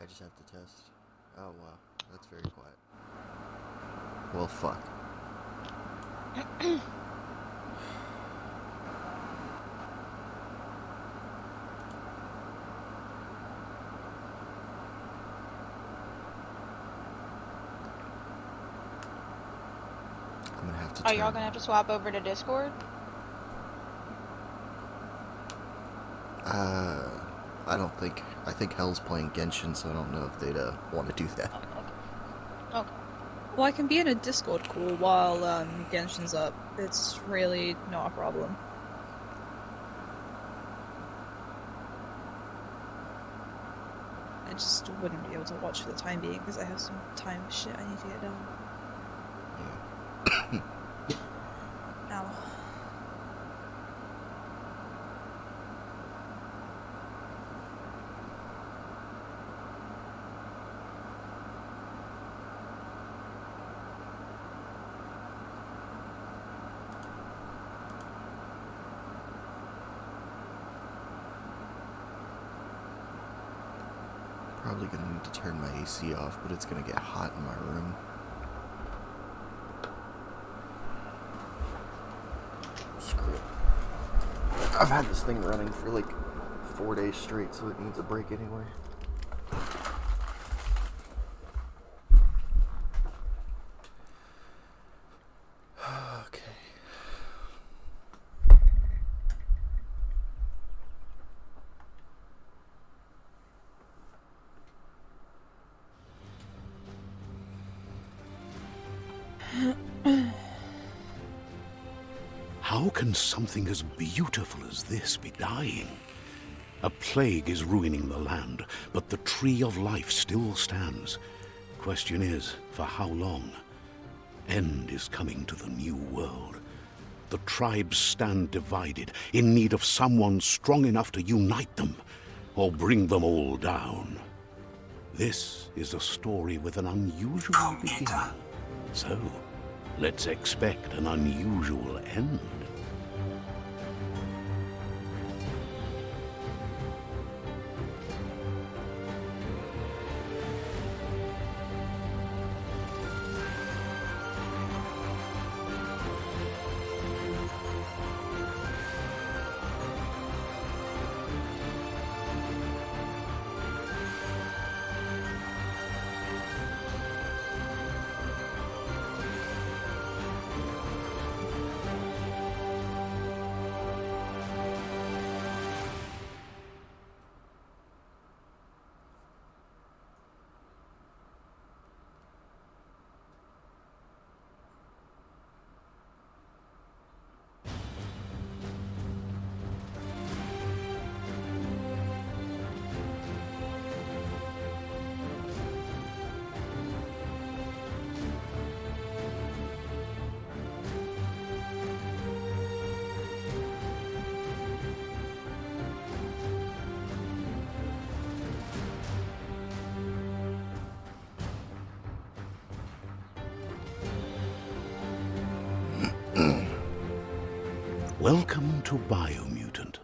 I just have to test. Oh wow, that's very quiet. Well, fuck. I'm gonna have to Are y'all turn. gonna have to swap over to Discord? Uh, I don't think. I think Hell's playing Genshin, so I don't know if they'd want to do that. Oh, okay. Okay. Well, I can be in a Discord call while Genshin's up. It's really not a problem. I just wouldn't be able to watch for the time being because I have some time shit I need to get done. Yeah. Ow. Probably gonna need to turn my AC off, but it's gonna get hot in my room. Screw it. I've had this thing running for like 4 days straight, so it needs a break anyway. Okay. How can something as beautiful as this be dying? A plague is ruining the land, but the tree of life still stands. Question is, for how long? End is coming to the new world. The tribes stand divided, in need of someone strong enough to unite them, or bring them all down. This is a story with an unusual beginning. So, let's expect an unusual end. Welcome to Biomutant.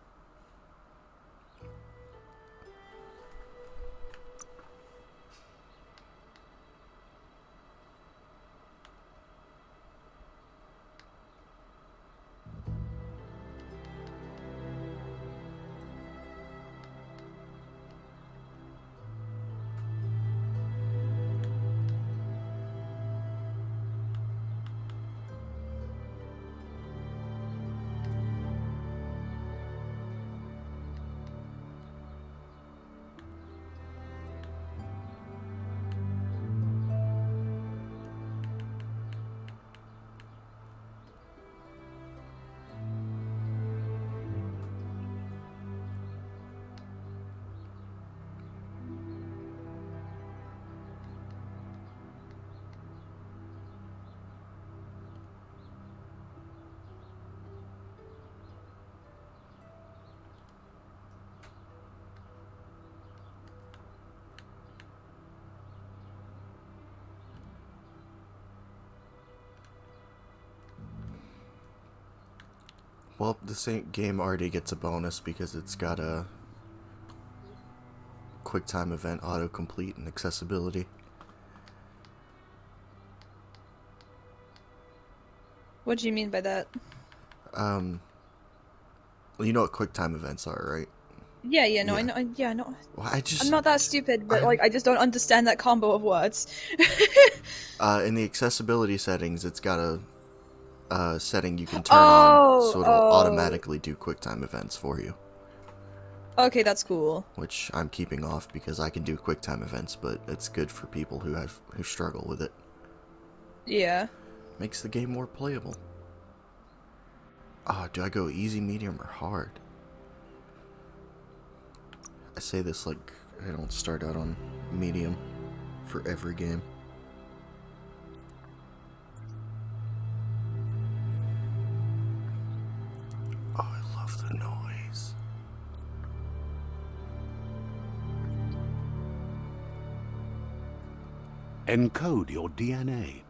Well, the same game already gets a bonus because it's got a QuickTime event autocomplete and accessibility. What do you mean by that? Well, you know what QuickTime events are, right? Yeah, no, Yeah. I know, yeah, no. Well, I just I'm not that stupid, but I- like, I just don't understand that combo of words. in the accessibility settings, it's got a setting you can turn on, Oh, so it'll oh. automatically do QuickTime events for you. Okay, that's cool. Which I'm keeping off because I can do QuickTime events, but it's good for people who struggle with it. Yeah. Makes the game more playable. Do I go easy, medium, or hard? I say this like I don't start out on medium for every game. Oh, I love the noise. Encode your DNA.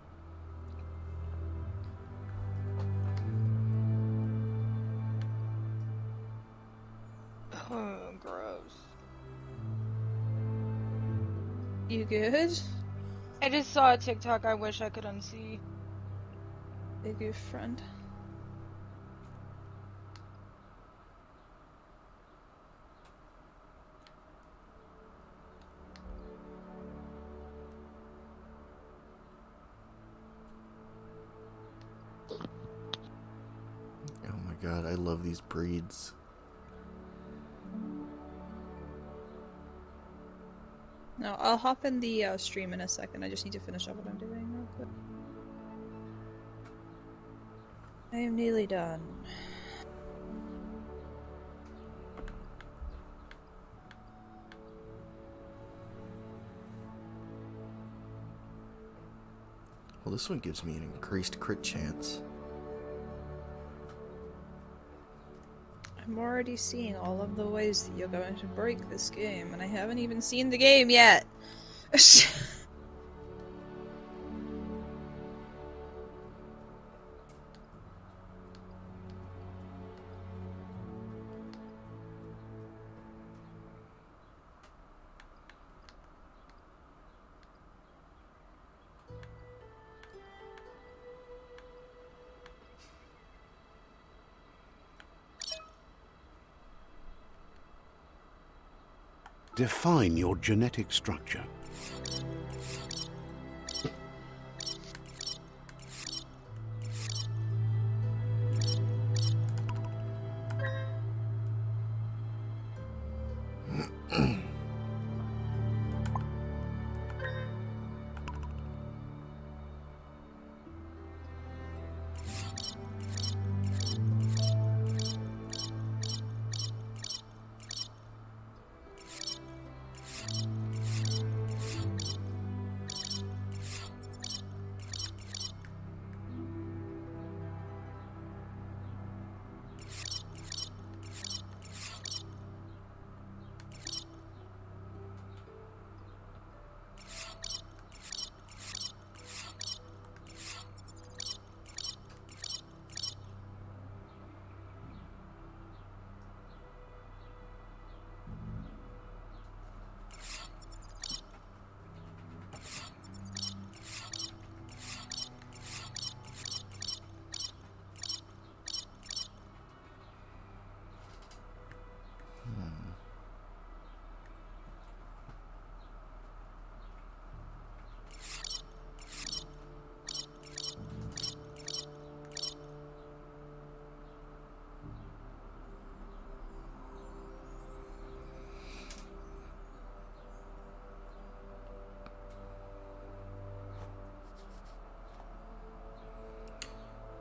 Oh, gross. You good? I just saw a TikTok I wish I could unsee. Hey, good friend. Oh my god, I love these breeds. No, I'll hop in the stream in a second. I just need to finish up what I'm doing real quick. I am nearly done. Well, this one gives me an increased crit chance. I'm already seeing all of the ways that you're going to break this game, and I haven't even seen the game yet. Define your genetic structure.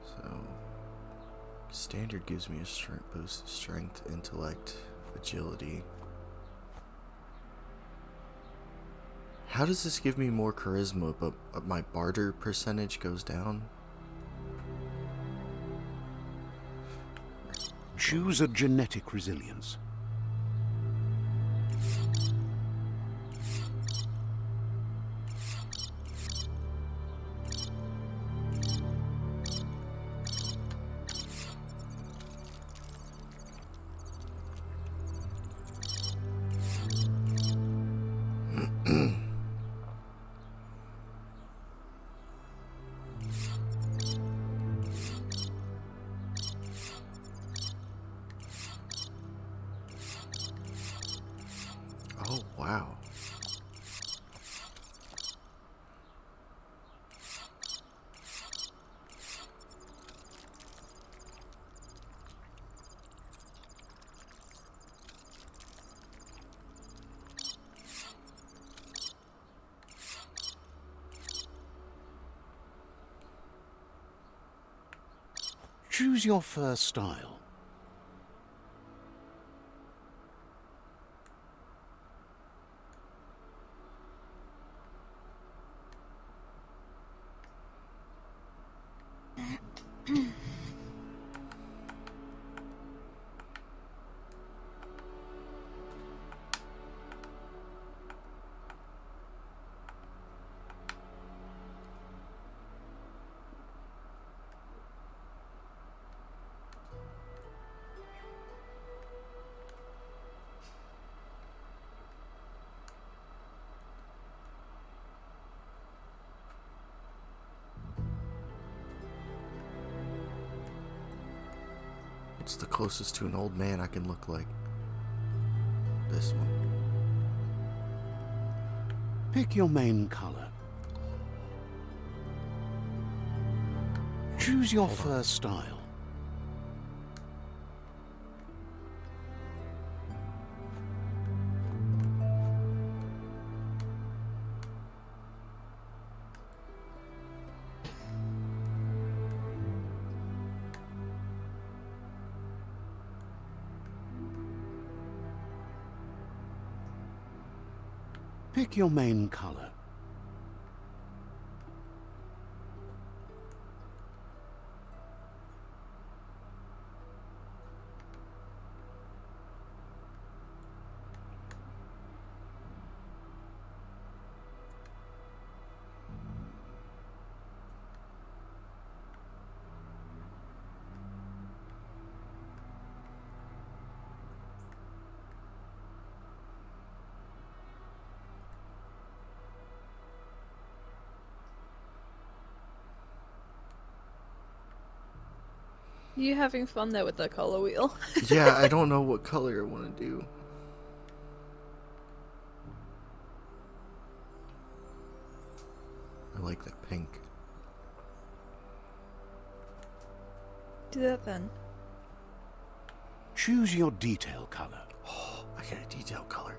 So, standard gives me a boost of strength, intellect, agility. How does this give me more charisma, but my barter percentage goes down? Choose a genetic resilience. Choose your first style. It's the closest to an old man I can look like. This one. Pick your main color. Choose your first style. Pick your main color. You having fun there with the color wheel? Yeah, I don't know what color I want to do. I like that pink. Do that then. Choose your detail color. Oh, I got a detail color.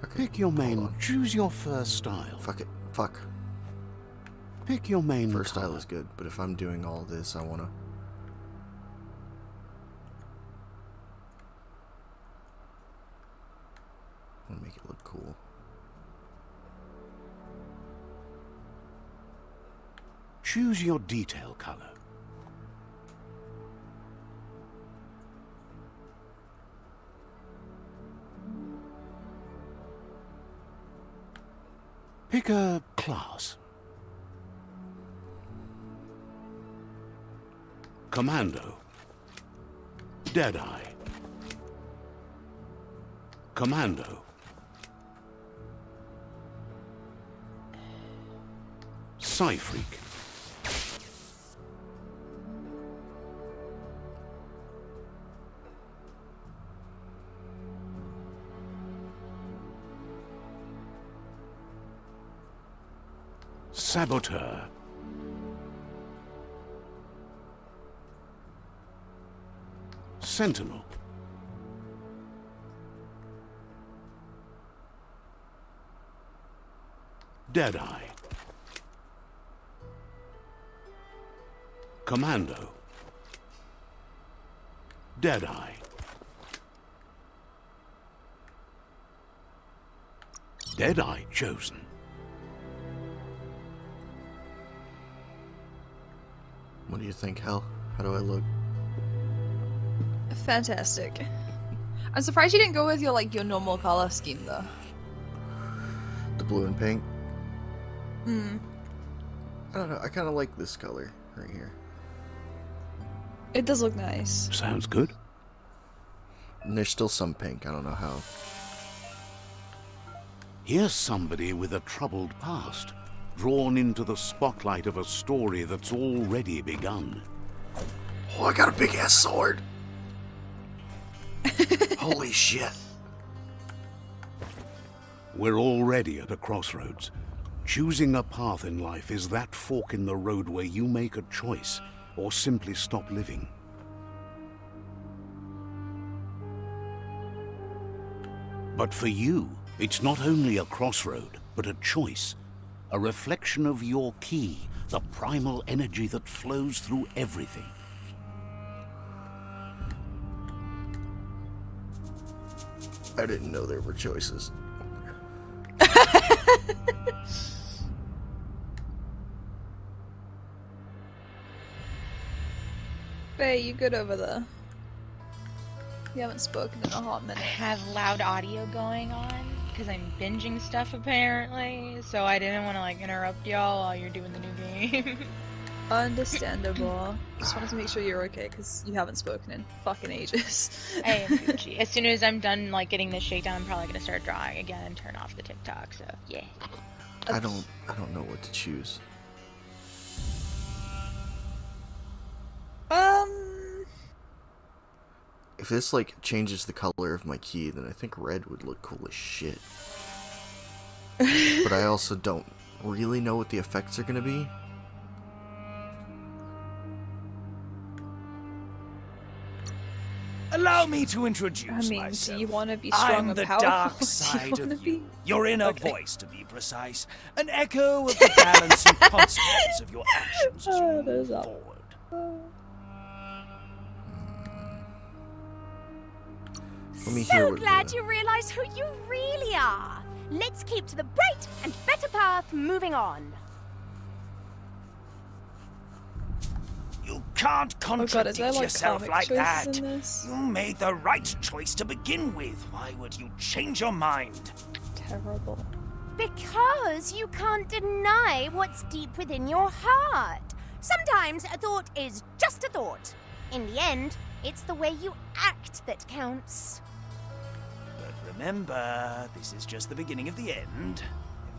Okay, Pick your hold main. on. Choose your first style. Fuck it. Fuck. Pick your main First color. style is good, but if I'm doing all this, I wanna make it look cool. Choose your detail color. Pick a class. Commando. Deadeye. Commando. Psy-Freak. Saboteur. Sentinel. Deadeye. Commando. Deadeye. Deadeye chosen. What do you think, Hel? How do I look? Fantastic. I'm surprised you didn't go with your normal color scheme though. The blue and pink? Hmm. I don't know. I kind of like this color right here. It does look nice. Sounds good. And there's still some pink. I don't know how. Here's somebody with a troubled past, drawn into the spotlight of a story that's already begun. Oh, I got a big ass sword. Holy shit. We're already at a crossroads. Choosing a path in life is that fork in the road where you make a choice or simply stop living. But for you, it's not only a crossroad, but a choice. A reflection of your key, the primal energy that flows through everything. I didn't know there were choices. Faye, you good over there? You haven't spoken in a hot I minute. have loud audio going on because I'm binging stuff apparently, so I didn't want to like interrupt y'all while you're doing the new game. Understandable. Just wanted to make sure you're okay because you haven't spoken in fucking ages. I am Gucci. As soon as I'm done like getting this shakedown, I'm probably gonna start drawing again and turn off the TikTok. So yeah. I don't know what to choose. If this like changes the color of my key, then I think red would look cool as shit. But I also don't really know what the effects are gonna be. Allow me to introduce I mean, myself. do you want to be strong I'm and the powerful? dark Do side wanna of you. be- Your inner Okay. voice, to be precise. An echo of the balance and consequence of your actions as you there's move that. forward. Let me hear So what glad the- you realize who you really are. Let's keep to the bright and better path moving on. You can't Oh god, is contradict there like yourself comic like choices that. in this? You made the right choice to begin with. Why would you change your mind? Terrible. Because you can't deny what's deep within your heart. Sometimes a thought is just a thought. In the end, it's the way you act that counts. But remember, this is just the beginning of the end.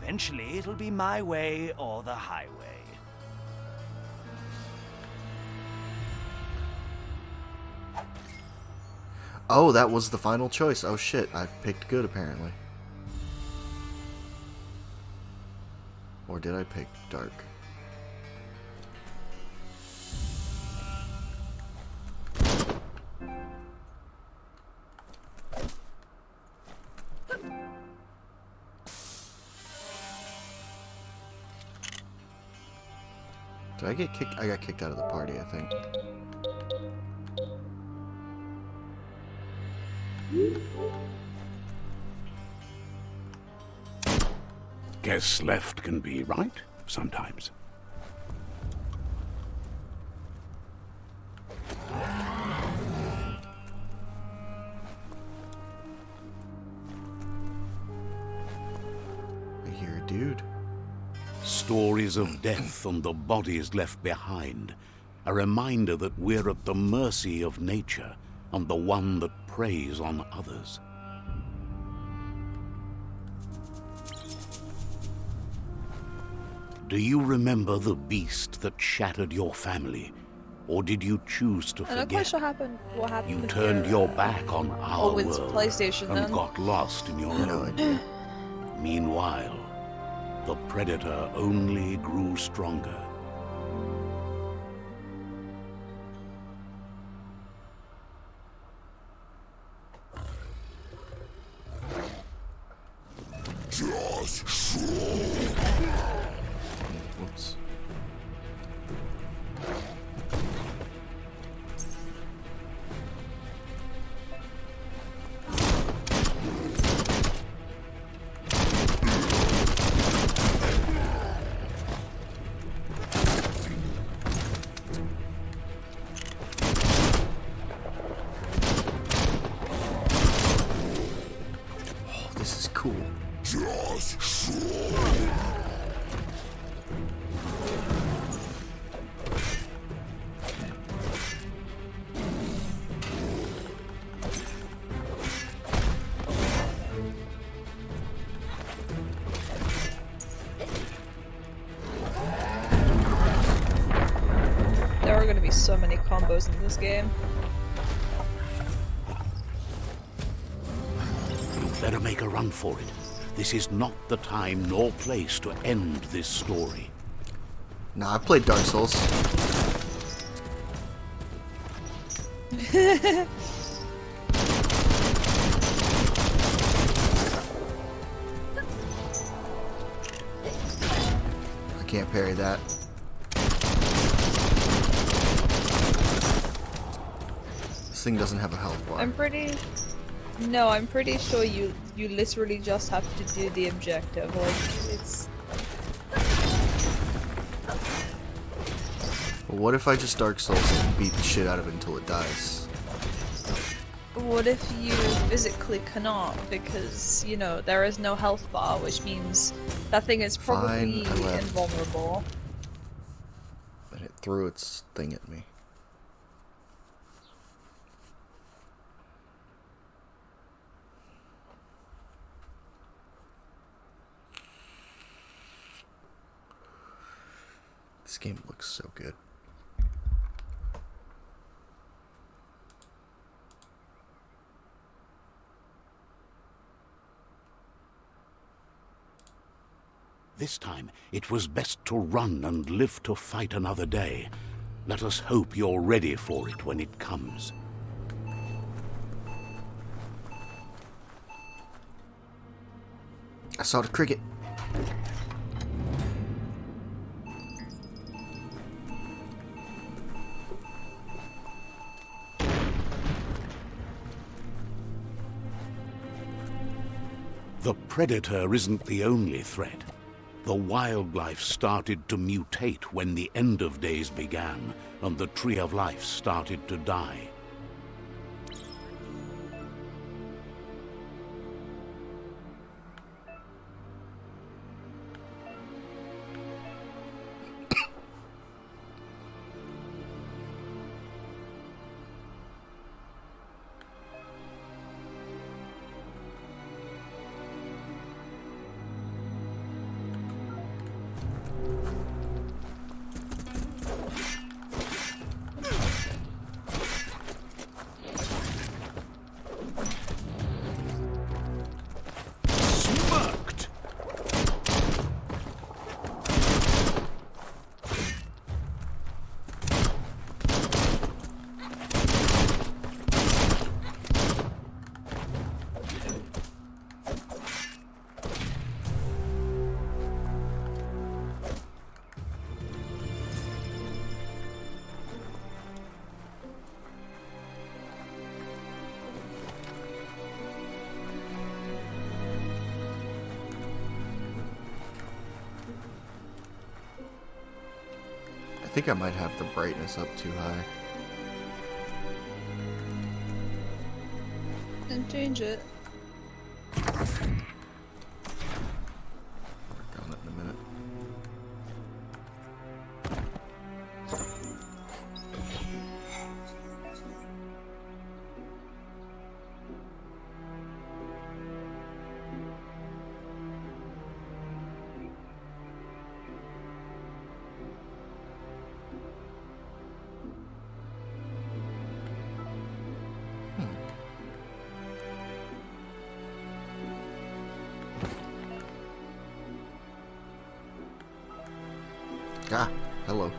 Eventually, it'll be my way or the highway. Oh, that was the final choice. Oh shit, I picked good apparently. Or did I pick dark? Did I get kicked? I got kicked out of the party, I think. Guess left can be right sometimes. I hear a dude. Stories of death and the bodies left behind. A reminder that we're at the mercy of nature and the one that preys on others. Do you remember the beast that shattered your family? Or did you choose to I'm not quite forget? sure what happened You with turned your back on our with world PlayStation and then. got lost in your No own. idea. Meanwhile, the predator only grew stronger. Whoops. Oh, this is cool. be so many combos in this game. You'd better make a run for it. This is not the time nor place to end this story. Nah, I played Dark Souls. I can't parry that. This thing doesn't have a health bar. I'm pretty sure you literally just have to do the objective. Like, it's... Well, what if I just Dark Souls and beat the shit out of it until it dies? What if you physically cannot? Because, you know, there is no health bar, which means that thing is probably Fine, I left. invulnerable. And it threw its thing at me. This game looks so good. This time, it was best to run and live to fight another day. Let us hope you're ready for it when it comes. I saw the cricket. The predator isn't the only threat. The wildlife started to mutate when the end of days began, and the tree of life started to die. Smirked! I think I might have the brightness up too high. And change it. Work on it in a minute. Ah, hello.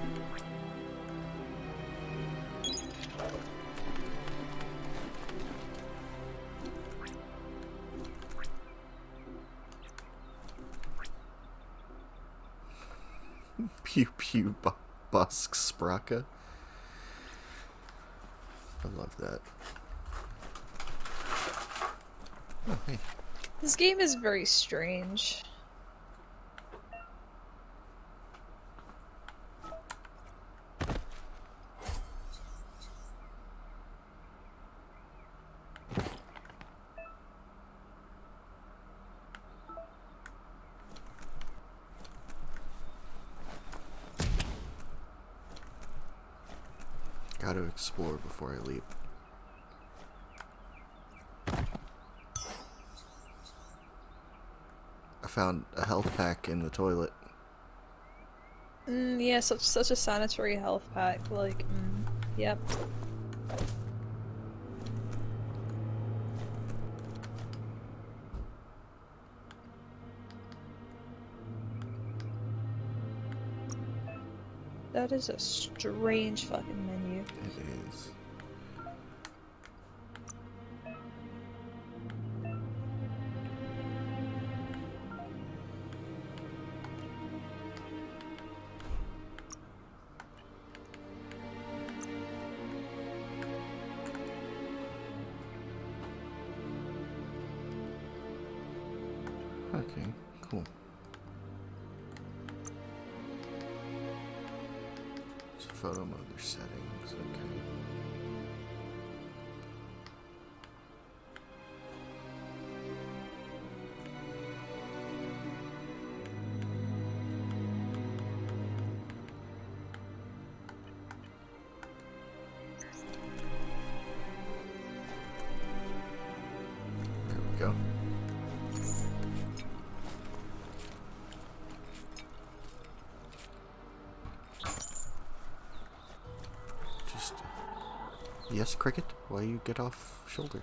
Pew pew busk spraka. I love that. Oh, hey. This game is very strange. Gotta explore before I leave. I found a health pack in the toilet. Yeah, such a sanitary health pack. Like, Yep. That is a strange fucking menu. It is. Okay, cool. It's photo mode, their settings, okay. There we go. Just yes, Cricket. Why you get off shoulder?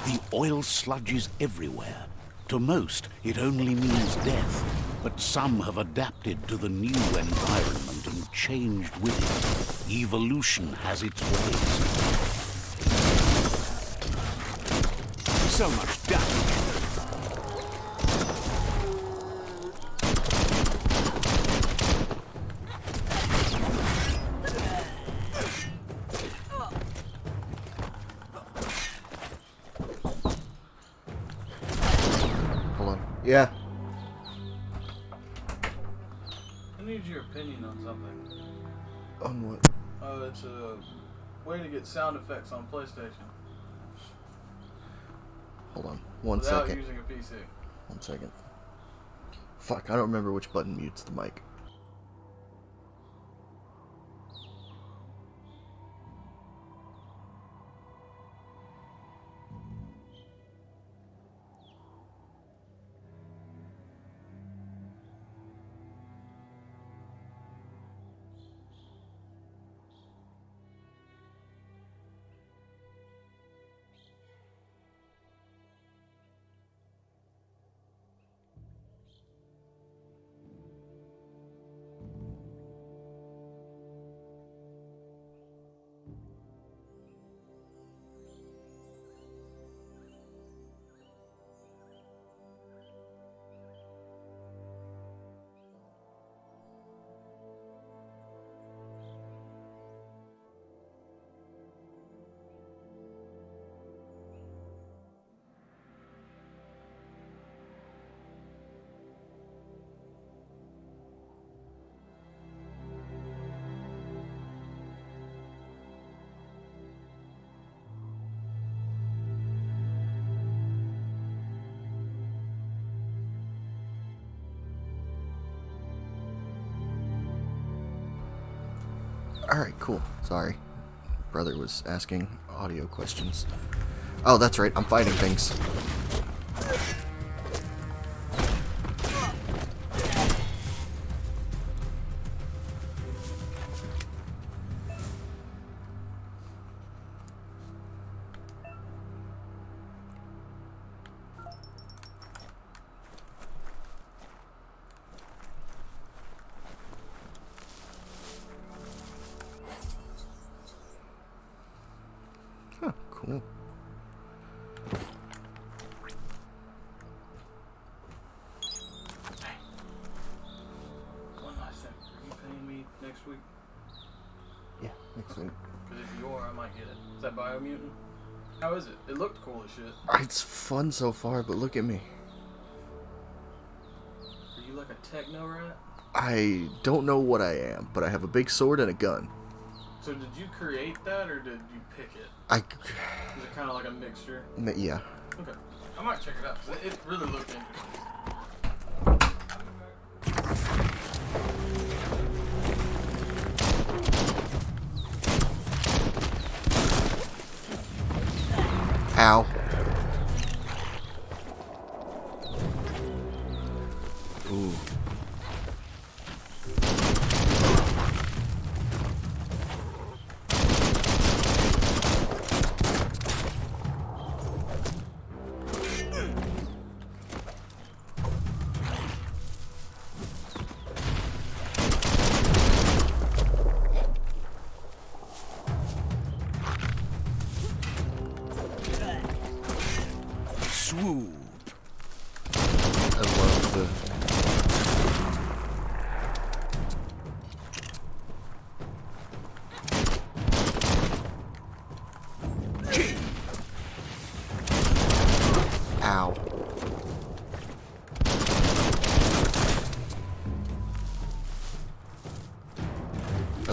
The oil sludges everywhere. To most, it only means death. But some have adapted to the new environment and changed with it. Evolution has its ways. So much damage. Hold on. Yeah. I need your opinion on something. On what? It's a way to get sound effects on PlayStation Hold on. One without second. using a PC. 1 second. Fuck, I don't remember which button mutes the mic. Alright, cool. Sorry. Brother was asking audio questions. Oh, that's right. I'm fighting things. Huh, cool. One last thing. Are you paying me next week? Yeah, next week. Because if you are, I might get it. Is that Biomutant? How is it? It looked cool as shit. It's fun so far, but look at me. Are you like a techno rat? I don't know what I am, but I have a big sword and a gun. So did you create that or did you pick it? I... Is it kind of like a mixture? Yeah. Okay. I might check it out. 'Cause it really looked interesting. Ow. Ooh.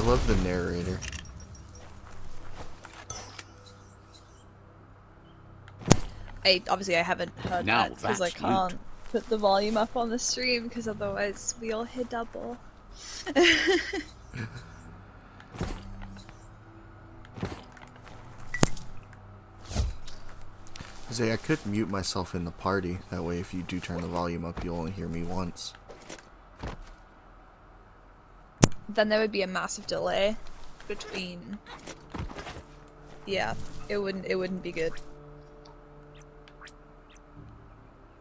love the narrator. Obviously I haven't heard Now that because I that's can't loot. put the volume up on the stream because otherwise we all hear double. Say, I could mute myself in the party. That way, if you do turn the volume up, you'll only hear me once. Then there would be a massive delay between. Yeah, it wouldn't be good.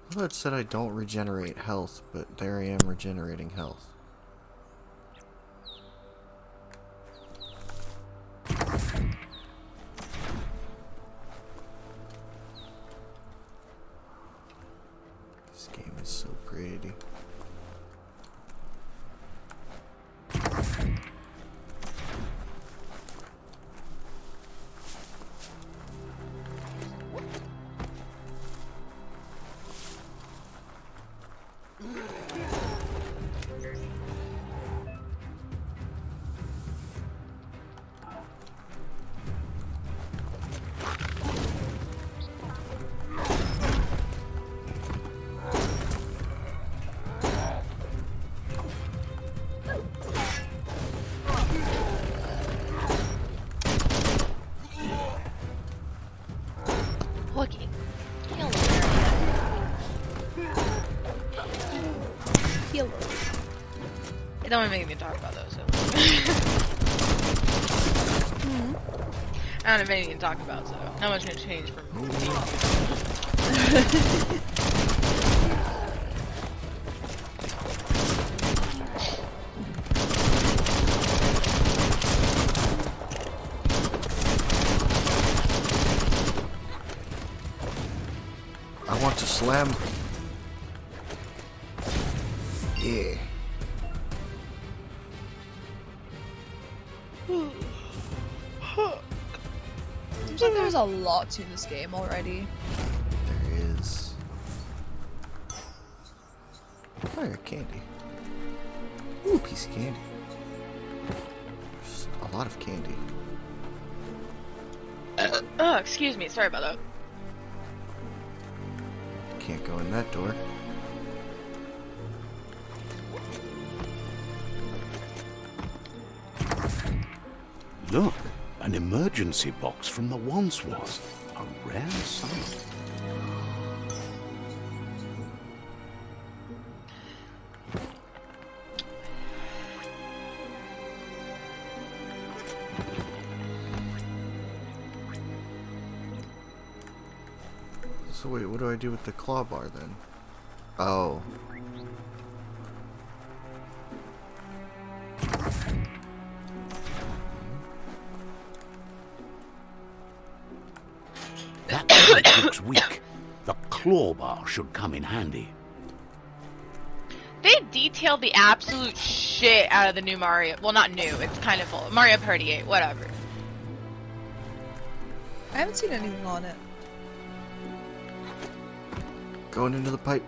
I thought it said I don't regenerate health, but there I am regenerating health. This game is so pretty. Hooky. Kill him. Heal. It don't make me talk about those. So. I don't have anything to talk about, so not much gonna change from. I want to slam. Yeah. Seems like there's a lot to this game already. There is. Fire candy. Ooh, piece of candy. There's a lot of candy. Oh, excuse me. Sorry about that. Can't go in that door. Look, an emergency box from the once was. A rare sight. So wait, what do I do with the claw bar then? Oh. That leg looks weak. The claw bar should come in handy. They detailed the absolute shit out of the new Mario. Well, not new. It's kind of old. Mario Party 8, whatever. I haven't seen anything on it. Going into the pipe.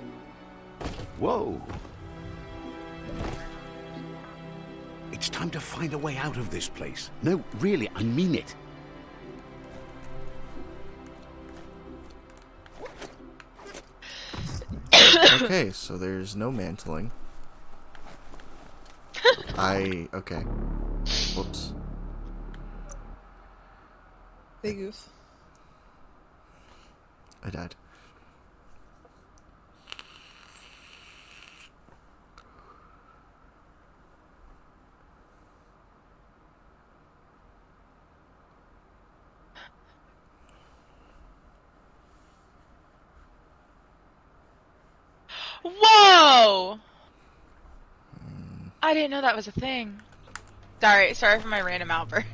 Whoa. It's time to find a way out of this place. No, really, I mean it. Okay, so there's no mantling. Okay. Whoops. Big oof. I died. Whoa! I didn't know that was a thing. Sorry for my random outburst.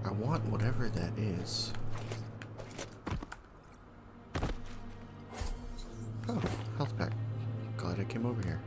I want whatever that is. Oh, health pack. Glad I came over here.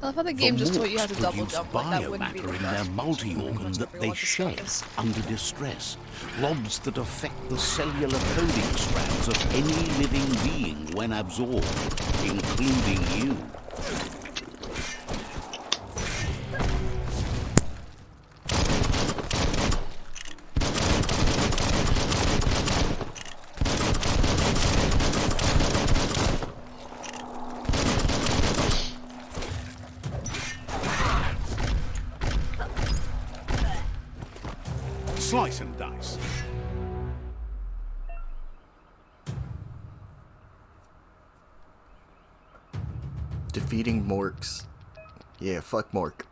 love how the The game just taught you how to morks double produce jump, like that wouldn't be the biomatter in their first multi-organ that they everyone shed discovers. under distress. Blobs that affect the cellular coding strands of any living being when absorbed, including you. Slice and dice. Defeating Morks. Yeah, fuck Mork.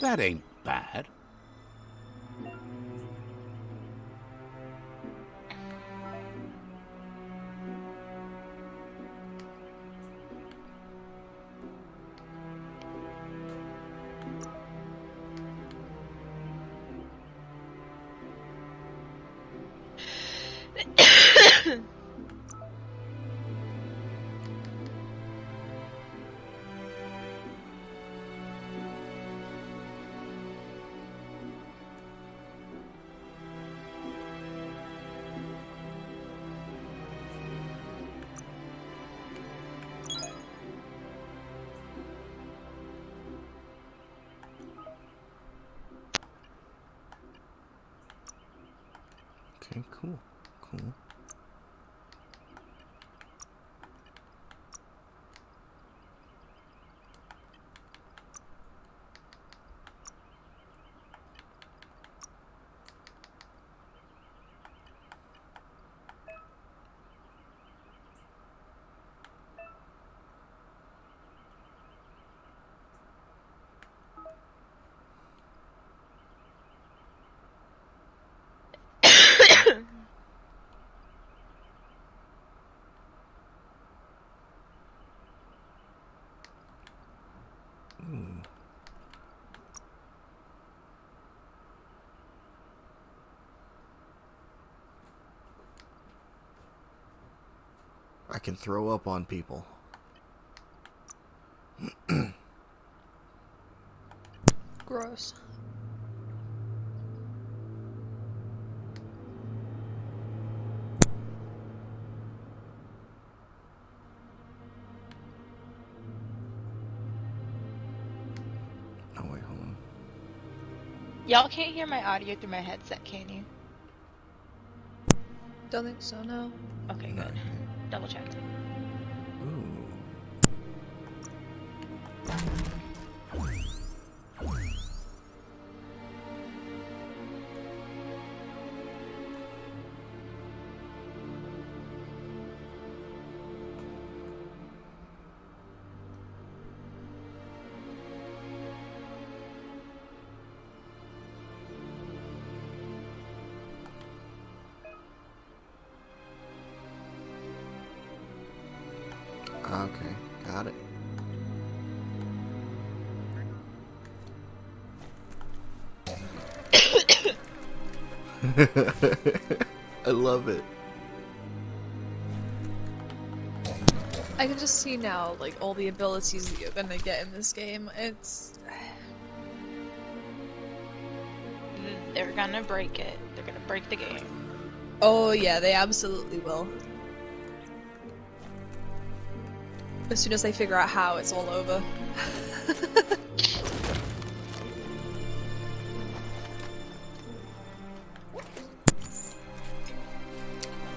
That ain't bad. Okay, cool. Cool. I can throw up on people. Gross. Oh wait, hold on. Y'all can't hear my audio through my headset, can you? Don't think so, no. Okay, No, good. Double checked. Ooh. Okay, got it. I love it. I can just see now, like, all the abilities that you're gonna get in this game. It's... They're gonna break it. They're gonna break the game. Oh yeah, they absolutely will. As soon as they figure out how, it's all over.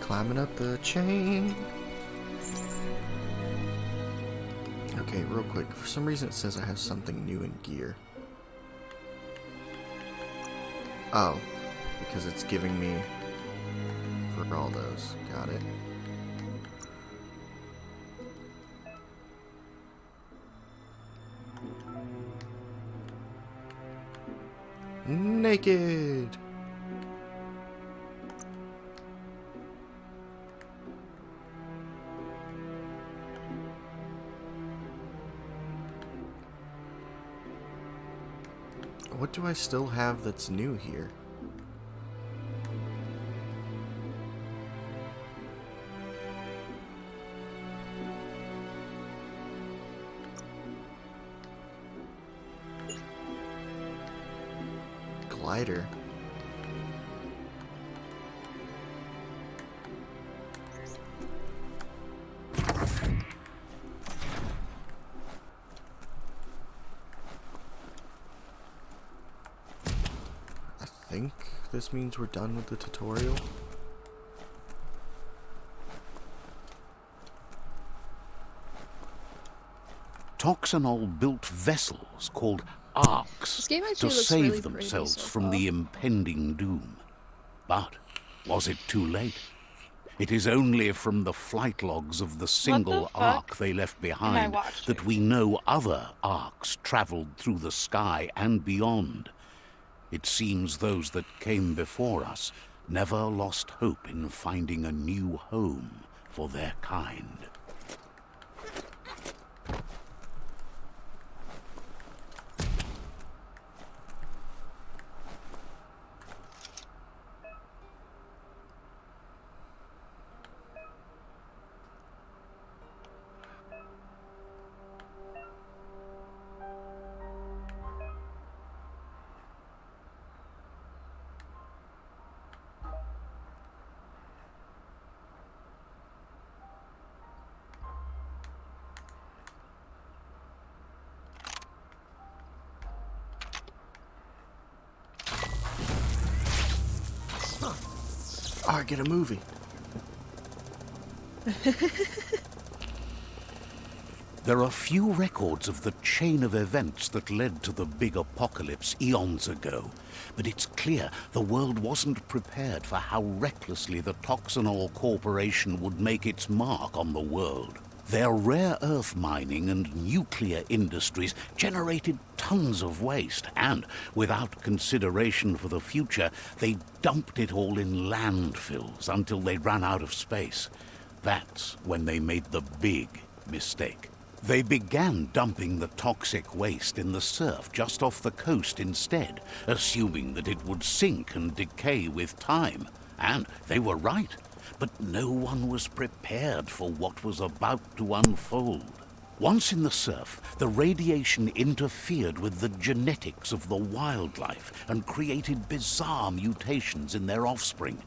Climbing up the chain. Okay, real quick. For some reason it says I have something new in gear. Oh, because it's giving me for all those. Got it. naked! What do I still have that's new here? Glider. I think this means we're done with the tutorial. Toxanol built vessels called arks This game to actually looks save really pretty themselves so from far. the impending doom. But was it too late? It is only from the flight logs of the single fuck ark they left am I behind watching? that we know other arks traveled through the sky and beyond. It seems those that came before us never lost hope in finding a new home for their kind. Oh, I get a movie. There are few records of the chain of events that led to the big apocalypse eons ago, but it's clear the world wasn't prepared for how recklessly the Toxanol Corporation would make its mark on the world. Their rare earth mining and nuclear industries generated tons of waste, and, without consideration for the future, they dumped it all in landfills until they ran out of space. That's when they made the big mistake. They began dumping the toxic waste in the surf just off the coast instead, assuming that it would sink and decay with time. And they were right. But no one was prepared for what was about to unfold. Once in the surf, the radiation interfered with the genetics of the wildlife and created bizarre mutations in their offspring.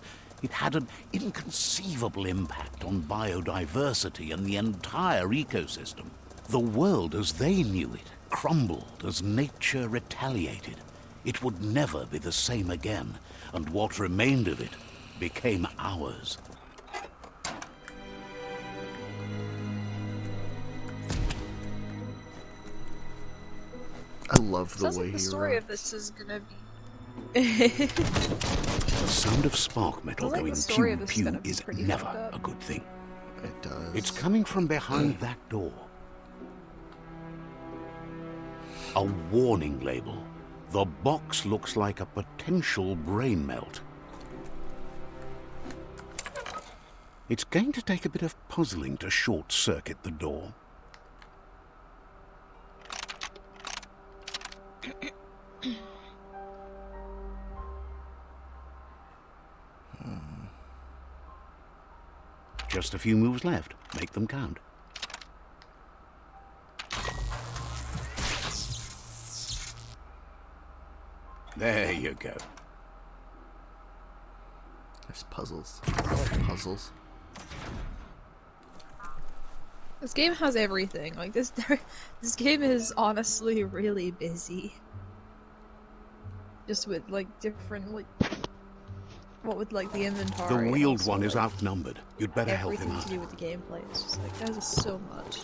It had an inconceivable impact on biodiversity and the entire ecosystem. The world as they knew it crumbled as nature retaliated. It would never be the same again, and what remained of it became ours. I love the Sounds way like the he story runs. of this is gonna be. The sound of spark metal Sounds like going the story of pew this is pew gonna be is pretty never fucked up. a good thing. It does. It's coming from behind that door. A warning label. The box looks like a potential brain melt. It's going to take a bit of puzzling to short-circuit the door. Just a few moves left. Make them count. There you go. There's puzzles. I like puzzles. This game has everything. Like this, this game is honestly really busy. Just with like different like, what with like the inventory. The and wheeled also, one is like, outnumbered. You'd better help him everything out. to do with the gameplay. It's just like there's just so much.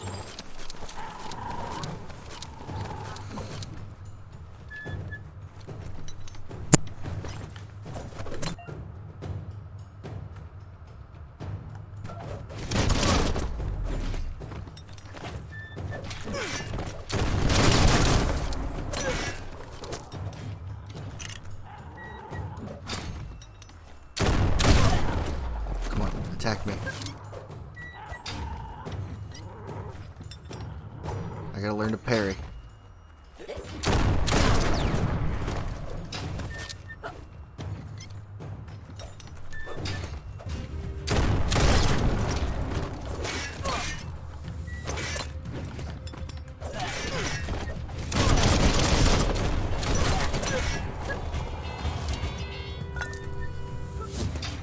Attack me. I gotta learn to parry.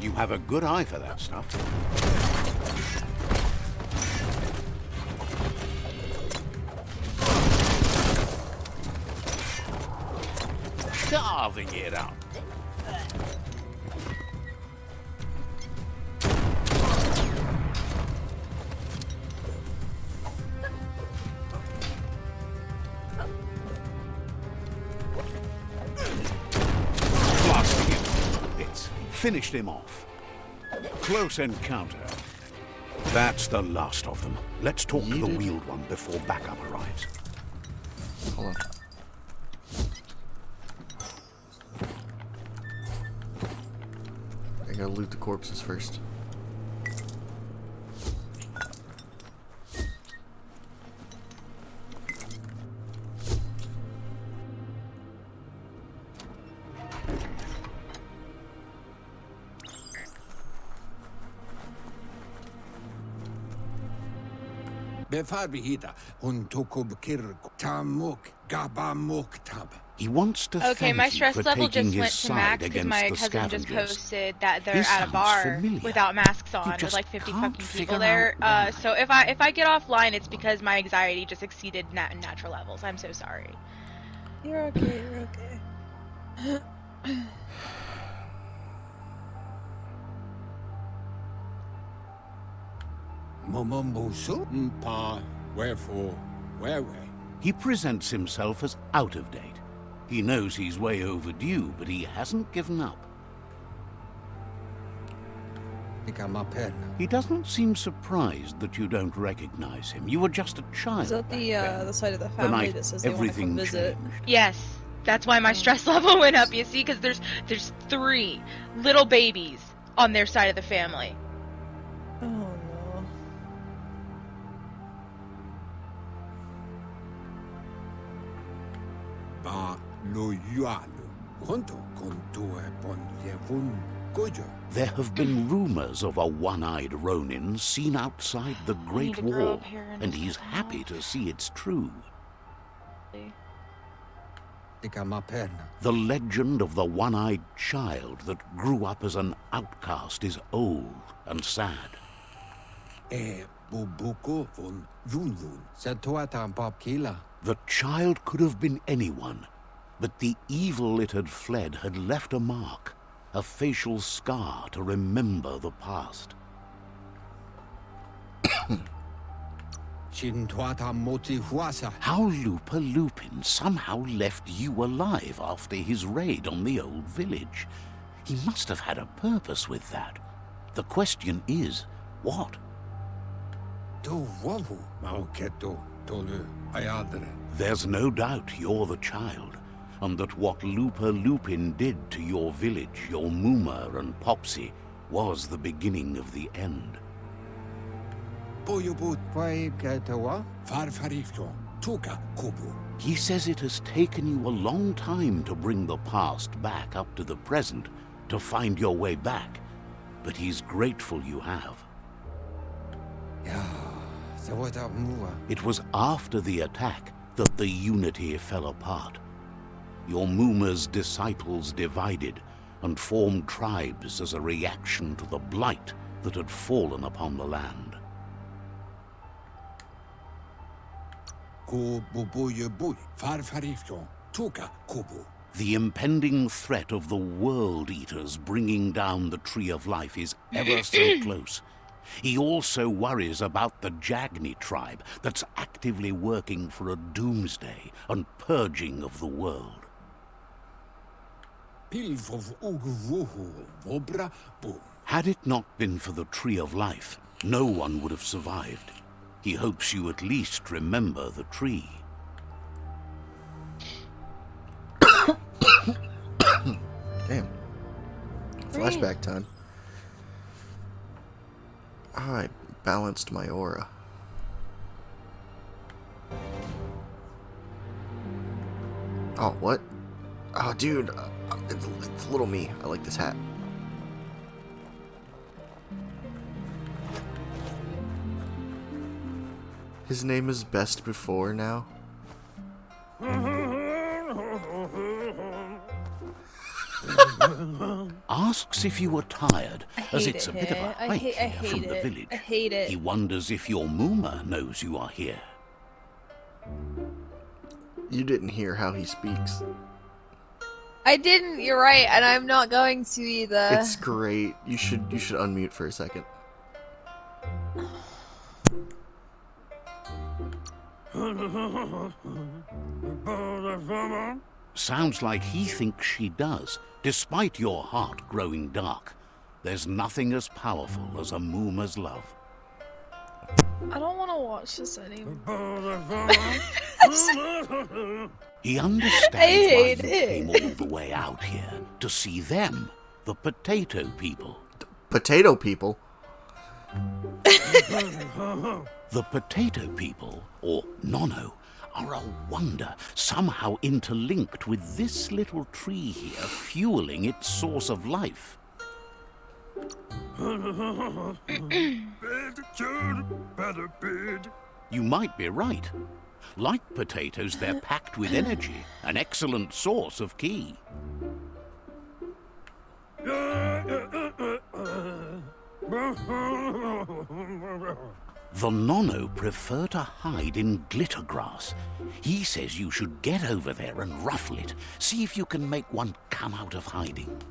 You have a good eye for that stuff. Carving it up. Blasting him. It's finished him off. Close encounter. That's the last of them. Let's talk to the wheeled one before backup arrives. Hold on. I gotta loot the corpses first. Befarbihita untokub kirk tamuk gabamuktab. He wants to Okay, thank my you stress for level taking just his went to side max because against my the cousin just scavengers. posted that they're This at a sounds bar familiar. without masks on. There's just like 50 can't fucking figure people there. out why. So if I get offline, it's because my anxiety just exceeded natural levels. I'm so sorry. You're okay, you're okay. Momombusu mpa wherefore whereway. He presents himself as out of date. He knows he's way overdue, but he hasn't given up. He doesn't seem surprised that you don't recognize him. You were just a child. Is that back the then. the side of the The family night that says they want to everything come visit? changed. Yes, that's why my stress level went up. You see, because there's 3 little babies on their side of the family. Oh no. Ba lo yualu. Konto konto epon yevun gojo. There have been rumors of a one-eyed Ronin seen outside the need Great to grow Wall, up here and and just he's come happy out. to see it's true. Ikamaperna. The legend of the one-eyed child that grew up as an outcast is old and sad. E bubuko von yunlun. Satuatan popkila. The child could have been anyone, but the evil it had fled had left a mark, a facial scar to remember the past. Shintuata moti huasa. How Lupa Lupin somehow left you alive after his raid on the old village. He must have had a purpose with that. The question is, what? Do wavu. Mauketo tolu ayadre. There's no doubt you're the child, and that what Lupa Lupin did to your village, your Muma and Popsy, was the beginning of the end. Boyubut paiketawa. Farfarifto. Tuka kubu. He says it has taken you a long time to bring the past back up to the present, to find your way back, but he's grateful you have. Yeah. Sawata mua. It was after the attack that the unity fell apart. Your Muma's disciples divided and formed tribes as a reaction to the blight that had fallen upon the land. Ku bubuyebuy. Farfarifto. Tuka kubu. The impending threat of the World Eaters bringing down the Tree of Life is ever so close. He also worries about the Jagni tribe that's actively working for a doomsday and purging of the world. Pilvov ugvuhu. Vobra boom. Had it not been for the Tree of Life, no one would have survived. He hopes you at least remember the tree. Damn. Flashback time. I balanced my aura. Oh, what? Oh, dude. It's little me. I like this hat. His name is Best Before now. Asks if you were tired, I as hate it's it a bit of a here. I hike hate here from the it. village. I hate it. He wonders if your Mooma knows you are here. You didn't hear how he speaks. I didn't, you're right, and I'm not going to either. It's great. You should unmute for a second. Sounds like he thinks she does, despite your heart growing dark. There's nothing as powerful as a Mooma's love. I don't want to watch this anymore. He understands I why hate you it. came all the way out here, to see them, the potato people. Potato people? The potato people, or Nono, are a wonder, somehow interlinked with this little tree here, fueling its source of life. You might be right. Like potatoes, they're packed with energy, an excellent source of ki. The Nono prefer to hide in glitter grass. He says you should get over there and ruffle it. See if you can make one come out of hiding.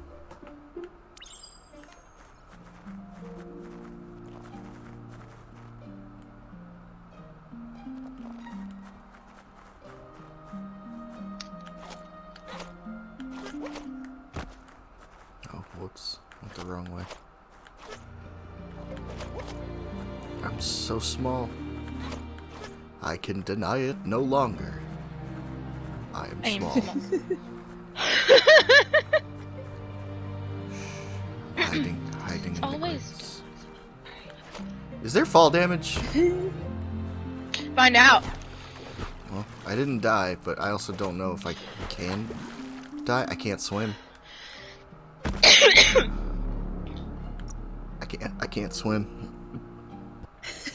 Oh, whoops. Went the wrong way. I'm so small. I can deny it no longer. I am small. Hiding in the Always. grass. Is there fall damage? Find out. Well, I didn't die, but I also don't know if I can die. I can't swim. I can't swim.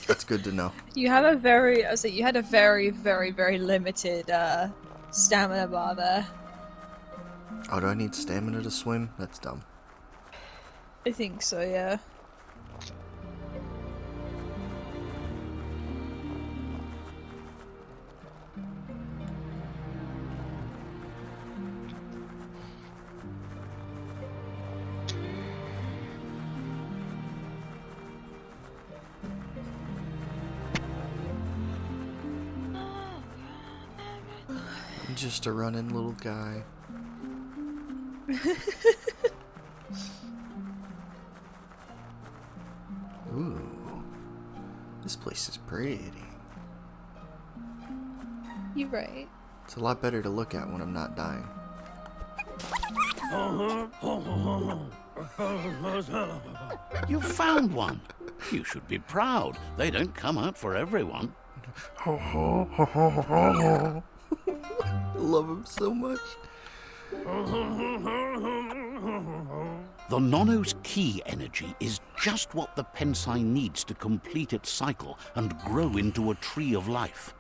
That's good to know. You have a very, you had a very, very, very limited stamina bar there. Oh, do I need stamina to swim? That's dumb. I think so, yeah. I'm just a running little guy. Ooh, this place is pretty. You're right. It's a lot better to look at when I'm not dying. You found one. You should be proud. They don't come out for everyone. I love him so much. The Nono's ki energy is just what the Pensai needs to complete its cycle and grow into a tree of life.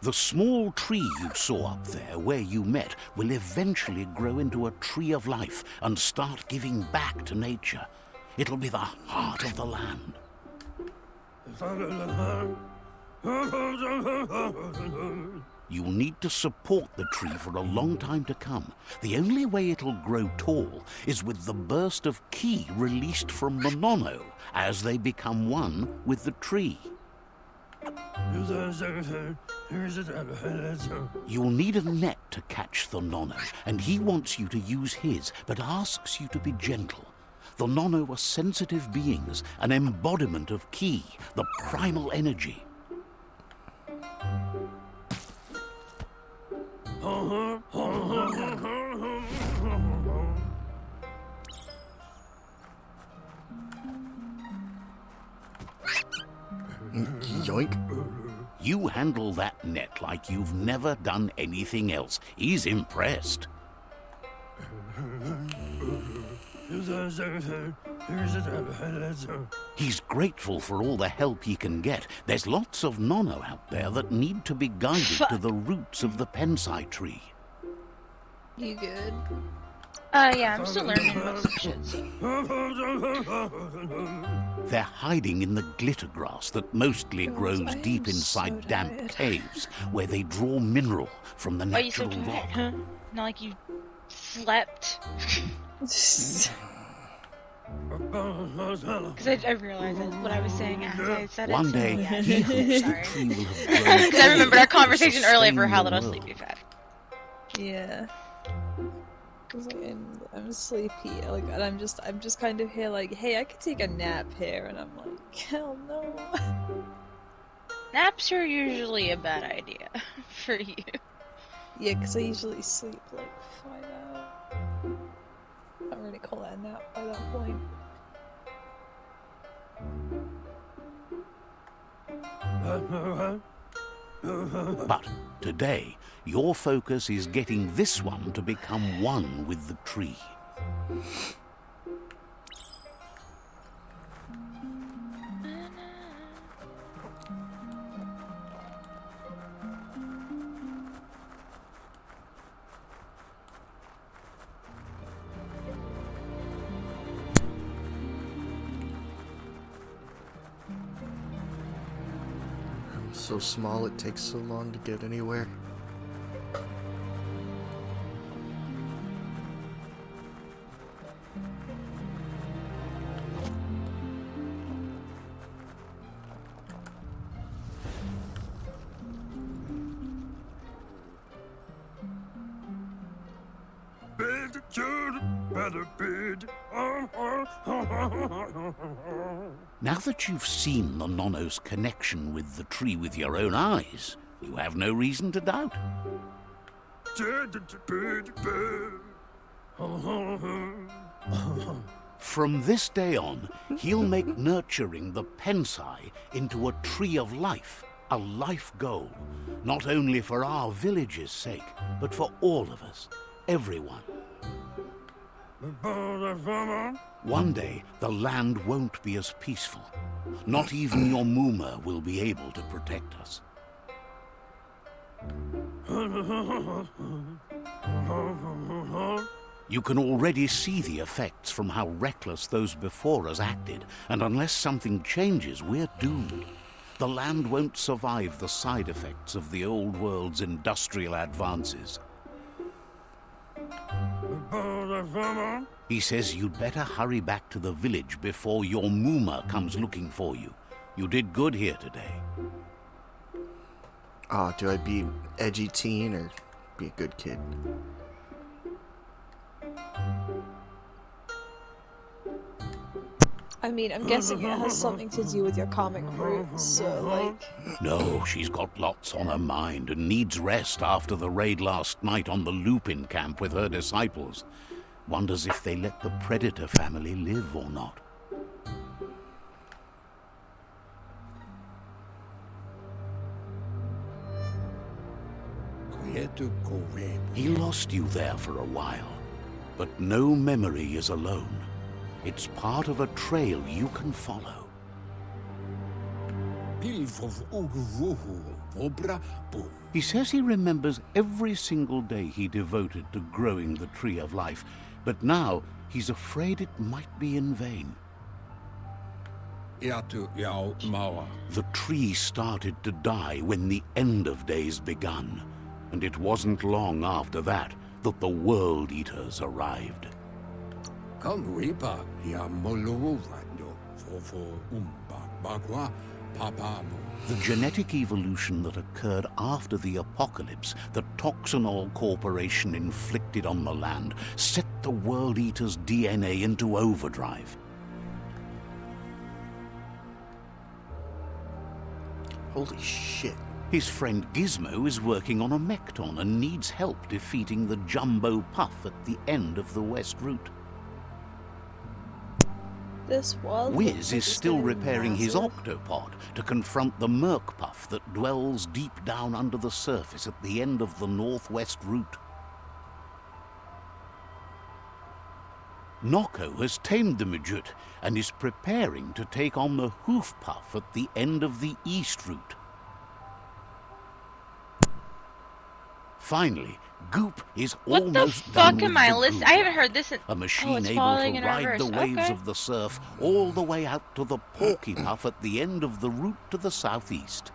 The small tree you saw up there where you met will eventually grow into a tree of life and start giving back to nature. It'll be the heart of the land. You'll need to support the tree for a long time to come. The only way it'll grow tall is with the burst of ki released from the Nono as they become one with the tree. You'll need a net to catch the Nono, and he wants you to use his, but asks you to be gentle. The Nono are sensitive beings, an embodiment of ki, the primal energy. You handle that net like you've never done anything else. He's impressed. He's grateful for all the help he can get. There's lots of nono out there that need to be guided to the roots of the pensai tree. You good? Yeah, I'm still learning about some shit. So. They're hiding in the glitter grass that mostly God, grows I am deep so inside damp tired. caves where they draw mineral from the Why are you so natural tired, rock. huh? Not like you slept. Because I realized that's what I was saying as I said it. One so day, yeah. he hopes the Sorry. tree will have grown Because I remembered our tall conversation to earlier for sustain how the little world. sleep we've had. Yeah. Cause I'm sleepy, like, and I'm just kind of here, like, hey, I could take a nap here, and I'm like, hell no. Naps are usually a bad idea for you. Yeah, cause I usually sleep like 5 hours. I don't really call that a nap by that point. But today, your focus is getting this one to become one with the tree. I'm so small it takes so long to get anywhere. Now that you've seen the Nono's connection with the tree with your own eyes, you have no reason to doubt. From this day on, he'll make nurturing the pensai into a tree of life, a life goal, not only for our village's sake, but for all of us, everyone. One day, the land won't be as peaceful. Not even your Muma will be able to protect us. You can already see the effects from how reckless those before us acted, and unless something changes, we're doomed. The land won't survive the side effects of the old world's industrial advances. He says you'd better hurry back to the village before your Muma comes looking for you. You did good here today. Ah, do I be edgy teen or be a good kid? I mean, I'm guessing it has something to do with your comic roots, so, like... No, she's got lots on her mind and needs rest after the raid last night on the Lupin camp with her disciples. Wonders if they let the Predator family live or not. He lost you there for a while, but no memory is alone. It's part of a trail you can follow. He says he remembers every single day he devoted to growing the Tree of Life, but now he's afraid it might be in vain. The tree started to die when the end of days begun, and it wasn't long after that that the World Eaters arrived. The genetic evolution that occurred after the apocalypse that Toxanol Corporation inflicted on the land set the World Eater's DNA into overdrive. Holy shit. His friend Gizmo is working on a Mekton and needs help defeating the Jumbo Puff at the end of the West Route. This world Wiz looks like is it's still getting repairing his massive. octopod to confront the Merkpuff that dwells deep down under the surface at the end of the northwest route. Nocco has tamed the Midget and is preparing to take on the Hoofpuff at the end of the east route. Finally, Goop is What the almost done fuck with am I the listening? I haven't Googler, heard this in. a Oh, machine it's able falling to in ride the reverse. waves Okay. of the surf all the way out to the Porky-Puff at the end of the route to the southeast.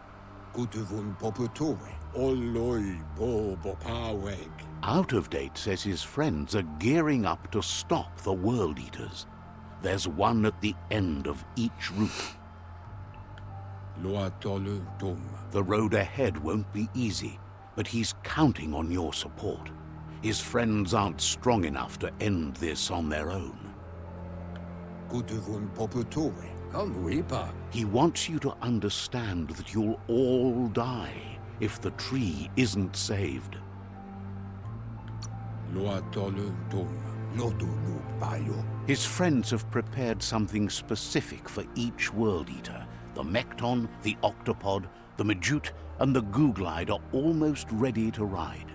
Kutuvun poputue. Oloi bobo paweg. Out of Date says his friends are gearing up to stop the World Eaters. There's one at the end of each route. Loatolu tum. The road ahead won't be easy, but he's counting on your support. His friends aren't strong enough to end this on their own. Kutuvun poputue. Come Reaper. He wants you to understand that you'll all die if the tree isn't saved. Loatolu tum. Lotulu bayo. His friends have prepared something specific for each World Eater. The Mekton, the Octopod, the Majute, and the Googlide are almost ready to ride.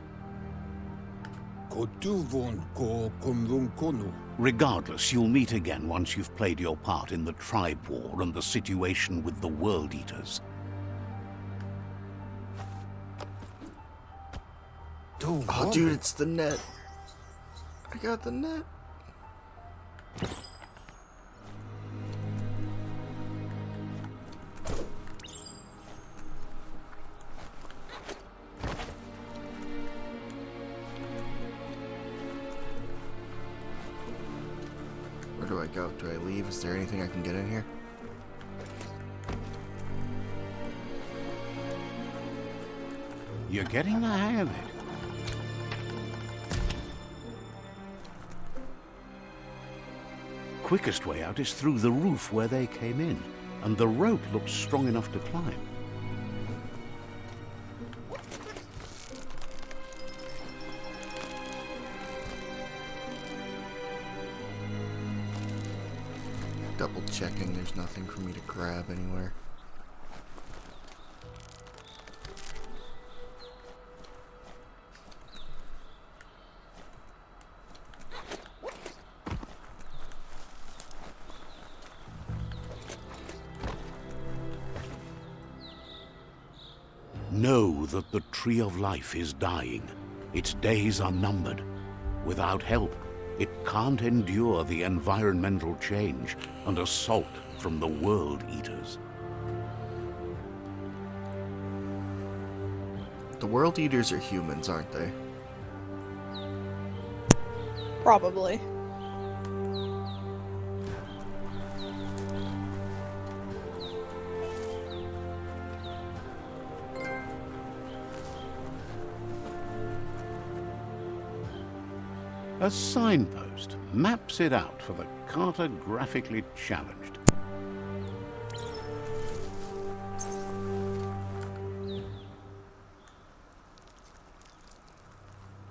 Kotuvun ko kumvun konu. Regardless, you'll meet again once you've played your part in the tribe war and the situation with the World Eaters. Oh, dude, it's the net. I got the net. Where do I go? Do I leave? Is there anything I can get in here? You're getting the hang of it. Quickest way out is through the roof where they came in, and the rope looks strong enough to climb. Double checking there's nothing for me to grab anywhere. Know that the Tree of Life is dying. Its days are numbered. Without help, it can't endure the environmental change and assault from the World Eaters. The World Eaters are humans, aren't they? Probably. A signpost maps it out for the cartographically challenged.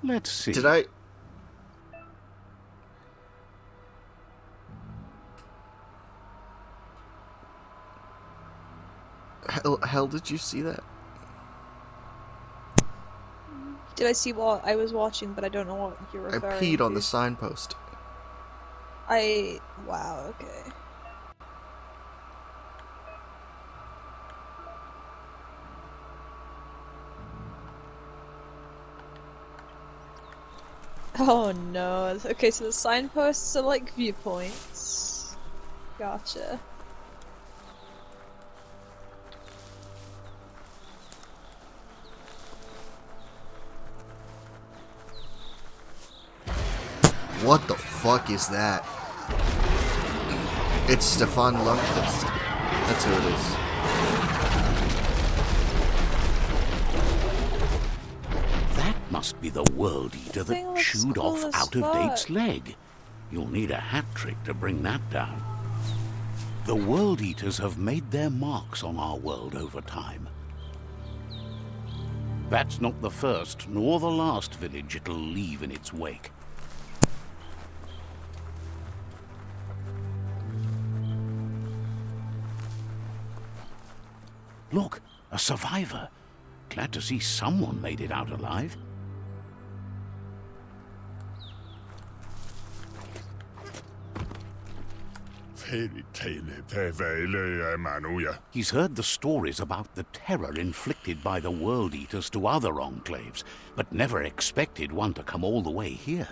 Let's see. Did I... Hell, did you see that? Did I see what I was watching, but I don't know what you're I referring peed to. on the signpost. Wow, okay. Oh no. Okay, so the signposts are like viewpoints. Gotcha. What the fuck is that? It's Stefan Lundqvist. That's who it is. That must be the World Eater Thing that looks chewed cool off as Out of Date's fuck. leg. You'll need a hat trick to bring that down. The World Eaters have made their marks on our world over time. That's not the first nor the last village it'll leave in its wake. Look, a survivor. Glad to see someone made it out alive. He's heard the stories about the terror inflicted by the World Eaters to other enclaves, but never expected one to come all the way here.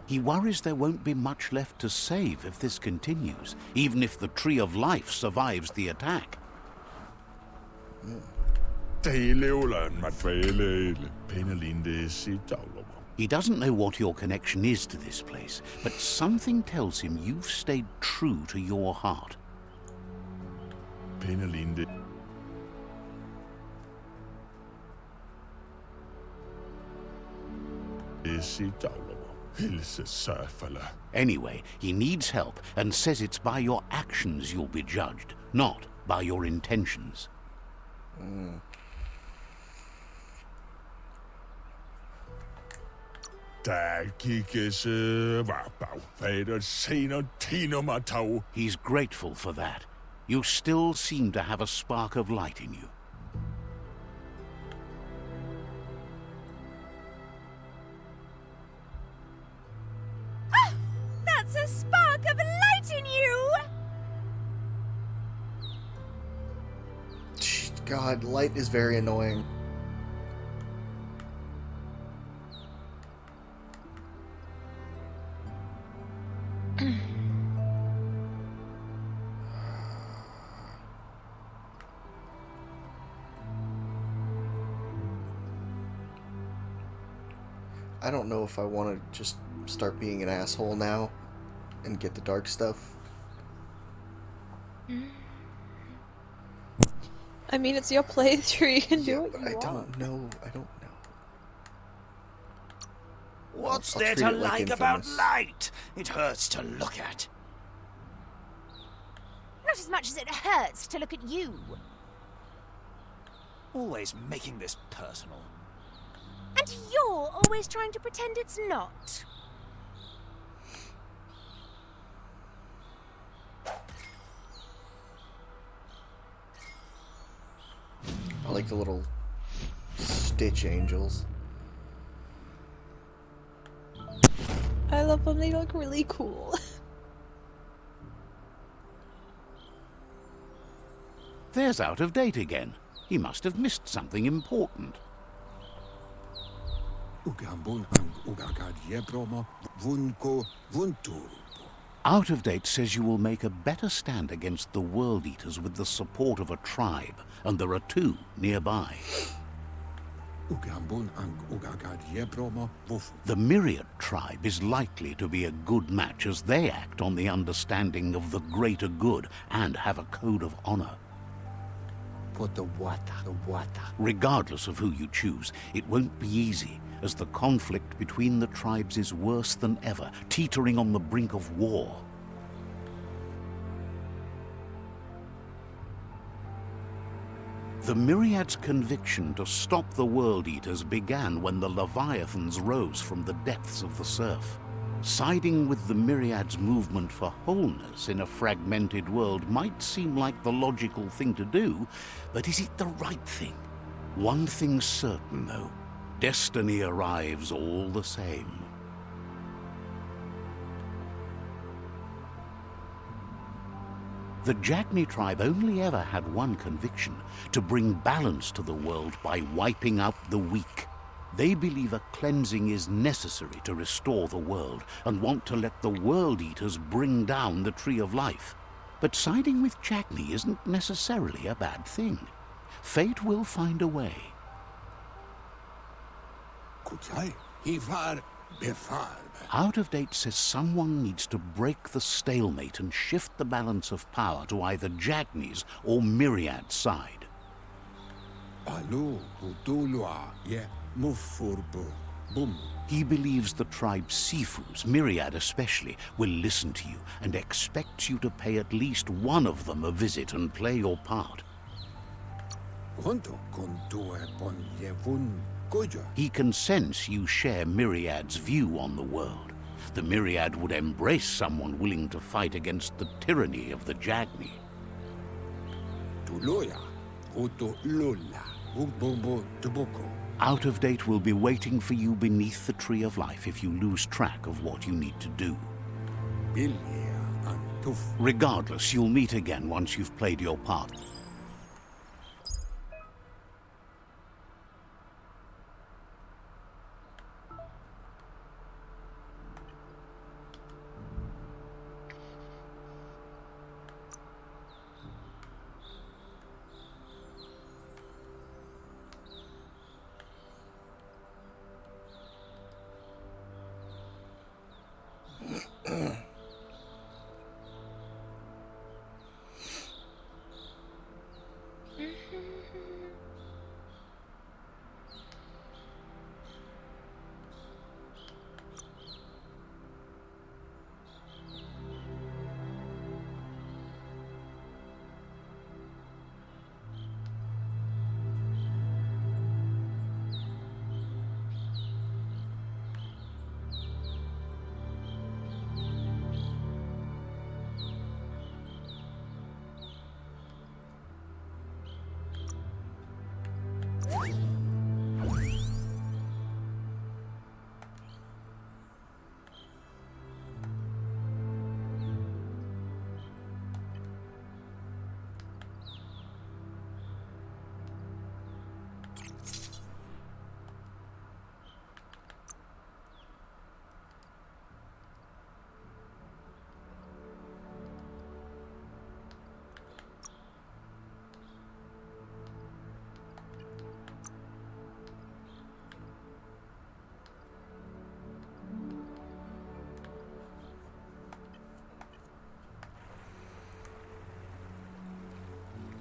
He worries there won't be much left to save if this continues, even if the Tree of Life survives the attack. He doesn't know what your connection is to this place, but something tells him you've stayed true to your heart. Anyway, he needs help and says it's by your actions you'll be judged, not by your intentions. He's grateful for that. You still seem to have a spark of light in you. That's a spark of light in you! God, light is very annoying. I don't know if I want to just start being an asshole now and get the dark stuff. I mean, it's your playthrough. You can do what but you want. I don't know. What's I'll there treat to it like like about Infamous. light? It hurts to look at. Not as much as it hurts to look at you. Always making this personal. And you're always trying to pretend it's not. I like the little Stitch angels. I love them. They look really cool. There's Out of Date again. He must have missed something important. Out of Date says you will make a better stand against the World Eaters with the support of a tribe, and there are two nearby. The Myriad tribe is likely to be a good match as they act on the understanding of the greater good and have a code of honor. Regardless of who you choose, it won't be easy, as the conflict between the tribes is worse than ever, teetering on the brink of war. The Myriad's conviction to stop the World Eaters began when the Leviathans rose from the depths of the surf. Siding with the Myriad's movement for wholeness in a fragmented world might seem like the logical thing to do, but is it the right thing? One thing's certain, though. Destiny arrives all the same. The Jagni tribe only ever had one conviction: to bring balance to the world by wiping out the weak. They believe a cleansing is necessary to restore the world, and want to let the World Eaters bring down the Tree of Life. But siding with Jagni isn't necessarily a bad thing. Fate will find a way. Out of Date says someone needs to break the stalemate and shift the balance of power to either Jagni's or Myriad's side. Boom. He believes the tribe's Sifus, Myriad especially, will listen to you and expects you to pay at least one of them a visit and play your part. Honto con tue pon yevun goyo. He can sense you share Myriad's view on the world. The Myriad would embrace someone willing to fight against the tyranny of the Jagni. Tuloya. Voto lola. Bum bum bum toboko. Out of Date will be waiting for you beneath the Tree of Life if you lose track of what you need to do. Bilia and tuf. Regardless, you'll meet again once you've played your part.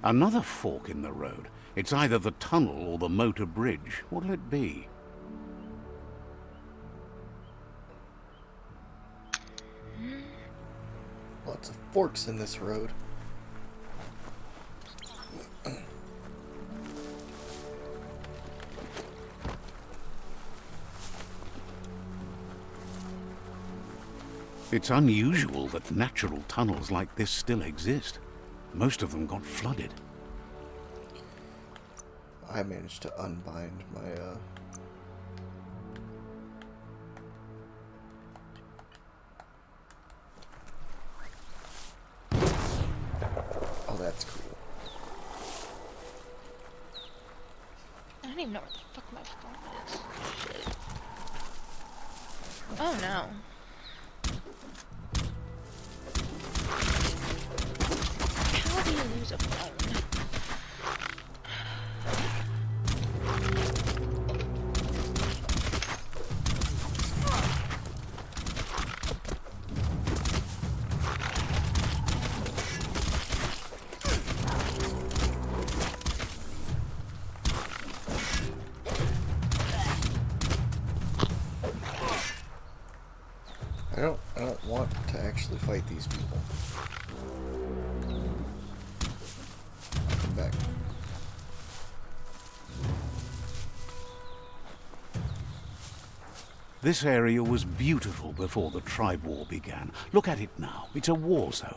Another fork in the road. It's either the tunnel or the motor bridge. What'll it be? Lots of forks in this road. It's unusual that natural tunnels like this still exist. Most of them got flooded. I managed to unbind my, Oh, that's cool. I don't even know where the fuck my phone is. Shit. Oh no. How do you lose a phone? I don't want to actually fight these people. Come back. This area was beautiful before the tribe war began. Look at it now. It's a war zone.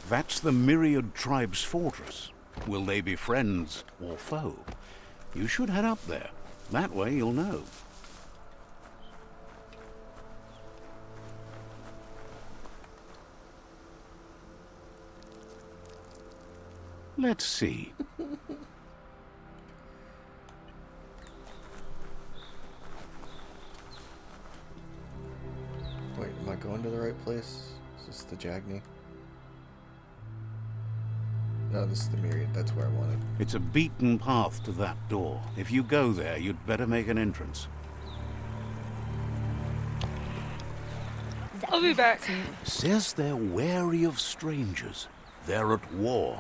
That's the Myriad tribe's fortress. Will they be friends or foe? You should head up there. That way you'll know. Let's see. Wait, am I going to the right place? Is this the Jagny? No, this is the Myriad. That's where I wanted. It's a beaten path to that door. If you go there, you'd better make an entrance. I'll be back. Says they're wary of strangers. They're at war.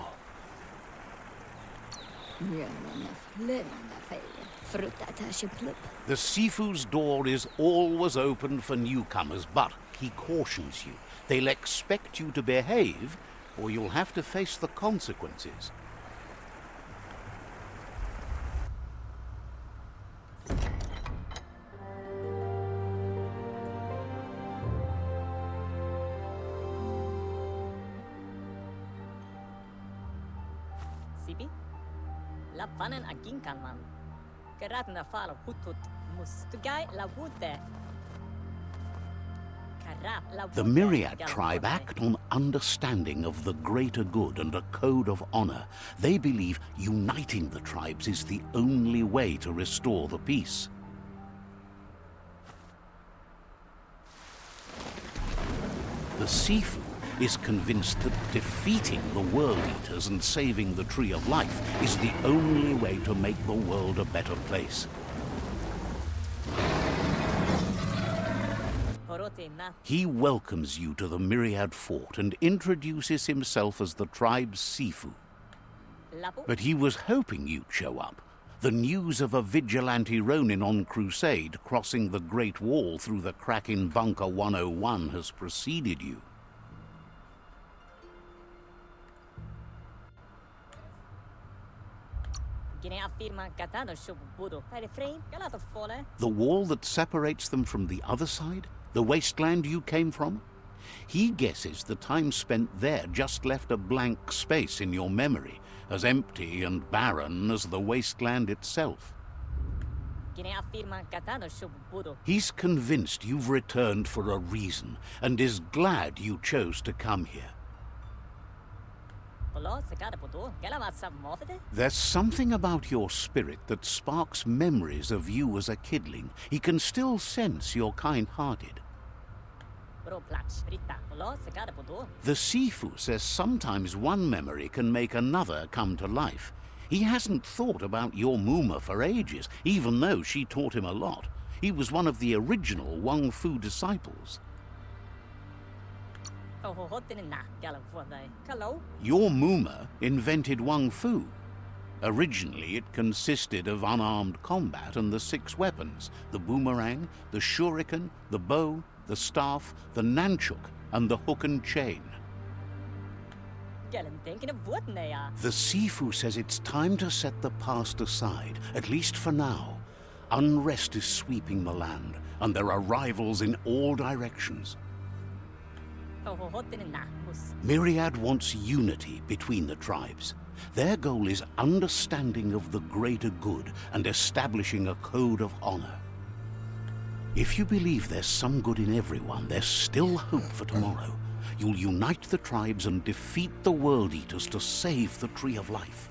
The Sifu's door is always open for newcomers, but he cautions you. They'll expect you to behave, or you'll have to face the consequences. Sipi? Lapanen aginkanman. Karatna fala hutut mustugai la wute. The Myriad tribe act on understanding of the greater good and a code of honor. They believe uniting the tribes is the only way to restore the peace. The Sifu is convinced that defeating the World Eaters and saving the Tree of Life is the only way to make the world a better place. He welcomes you to the Myriad Fort and introduces himself as the tribe's Sifu. But he was hoping you'd show up. The news of a vigilante Ronin on crusade crossing the Great Wall through the crack in Bunker 101 has preceded you. The wall that separates them from the other side? The wasteland you came from? He guesses the time spent there just left a blank space in your memory, as empty and barren as the wasteland itself. He's convinced you've returned for a reason, and is glad you chose to come here. There's something about your spirit that sparks memories of you as a kidling. He can still sense you're kind-hearted. The Sifu says sometimes one memory can make another come to life. He hasn't thought about your Muma for ages, even though she taught him a lot. He was one of the original Wang Fu disciples. Your Muma invented Wang Fu. Originally, it consisted of unarmed combat and the 6 weapons: the boomerang, the shuriken, the bow, the staff, the nunchuk, and the hook and chain. The Sifu says it's time to set the past aside, at least for now. Unrest is sweeping the land, and there are rivals in all directions. Myriad wants unity between the tribes. Their goal is understanding of the greater good and establishing a code of honor. If you believe there's some good in everyone, there's still hope for tomorrow. You'll unite the tribes and defeat the World Eaters to save the Tree of Life.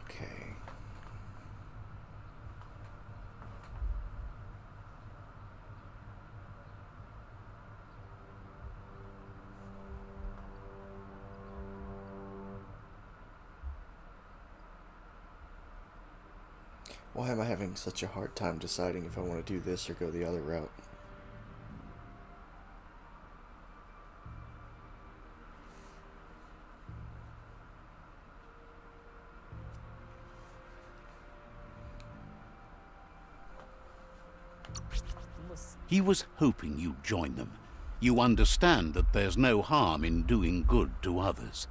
Okay. Why am I having such a hard time deciding if I want to do this or go the other route? He was hoping you'd join them. You understand that there's no harm in doing good to others.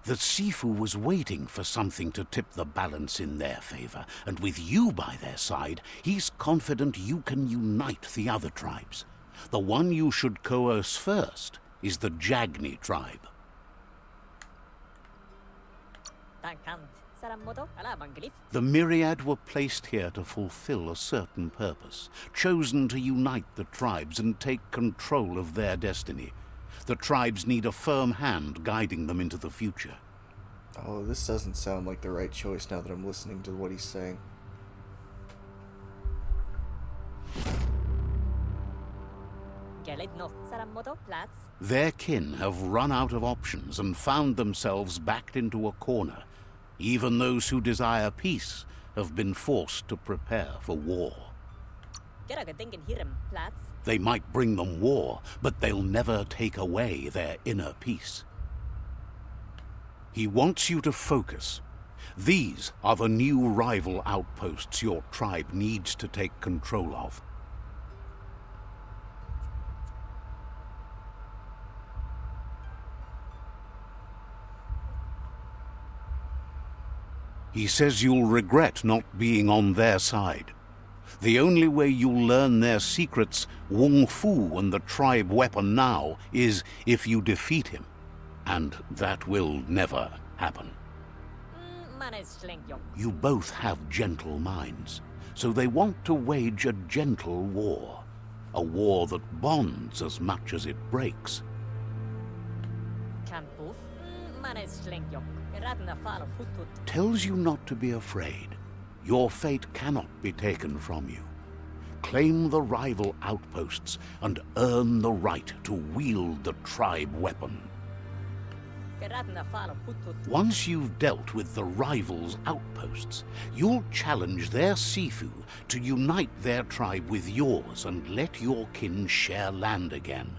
The Sifu was waiting for something to tip the balance in their favor, and with you by their side, he's confident you can unite the other tribes. The one you should coerce first is the Jagni tribe. The myriad were placed here to fulfill a certain purpose, chosen to unite the tribes and take control of their destiny. The tribes need a firm hand guiding them into the future. Oh, this doesn't sound like the right choice now that I'm listening to what he's saying. Their kin have run out of options and found themselves backed into a corner. Even those who desire peace have been forced to prepare for war. They might bring them war, but they'll never take away their inner peace. He wants you to focus. These are the new rival outposts your tribe needs to take control of. He says you'll regret not being on their side. The only way you'll learn their secrets, Wung Fu and the tribe weapon now, is if you defeat him. And that will never happen. You both have gentle minds, so they want to wage a gentle war. A war that bonds as much as it breaks. Tells you not to be afraid. Your fate cannot be taken from you. Claim the rival outposts and earn the right to wield the tribe weapon. Once you've dealt with the rivals' outposts, you'll challenge their Sifu to unite their tribe with yours and let your kin share land again.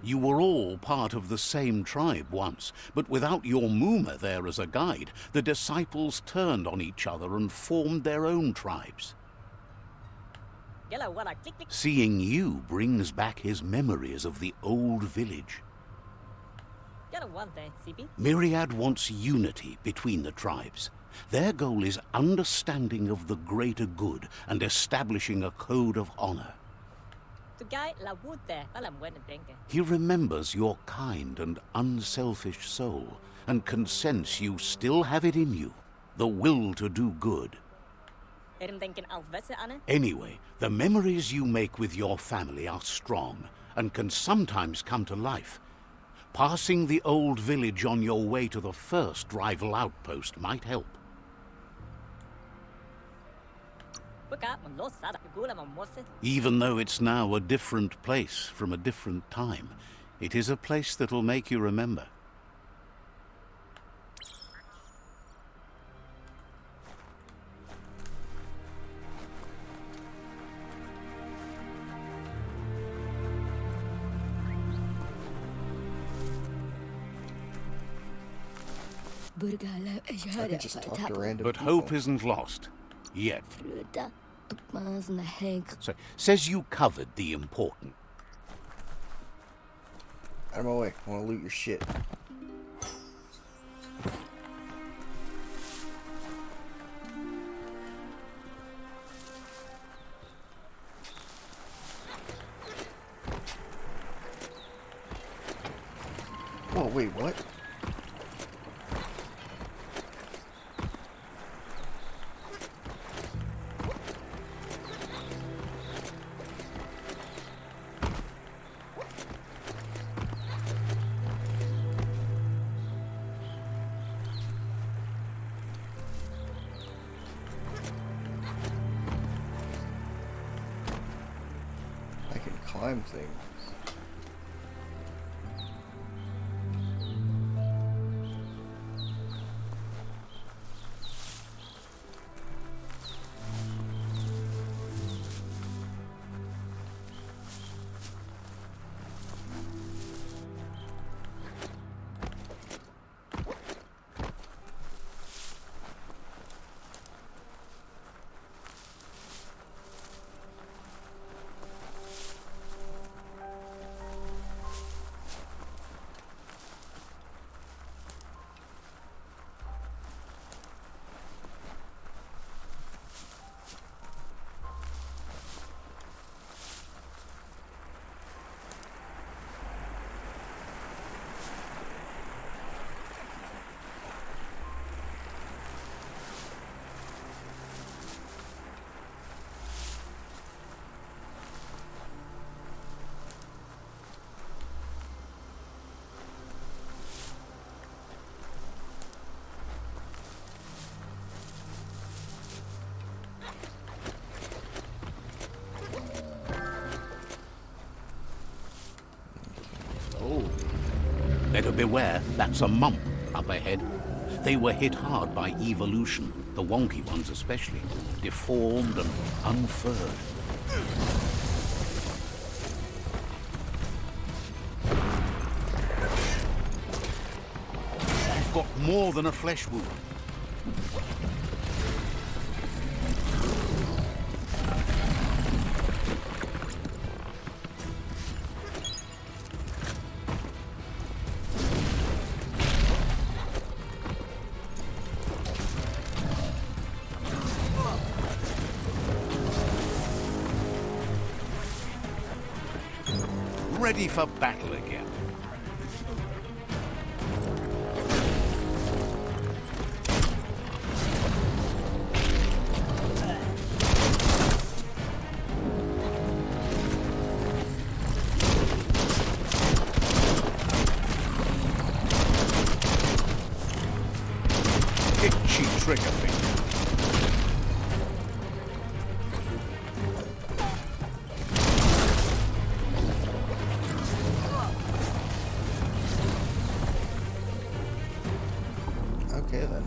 You were all part of the same tribe once, but without your Muma there as a guide, the disciples turned on each other and formed their own tribes. Seeing you brings back his memories of the old village. Myriad wants unity between the tribes. Their goal is understanding of the greater good and establishing a code of honor. He remembers your kind and unselfish soul and can sense you still have it in you, the will to do good. Anyway, the memories you make with your family are strong and can sometimes come to life. Passing the old village on your way to the first rival outpost might help. Even though it's now a different place from a different time, it is a place that'll make you remember. I can just talk to random But people. hope isn't lost. Yet. So, says you covered the important. Out of my way. I want to loot your shit. Oh, wait, what? I can climb things. Better beware, that's a mump up ahead. They were hit hard by evolution, the wonky ones especially, deformed and unfurred. You've got more than a flesh wound. Ready for battle again. Itchy trigger finger. Okay then.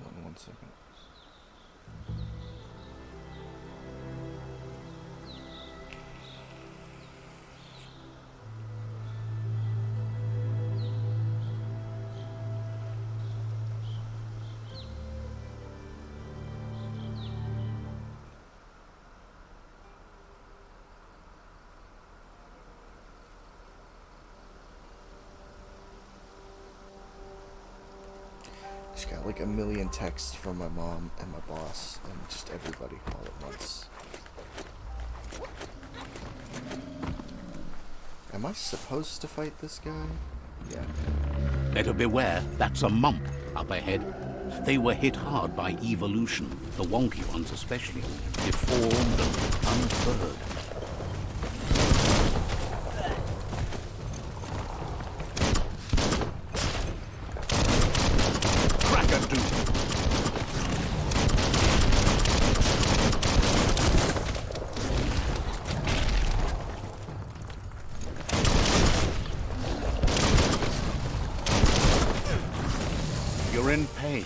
Hold on one second. Just got like a million texts from my mom and my boss and just everybody all at once. Am I supposed to fight this guy? Yeah. Better beware, that's a mump up ahead. They were hit hard by evolution, the wonky ones especially, deformed and unfurred. You're in pain.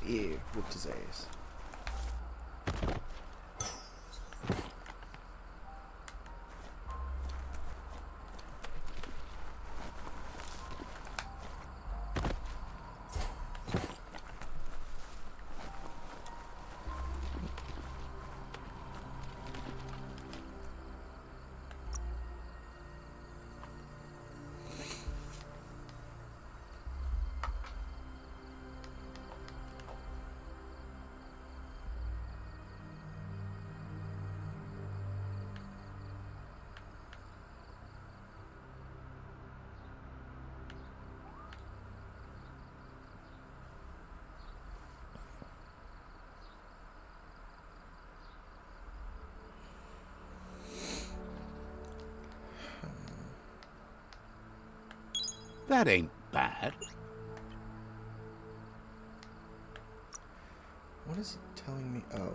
Yeah, whooped his ass. That ain't bad. What is it telling me? Oh,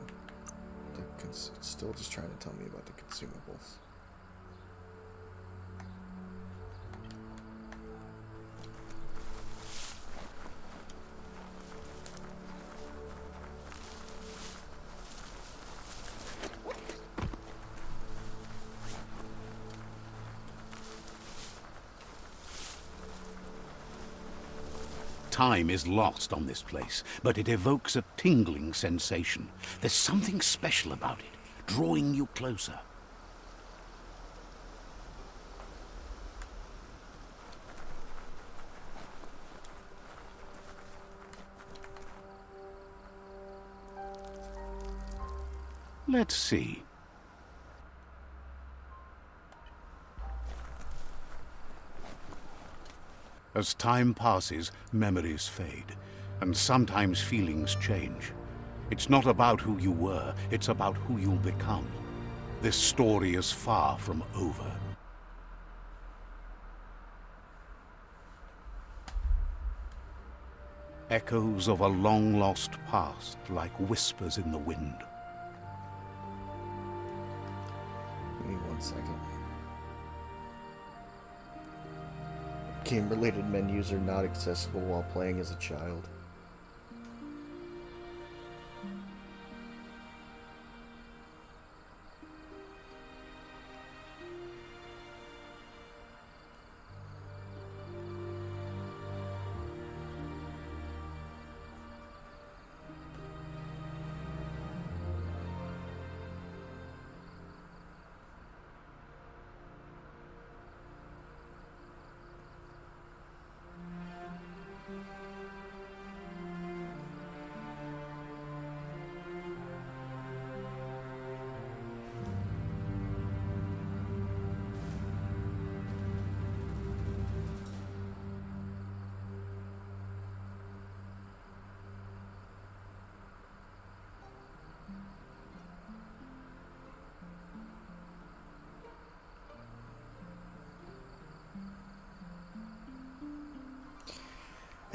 it's still just trying to tell me about the consumables. Time is lost on this place, but it evokes a tingling sensation. There's something special about it, drawing you closer. Let's see. As time passes, memories fade, and sometimes feelings change. It's not about who you were, it's about who you'll become. This story is far from over. Echoes of a long-lost past, like whispers in the wind. Give me 1 second. Game-related menus are not accessible while playing as a child.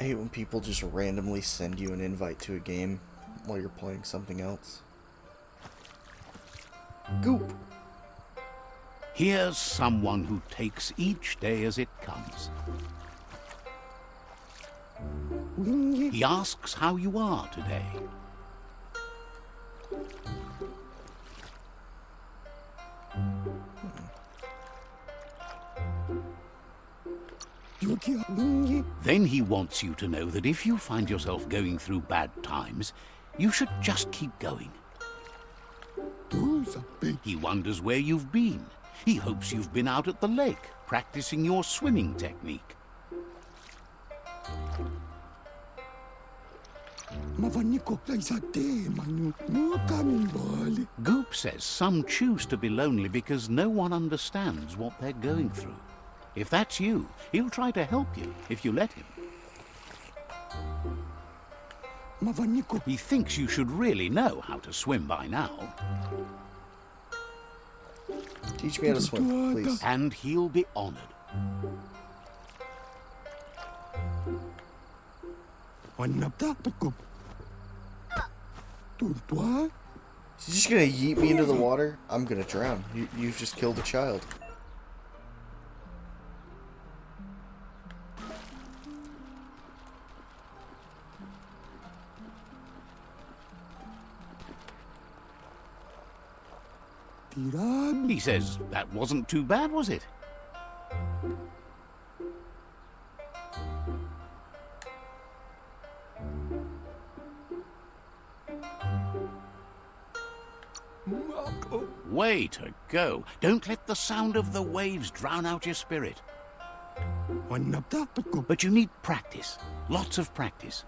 I hate when people just randomly send you an invite to a game while you're playing something else. Goop! Here's someone who takes each day as it comes. He asks how you are today. Then he wants you to know that if you find yourself going through bad times, you should just keep going. He wonders where you've been. He hopes you've been out at the lake, practicing your swimming technique. Goop says some choose to be lonely because no one understands what they're going through. If that's you, he'll try to help you if you let him. He thinks you should really know how to swim by now. Teach me how to swim, please. And he'll be honored. He's just gonna yeet me into the water? I'm gonna drown. You've just killed a child. He says that wasn't too bad, was it? Way to go. Don't let the sound of the waves drown out your spirit. But you need practice. Lots of practice.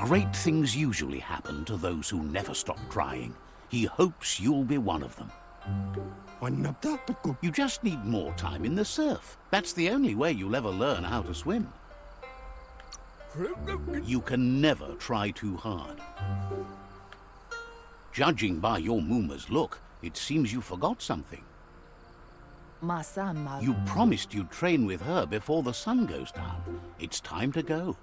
Great things usually happen to those who never stop trying. He hopes you'll be one of them. You just need more time in the surf. That's the only way you'll ever learn how to swim. You can never try too hard. Judging by your Mooma's look, it seems you forgot something. You promised you'd train with her before the sun goes down. It's time to go.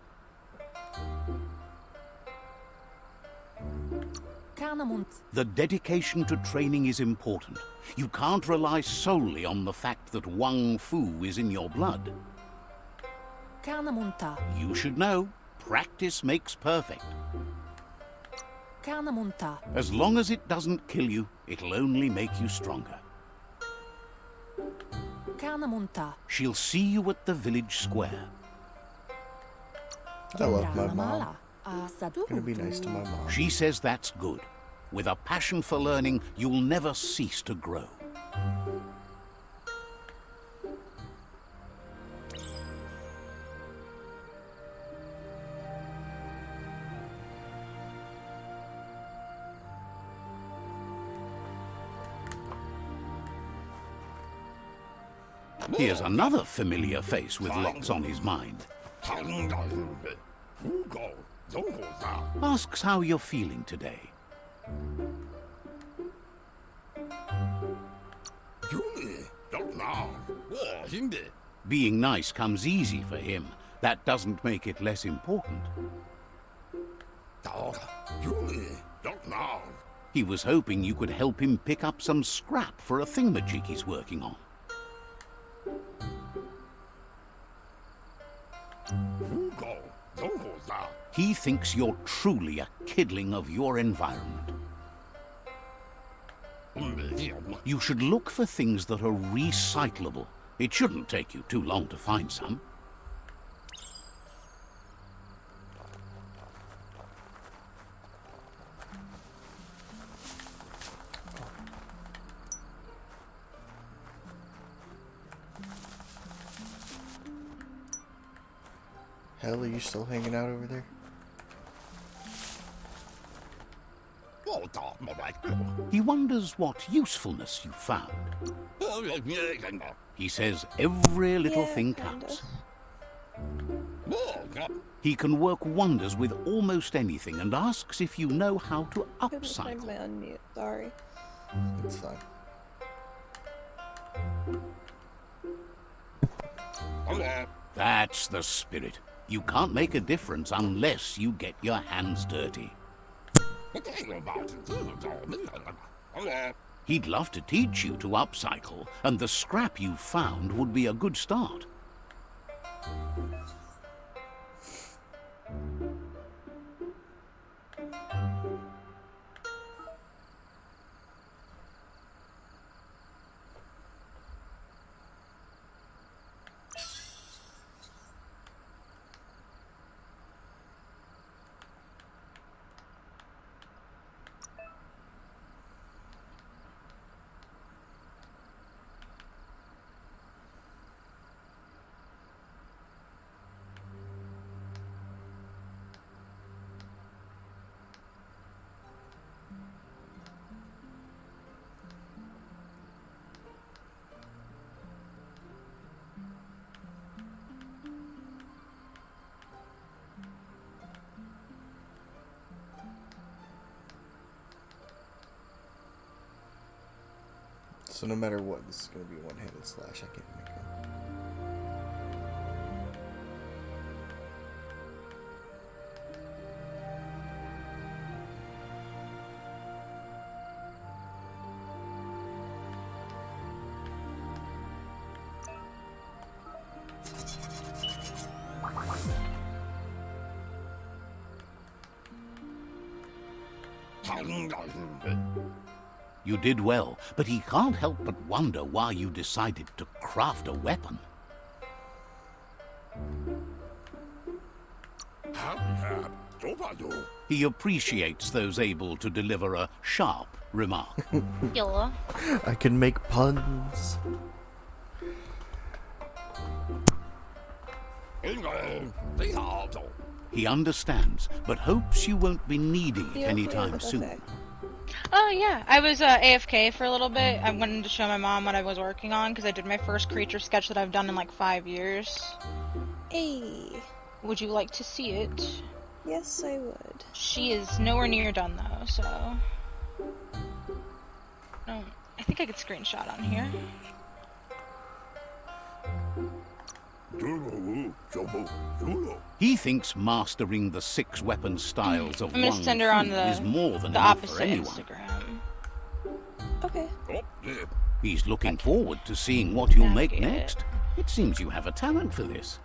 The dedication to training is important. You can't rely solely on the fact that Wang Fu is in your blood. You should know, practice makes perfect. As long as it doesn't kill you, it'll only make you stronger. She'll see you at the village square. I love my mom. I'm gonna be nice to my mom. She says that's good. With a passion for learning, you'll never cease to grow. Here's another familiar face with lots on his mind. Asks how you're feeling today. Being nice comes easy for him. That doesn't make it less important. He was hoping you could help him pick up some scrap for a thingamajig he's working on. He thinks you're truly a kidling of your environment. You should look for things that are recyclable. It shouldn't take you too long to find some. Hell, are you still hanging out over there? He wonders what usefulness you found. He says every little thing counts. He can work wonders with almost anything and asks if you know how to upcycle. My unmute, sorry. It's fine. That's the spirit. You can't make a difference unless you get your hands dirty. He'd love to teach you to upcycle, and the scrap you found would be a good start. So no matter what, this is going to be one-handed slash. I can't make it. You did well, but he can't help but wonder why you decided to craft a weapon. He appreciates those able to deliver a sharp remark. Yeah. I can make puns. He understands, but hopes you won't be needing it anytime soon. Oh yeah, I was AFK for a little bit. I wanted to show my mom what I was working on because I did my first creature sketch that I've done in like 5 years. Hey. Would you like to see it? Yes, I would. She is nowhere near done though, so... I think I could screenshot on here. He thinks mastering the 6 weapon styles of I'm gonna Wang send her on Fu is more than the enough for opposite anyone. Instagram. Okay. He's looking forward to seeing what you'll make Navigate it. next. It seems you have a talent for this.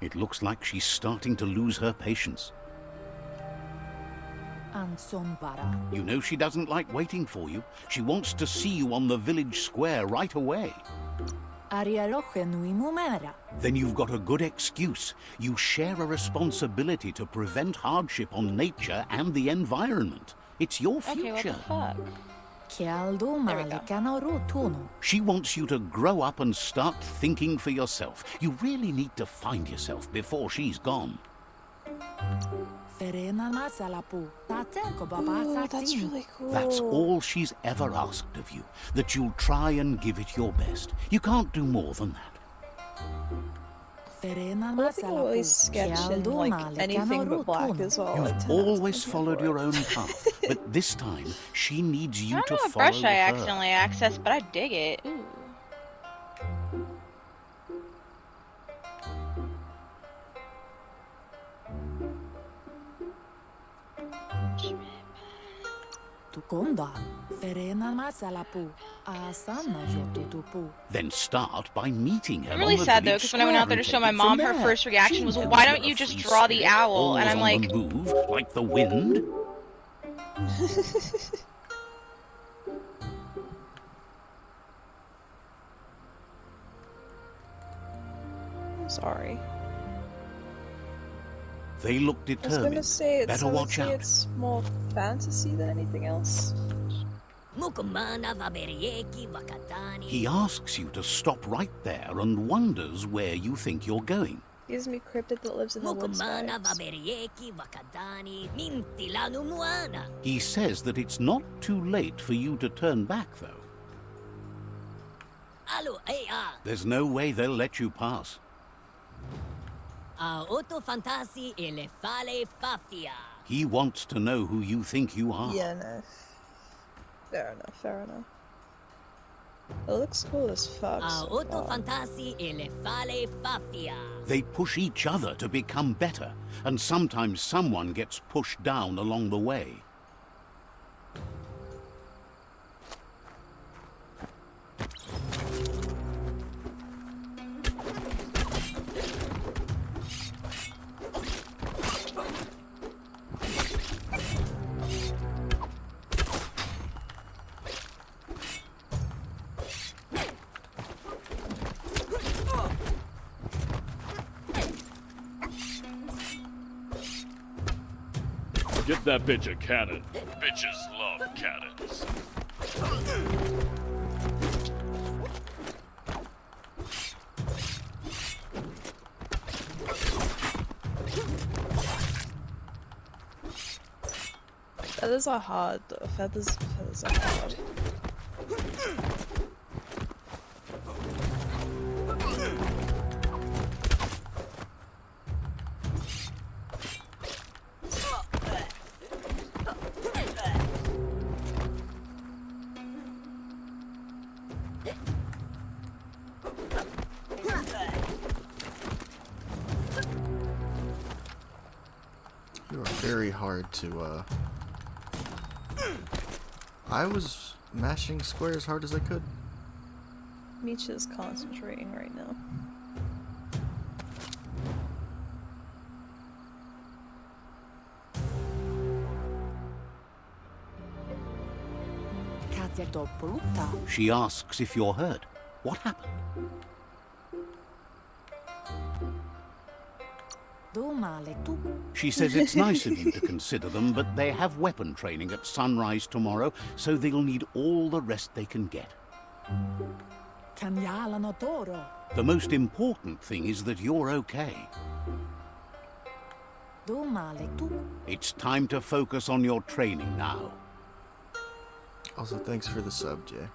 It looks like she's starting to lose her patience. You know she doesn't like waiting for you. She wants to see you on the village square right away. Then you've got a good excuse. You share a responsibility to prevent hardship on nature and the environment. It's your future. Okay, what the fuck? She wants you to grow up and start thinking for yourself. You really need to find yourself before she's gone. Oh, that's really cool. That's all she's ever asked of you, that you'll try and give it your best. You can't do more than that. I think I always sketch in like anything but black as well. Like, You've always followed your own path, but this time she needs you I to don't know what follow brush I her. accidentally accessed, but I dig it. Ooh. Then start by meeting her. I'm really on the sad though, village because when I went square out there to and show take my it mom, from her there. first reaction She was, knows "Why you're don't you a just free draw the spirit, owl?" And always I'm on like, the move, like the wind. I'm sorry. They look I was determined. gonna say Better watch out. it's more fantasy than anything else. He asks you to stop right there and wonders where you think you're going. Gives me cryptid that lives in the woods vibes. He says that it's not too late for you to turn back, though. There's no way they'll let you pass. He wants to know who you think you are. Yeah, no. Fair enough, fair enough. It looks cool as fuck. So far. They push each other to become better, and sometimes someone gets pushed down along the way. Get that bitch a cannon. Bitches love cannons. Feathers are hard though. Feathers are hard. You are very hard to, I was mashing square as hard as I could. Misha's concentrating right now. She asks if you're hurt. What happened? She says it's nice of you to consider them, but they have weapon training at sunrise tomorrow, so they'll need all the rest they can get. The most important thing is that you're okay. It's time to focus on your training now. Also, thanks for the sub, Jay.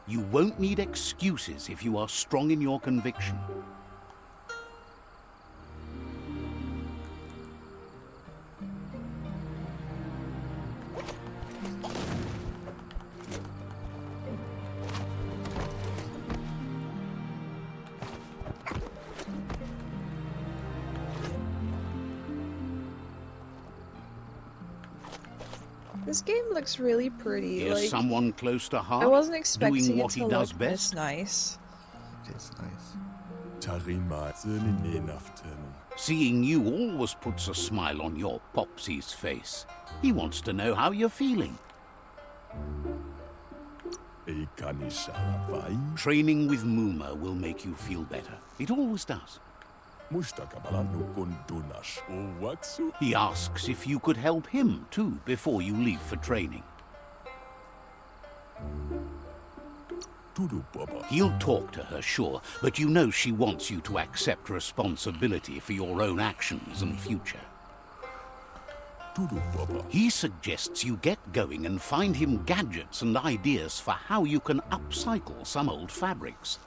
You won't need excuses if you are strong in your conviction. This game looks really pretty. Here's Like, someone close to heart, I wasn't doing expecting it what to he look does this best. nice. It is nice. Tarima Zölinenaften. Seeing you always puts a smile on your Popsy's face. He wants to know how you're feeling. Ekanishalavai. Training with Muma will make you feel better. It always does. Mustakabalanukun Owatsu. He asks if you could help him too before you leave for training. Tudu Baba. He'll talk to her, sure, but you know she wants you to accept responsibility for your own actions and future. Tudu Baba. He suggests you get going and find him gadgets and ideas for how you can upcycle some old fabrics.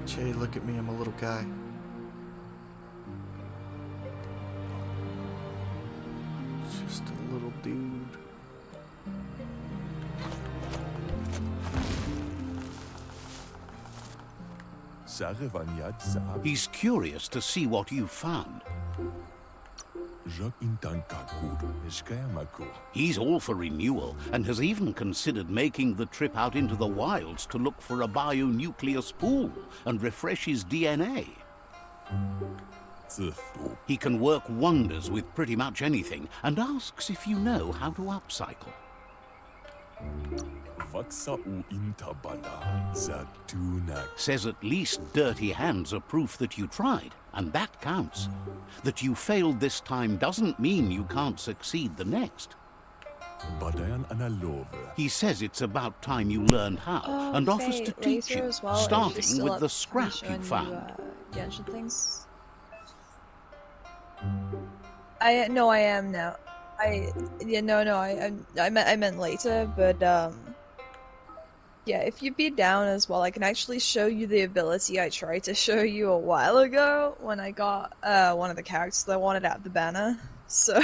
Jay, look at me, I'm a little guy. Just a little dude. Sarevanyat He's curious to see what you've found. He's all for renewal and has even considered making the trip out into the wilds to look for a bionucleus pool and refresh his DNA. He can work wonders with pretty much anything and asks if you know how to upcycle. Says at least dirty hands are proof that you tried, and that counts. That you failed this time doesn't mean you can't succeed the next. He says it's about time you learned how, and offers to teach you, as well, starting with the scrap you found. Genshin things. I am now. I meant later, but yeah, if you'd be down as well, I can actually show you the ability I tried to show you a while ago when I got one of the characters that I wanted out of the banner. So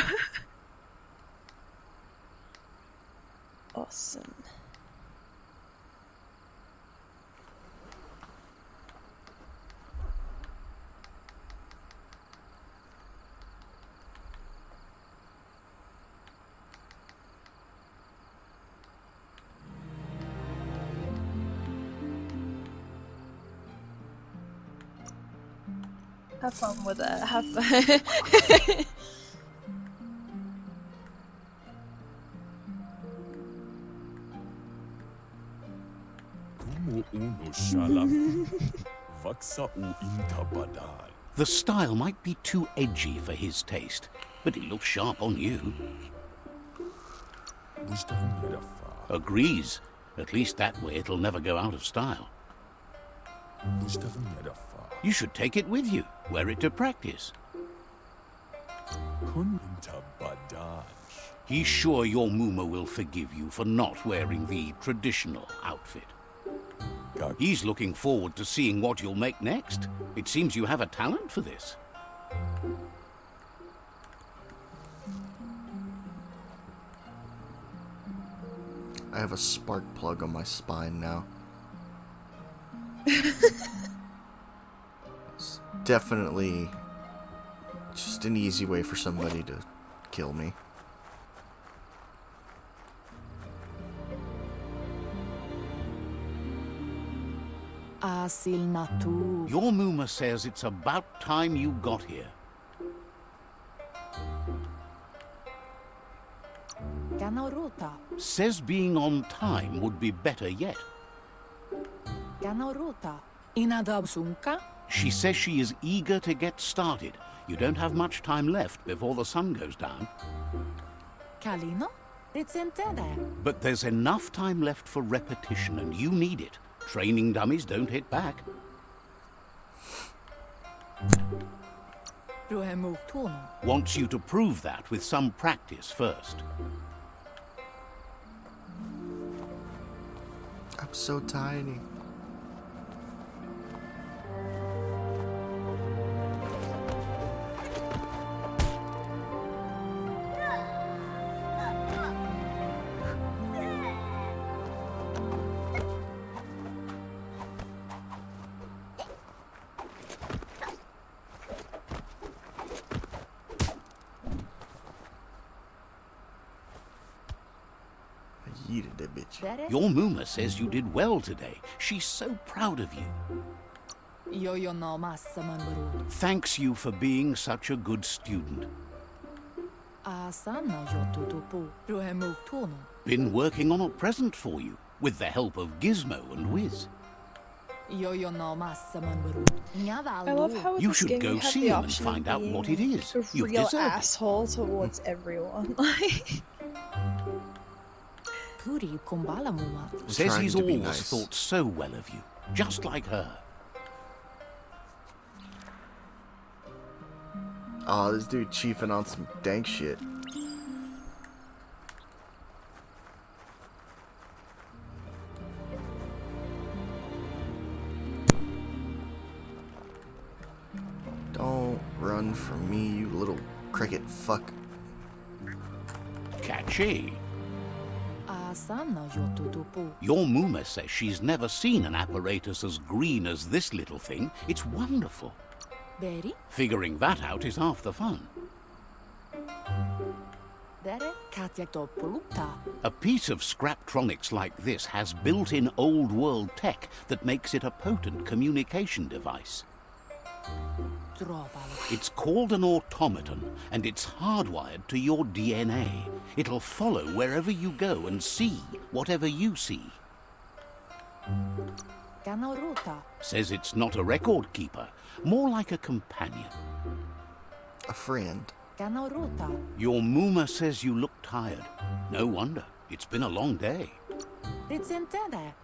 awesome. Have fun with it. Have fun. The style might be too edgy for his taste, but it looks sharp on you. Agrees. At least that way it'll never go out of style. You should take it with you. Wear it to practice. He's sure your Muma will forgive you for not wearing the traditional outfit. He's looking forward to seeing what you'll make next. It seems you have a talent for this. I have a spark plug on my spine now. It's definitely just an easy way for somebody to kill me. Your Muma says it's about time you got here. Says being on time would be better yet. She says she is eager to get started. You don't have much time left before the sun goes down. But there's enough time left for repetition, and you need it. Training dummies don't hit back. Wants you to prove that with some practice first. I'm so tiny. bitch. Your Muma says you did well today. She's so proud of you. Thanks you for being such a good student. Been working on a present for you, with the help of Gizmo and Wiz. I love how with You this should game go you have see the him and option find of out being what it is. a You've real deserved it. asshole towards everyone. Like, Says trying he's to be always nice. thought so well of you, just like her. Oh, this dude chiefing on some dank shit. Don't run from me, you little cricket fuck. Catchy. Your Muma says she's never seen an apparatus as green as this little thing. It's wonderful. Figuring that out is half the fun. A piece of Scraptronics like this has built-in old-world tech that makes it a potent communication device. It's called an automaton, and it's hardwired to your DNA. It'll follow wherever you go and see whatever you see. Says it's not a record keeper, more like a companion. A friend. Your Muma says you look tired. No wonder. It's been a long day.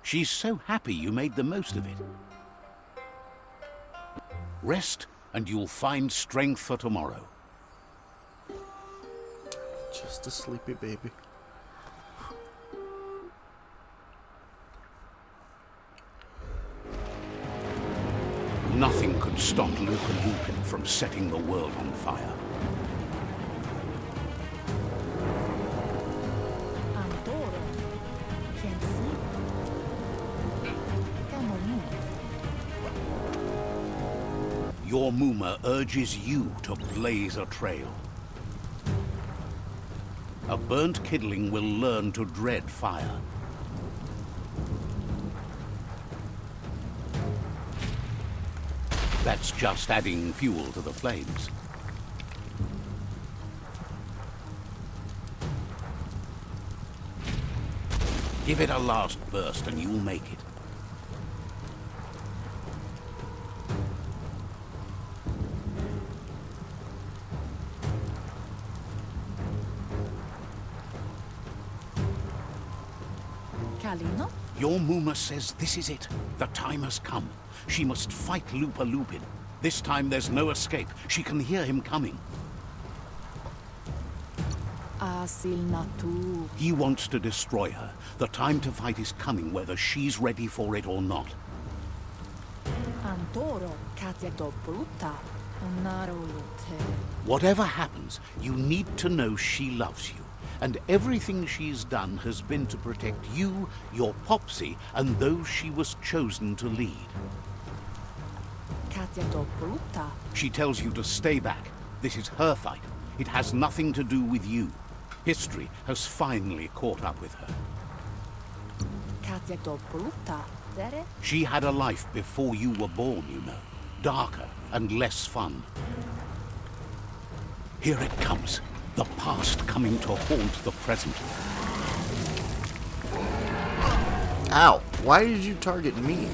She's so happy you made the most of it. Rest, and you'll find strength for tomorrow. Just a sleepy baby. Nothing could stop Lupin from setting the world on fire. Your Muma urges you to blaze a trail. A burnt kidling will learn to dread fire. That's just adding fuel to the flames. Give it a last burst and you'll make it. Your Muma says this is it. The time has come. She must fight Lupin. This time there's no escape. She can hear him coming. He wants to destroy her. The time to fight is coming, whether she's ready for it or not. Whatever happens, you need to know she loves you. And everything she's done has been to protect you, your Popsy, and those she was chosen to lead. She tells you to stay back. This is her fight. It has nothing to do with you. History has finally caught up with her. She had a life before you were born, you know. Darker and less fun. Here it comes. The past coming to haunt the present. Ow! Why did you target me?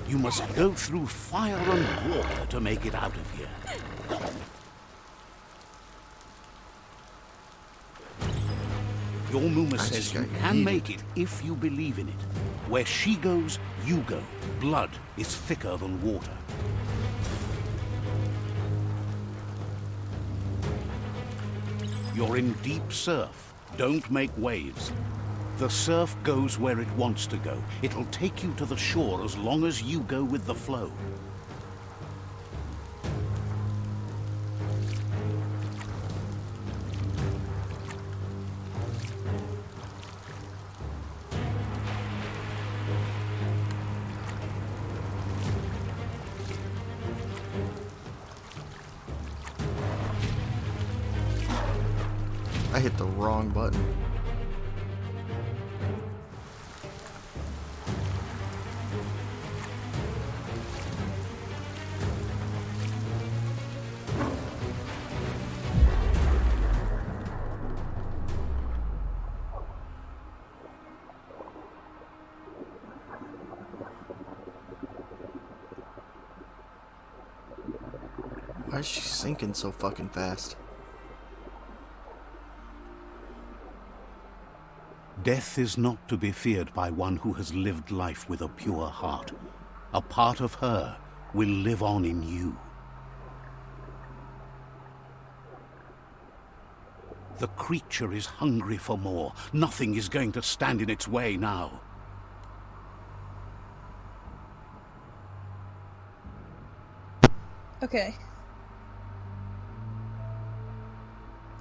You must go through fire and water to make it out of here. Your Muma says you can make it if you believe in it. Where she goes, you go. Blood is thicker than water. You're in deep surf. Don't make waves. The surf goes where it wants to go. It'll take you to the shore as long as you go with the flow. I hit the wrong button. Why is she sinking so fucking fast? Death is not to be feared by one who has lived life with a pure heart. A part of her will live on in you. The creature is hungry for more. Nothing is going to stand in its way now. Okay.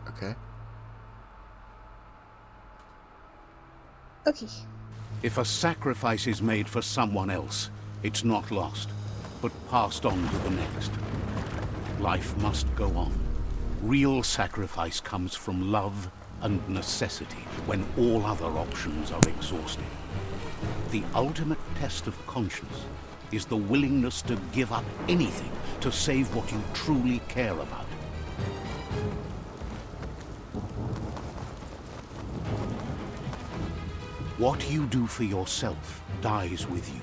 Okay. Okay. If a sacrifice is made for someone else, it's not lost, but passed on to the next. Life must go on. Real sacrifice comes from love and necessity when all other options are exhausted. The ultimate test of conscience is the willingness to give up anything to save what you truly care about. What you do for yourself dies with you.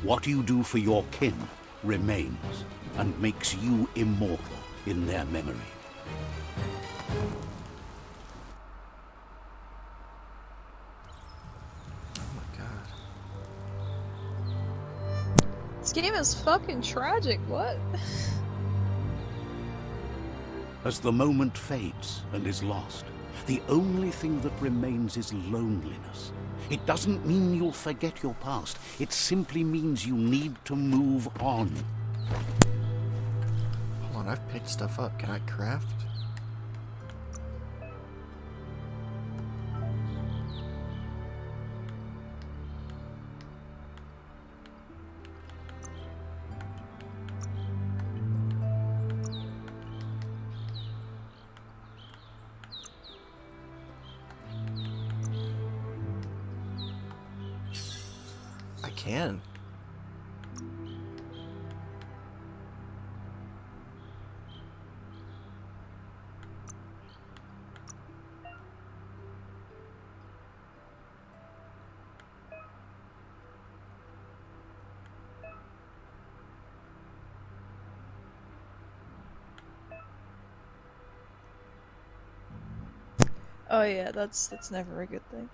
What you do for your kin remains and makes you immortal in their memory. Oh my god. This game is fucking tragic, what? As the moment fades and is lost, the only thing that remains is loneliness. It doesn't mean you'll forget your past. It simply means you need to move on. Hold on, I've picked stuff up. Can I craft? I can. Oh yeah, that's never a good thing.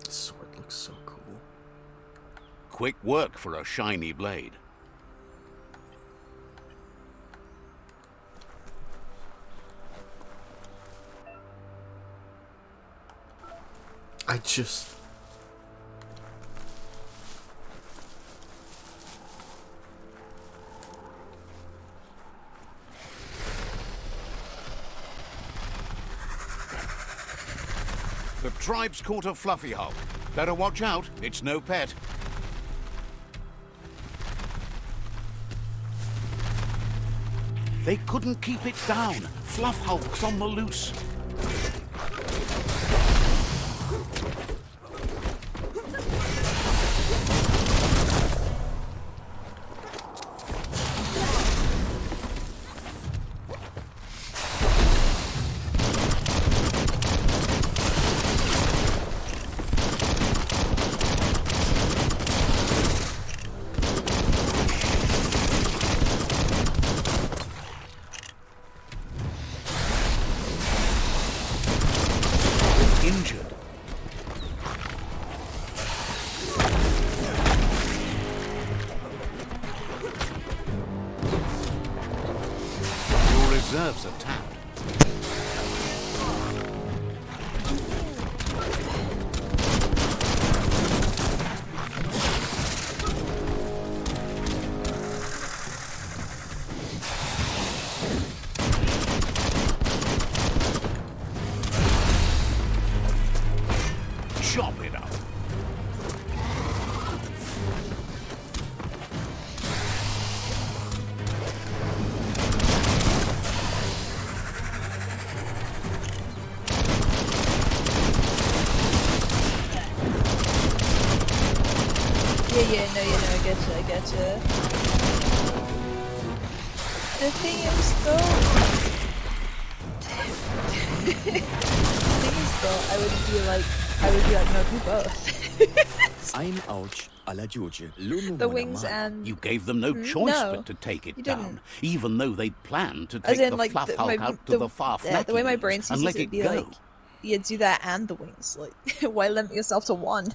This sword looks so cool. Quick work for a shiny blade. I just... The tribe's caught a fluffy hulk. Better watch out, it's no pet. They couldn't keep it down. Fluff hulk's on the loose. injured. Your reserves are tapped. Chop it up. Yeah, no, I getcha. The thing is, though... I would be like, no, do both. I'm ouch alla Georgia. The wings and... You gave them no choice no, but to take it you down, didn't. even though they planned to As take in, the like, fluff hulk out to the far the way my flaky brain and sees let it, it it'd be go. like, you do that and the wings. Like, why limit yourself to one?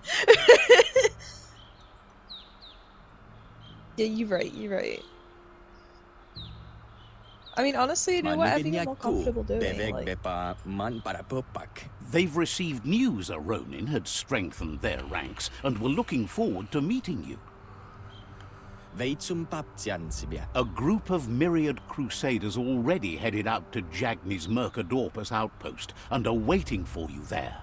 Yeah, you're right. I mean, honestly, do whatever you're more comfortable doing. Like, They've received news a Ronin had strengthened their ranks and were looking forward to meeting you. A group of myriad crusaders already headed out to Jagni's Mercadorpus outpost and are waiting for you there.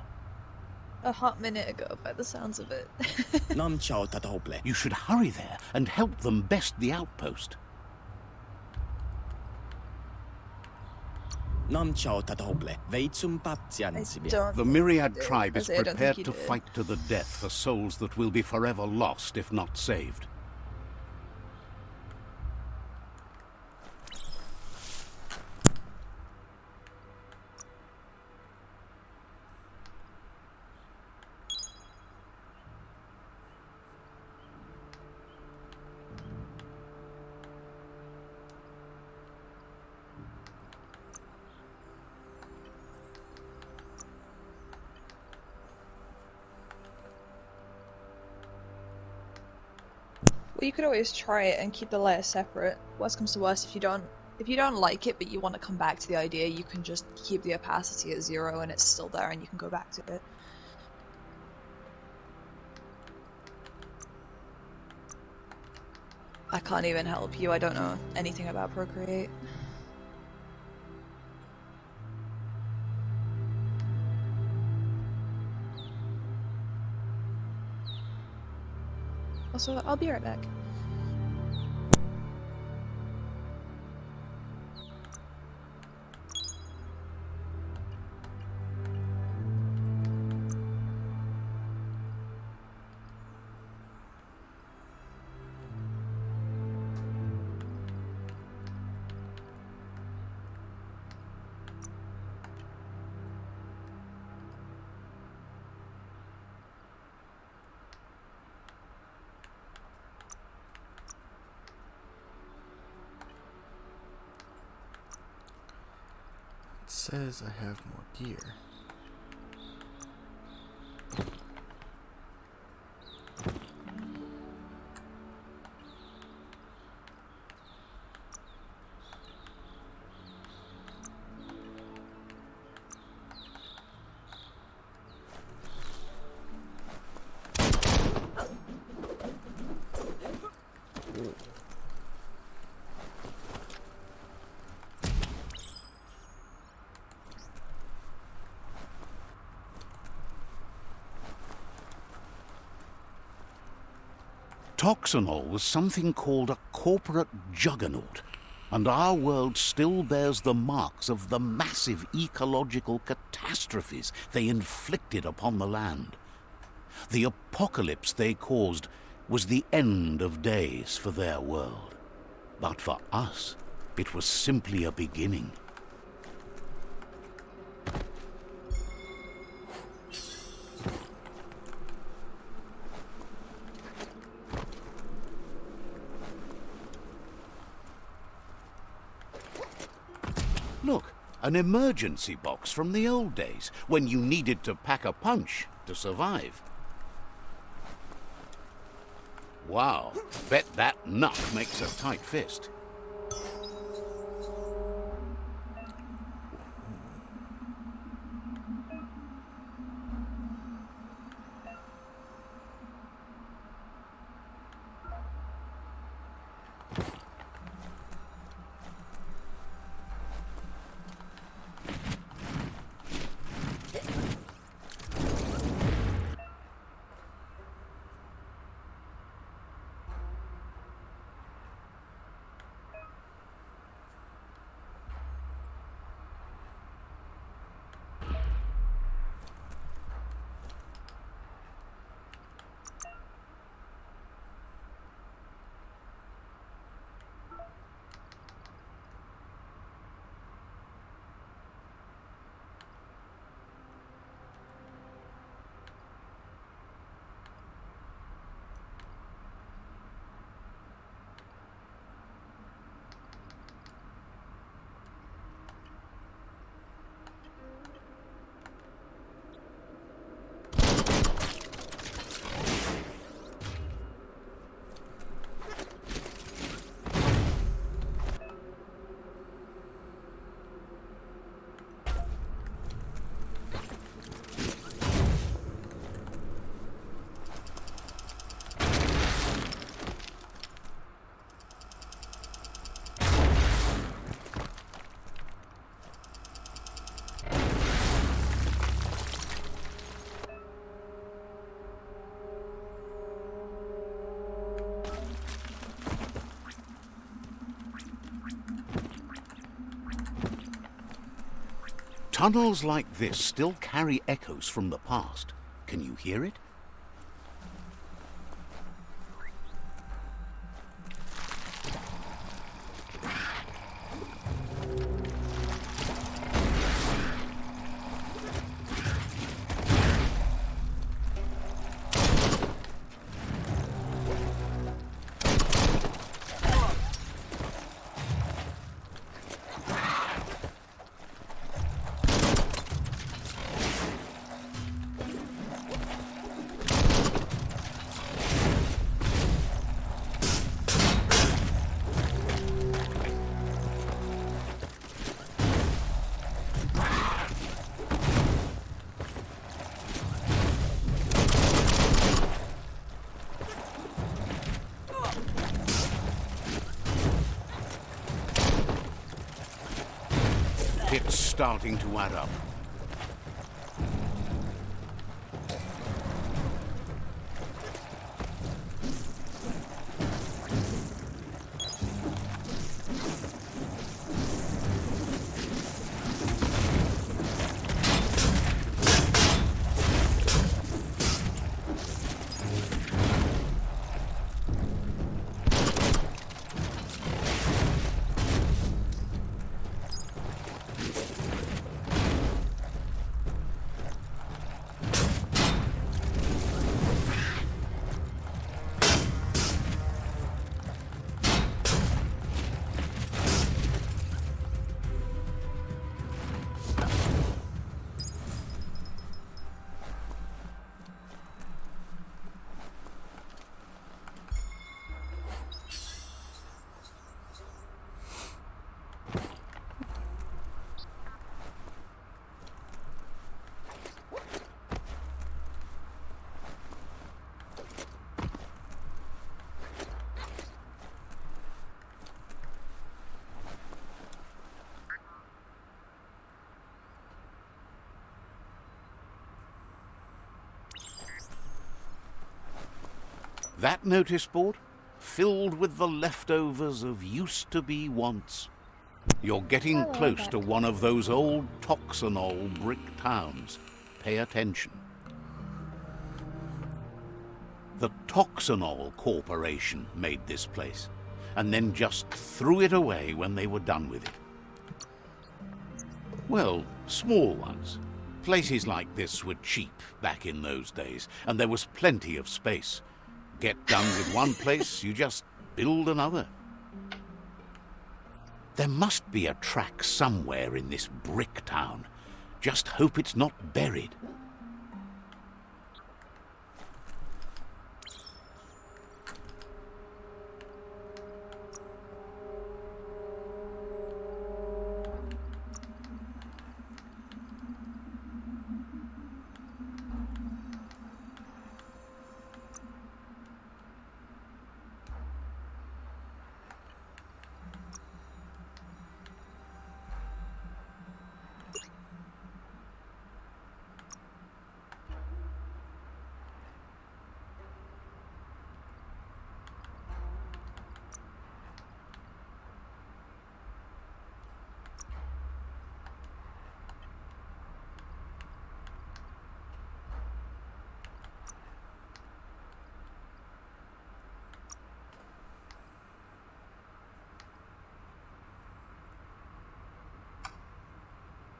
a hot minute ago, by the sounds of it. You should hurry there and help them best the outpost. The Myriad tribe is prepared to fight to the death for souls that will be forever lost if not saved. Well, you could always try it and keep the layers separate. Worst comes to worst, if you don't like it but you want to come back to the idea, you can just keep the opacity at 0 and it's still there and you can go back to it. I can't even help you, I don't know anything about Procreate. Also, I'll be right back. It says I have more gear. Toxanol was something called a corporate juggernaut, and our world still bears the marks of the massive ecological catastrophes they inflicted upon the land. The apocalypse they caused was the end of days for their world. But for us, it was simply a beginning. Look, An emergency box from the old days, when you needed to pack a punch to survive. Wow, bet that nut makes a tight fist. Tunnels like this still carry echoes from the past. Can you hear it? It's starting to add up. That notice board? Filled with the leftovers of used-to-be wants. You're getting close to one of those old Toxanol brick towns. Pay attention. The Toxanol Corporation made this place, and then just threw it away when they were done with it. Well, small ones. Places like this were cheap back in those days, and there was plenty of space. Get done with one place, you just build another. There must be a track somewhere in this brick town. Just hope it's not buried.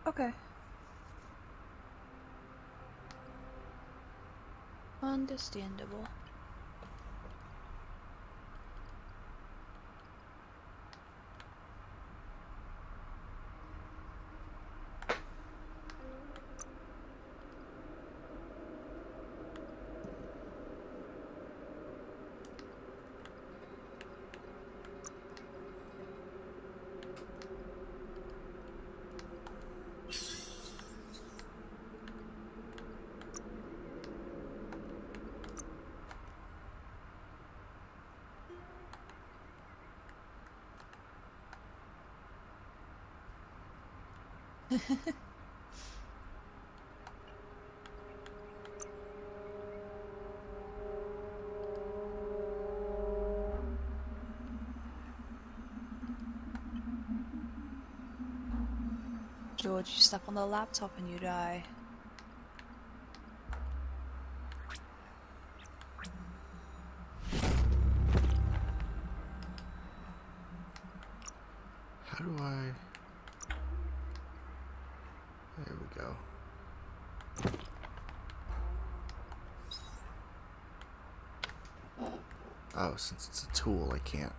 Okay. Understandable. George, you step on the laptop and you die. How do I... There we go. Oh, since it's a tool, I can't.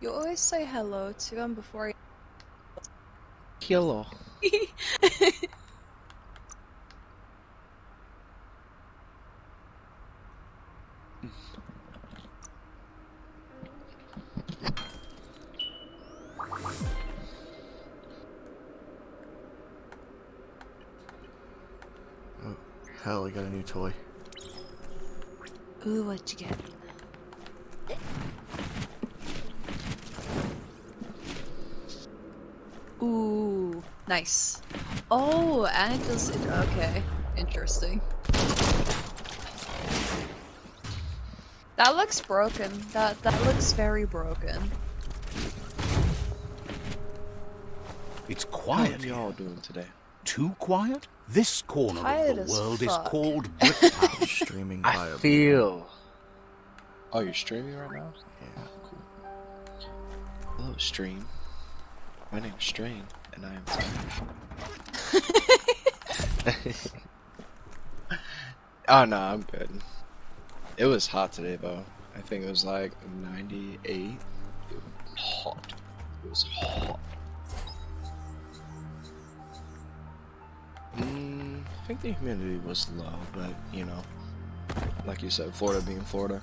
You always say hello to him before he... Hello. Oh, hell, I got a new toy. Ooh, what'd you get? Ooh, nice. Oh, and it does it. Okay, interesting. That looks broken. That looks very broken. It's How quiet are y'all here. doing today? Too quiet? This corner Tired of the as world is fuck. called Bricktown. Streaming I Biomutant. feel. Oh, you're streaming right now? Yeah. Cool. Hello, stream. My name's Strain, and I am sorry. Oh no, I'm good. It was hot today though. I think it was like 98. It was hot. It was hot. I think the humidity was low, but you know, like you said, Florida being Florida.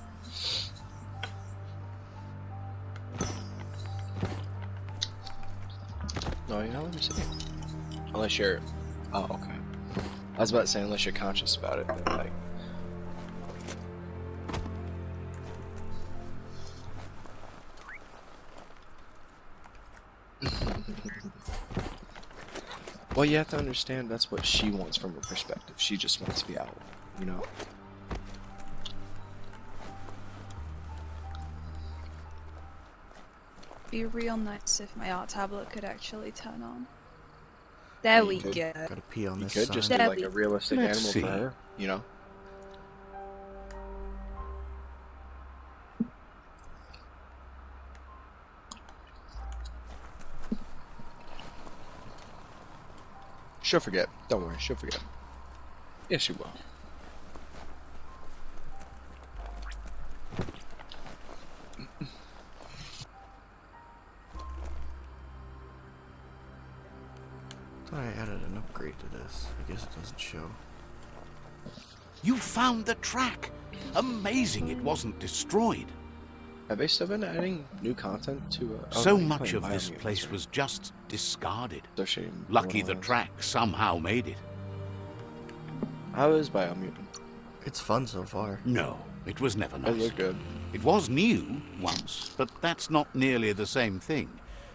No, you know, let me see. Unless you're, oh, okay. I was about to say unless you're conscious about it, then like. Well, you have to understand that's what she wants from her perspective. She just wants to be out, you know? Be real nice if my art tablet could actually turn on. There we could. go. Gotta pee on You this could side. just do There like we- a realistic Let's animal see. for her, you know? She'll forget. Don't worry, she'll forget. Yes, she will. Thought I added an upgrade to this. I guess it doesn't show. You found the track! Amazing it wasn't destroyed. Have they still been adding new content to? So much of this place was just discarded. So shame. Lucky the track somehow made it. How is Biomutant? It's fun so far. No, it was never nice. It looked good. It was new once, but that's not nearly the same thing.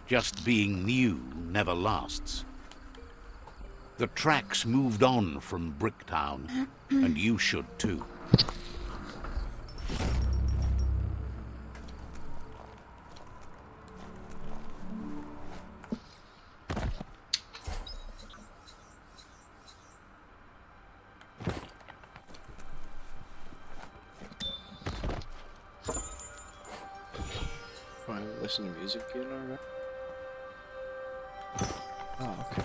Just being new never lasts. The track's moved on from Bricktown, and you should too. Want to listen to music again, alright? Oh, okay.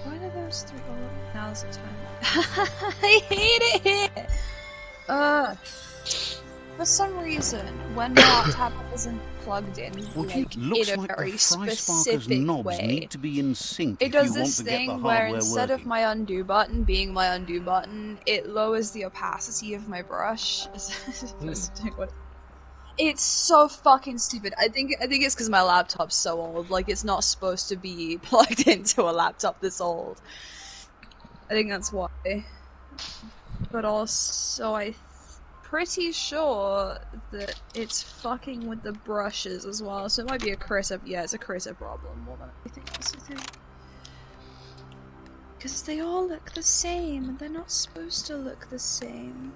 Why do those three? Oh, now's the time. I hate it. For some reason, when my laptop isn't plugged in, like Looks in a like very the Fry Sparker's specific knobs way, need to be in sync it if does you want this to get the thing where hardware instead working. of my undo button being my undo button, it lowers the opacity of my brush. It's so fucking stupid. I think it's because my laptop's so old. Like, it's not supposed to be plugged into a laptop this old. I think that's why. But also, I'm pretty sure that it's fucking with the brushes as well. So it might be a cursor. Yeah, it's a cursor problem more than anything else, I think. Because they all look the same, and they're not supposed to look the same.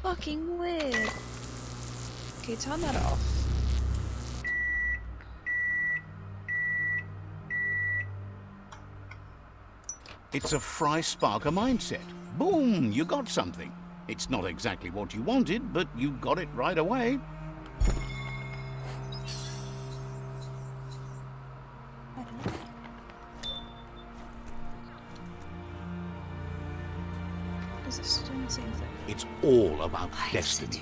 Fucking weird. Okay, turn that off. It's a Fry Sparker mindset. Boom, you got something. It's not exactly what you wanted, but you got it right away. Is this doing the same thing? It's all about destiny.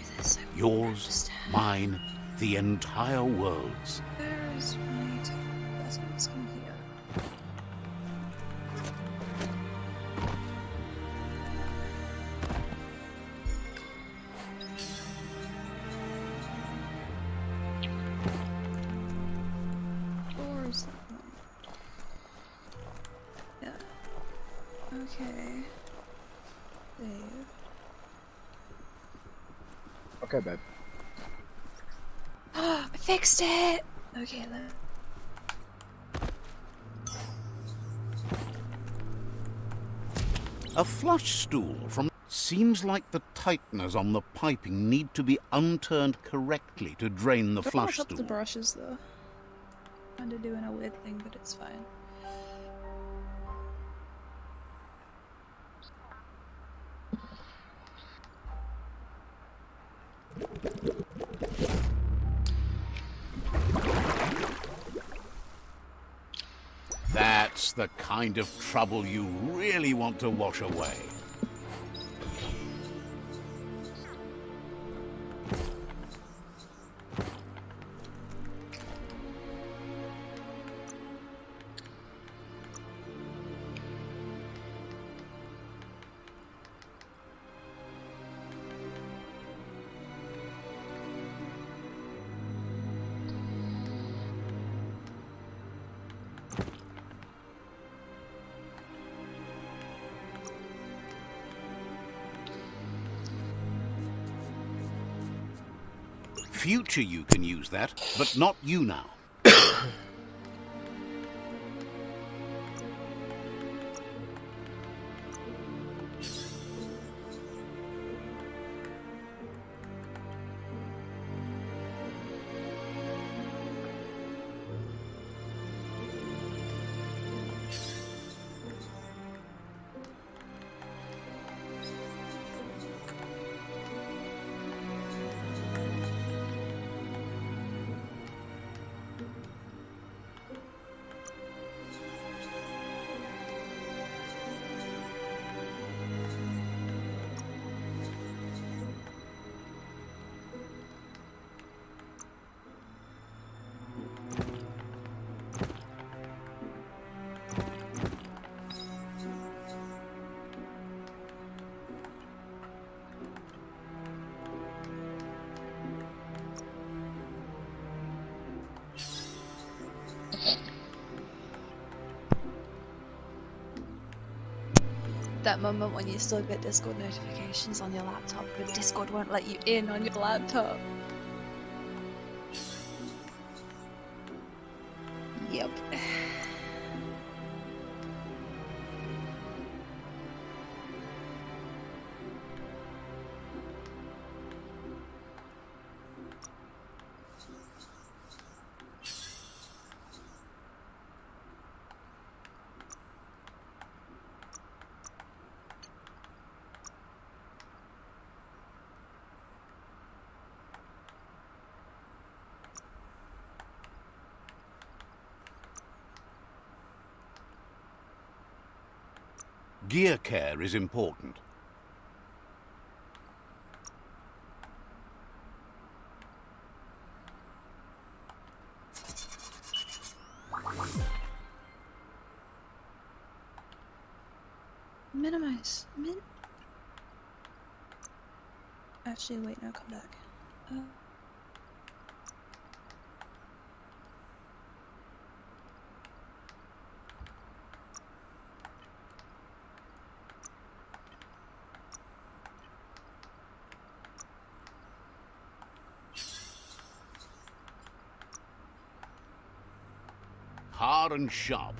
Yours, mine, the entire world's. Where is my buttons in here? Or is that one? Yeah. Okay. Save. Okay, babe. I fixed it! Okay, then. A flush stool from... Seems like the tighteners on the piping need to be unturned correctly to drain the Don't flush up the stool. brushes though. Kinda doing a weird thing, but it's fine. That's the kind of trouble you really want to wash away. Future you can use that, but not you now. That moment when you still get Discord notifications on your laptop, but Discord won't let you in on your laptop. Yep. Gear care is important. Minimize. Actually, wait, no, come back. Hard and sharp.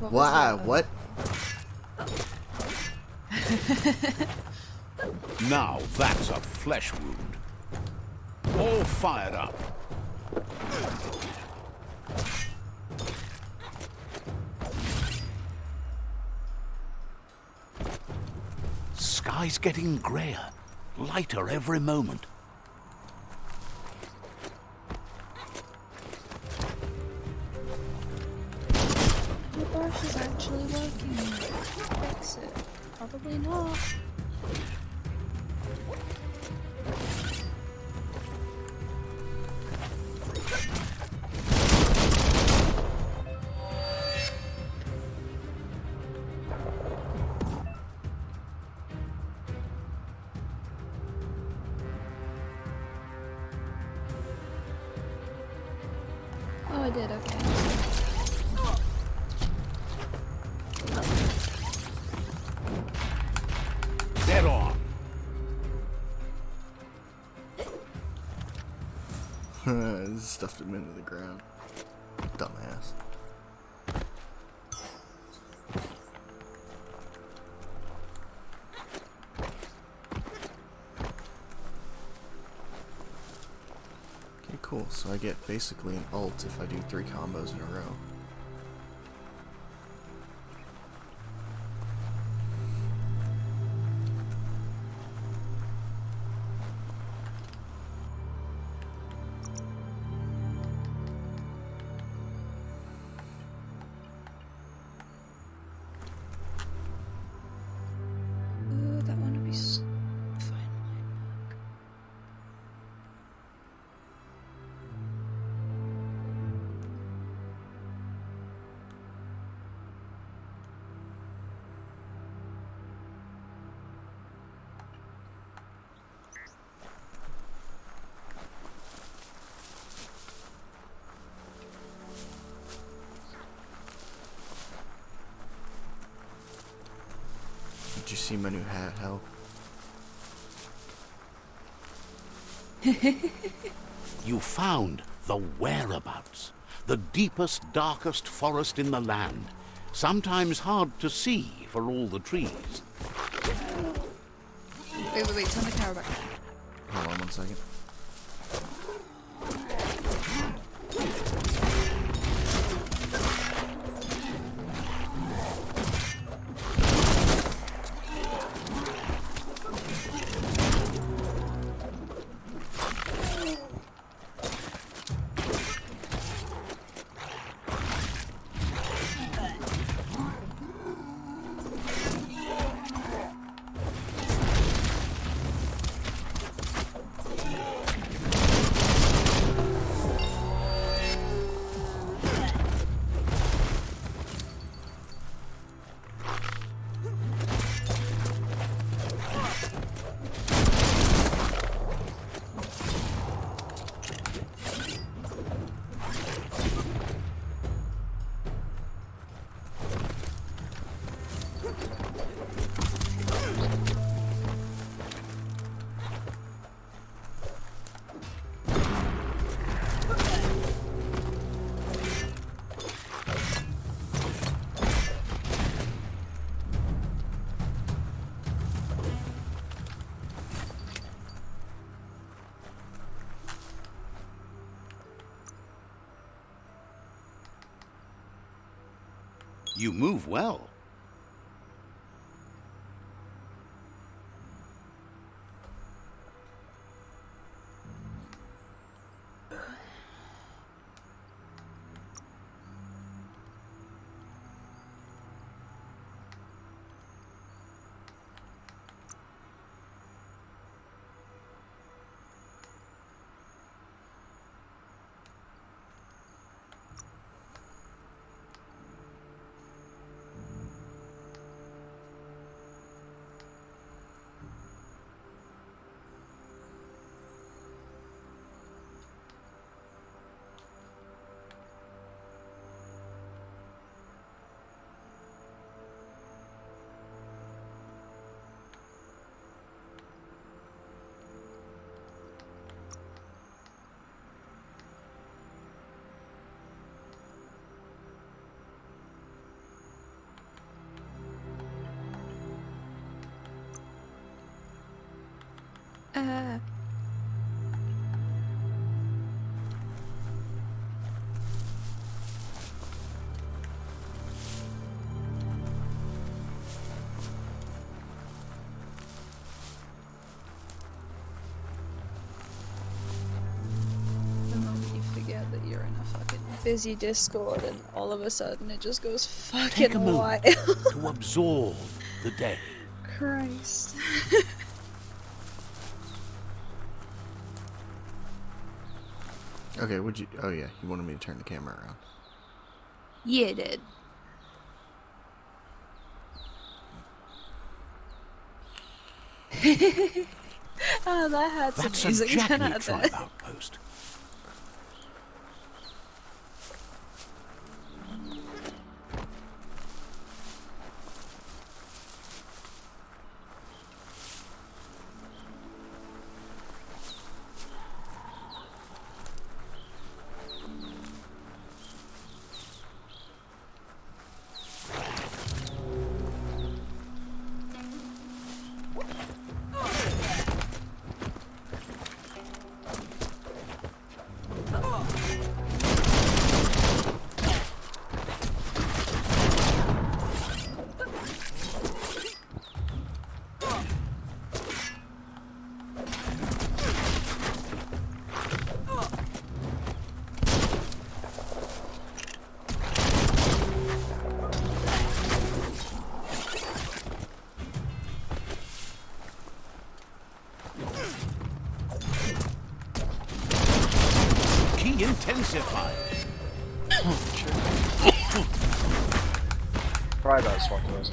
Why? What? Now that's a flesh wound. All fired up. Sky's getting grayer, lighter every moment. The brush is actually working. Fix it. Probably not. Oh, I did, okay. Dead on. Stuffed him into the ground. Dumbass. Okay, cool. So I get basically an ult if I do 3 combos in a row. Ooh, that one would be fine. Did you see my new hat, Hell? You found the whereabouts, the deepest, darkest forest in the land. sometimes hard to see for all the trees. Wait, turn the camera back. Hold on 1 second. You move well. The moment you forget that you're in a fucking busy Discord and all of a sudden it just goes Take a fucking moment wild. to absorb the day. Christ. Okay, would you? Oh yeah, you wanted me to turn the camera around. Yeah, it did. Oh, that had some That's a music. Jackney 10 out of 10. tribe outpost. Key intensified. Try that swap those.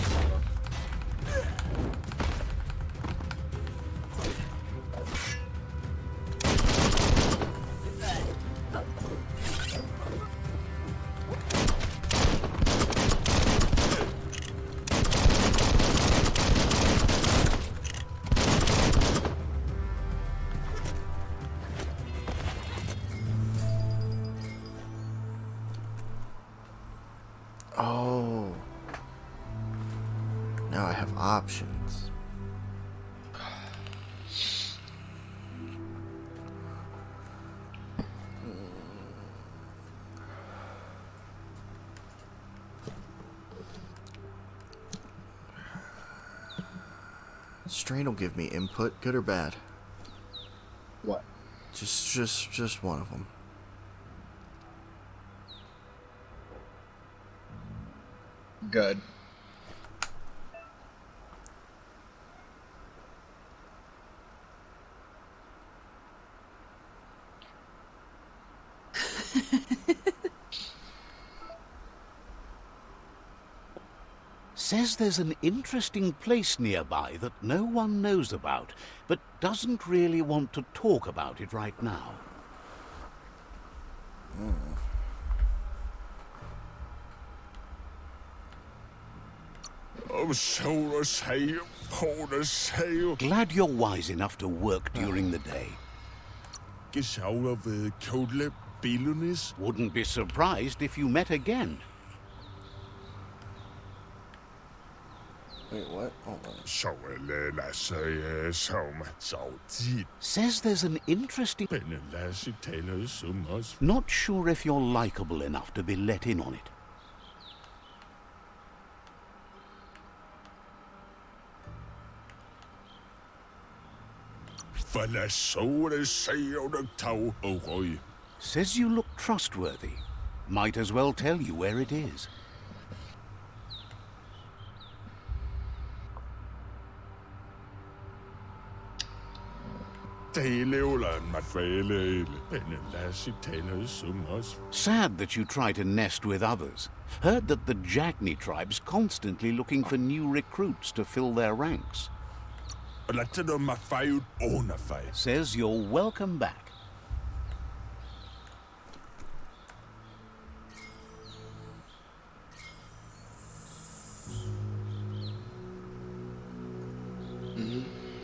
Oh, Now I have options. Strain will give me input, good or bad. What? Just one of them. Good. Says there's an interesting place nearby that no one knows about, but doesn't really want to talk about it right now. Glad you're wise enough to work during the day. Wouldn't be surprised if you met again. Wait, what? Hold on. Says there's an interesting... Not sure if you're likable enough to be let in on it. Says you look trustworthy. Might as well tell you where it is. Sad that you try to nest with others. Heard that the Jagni tribe's constantly looking for new recruits to fill their ranks. Says you're welcome back.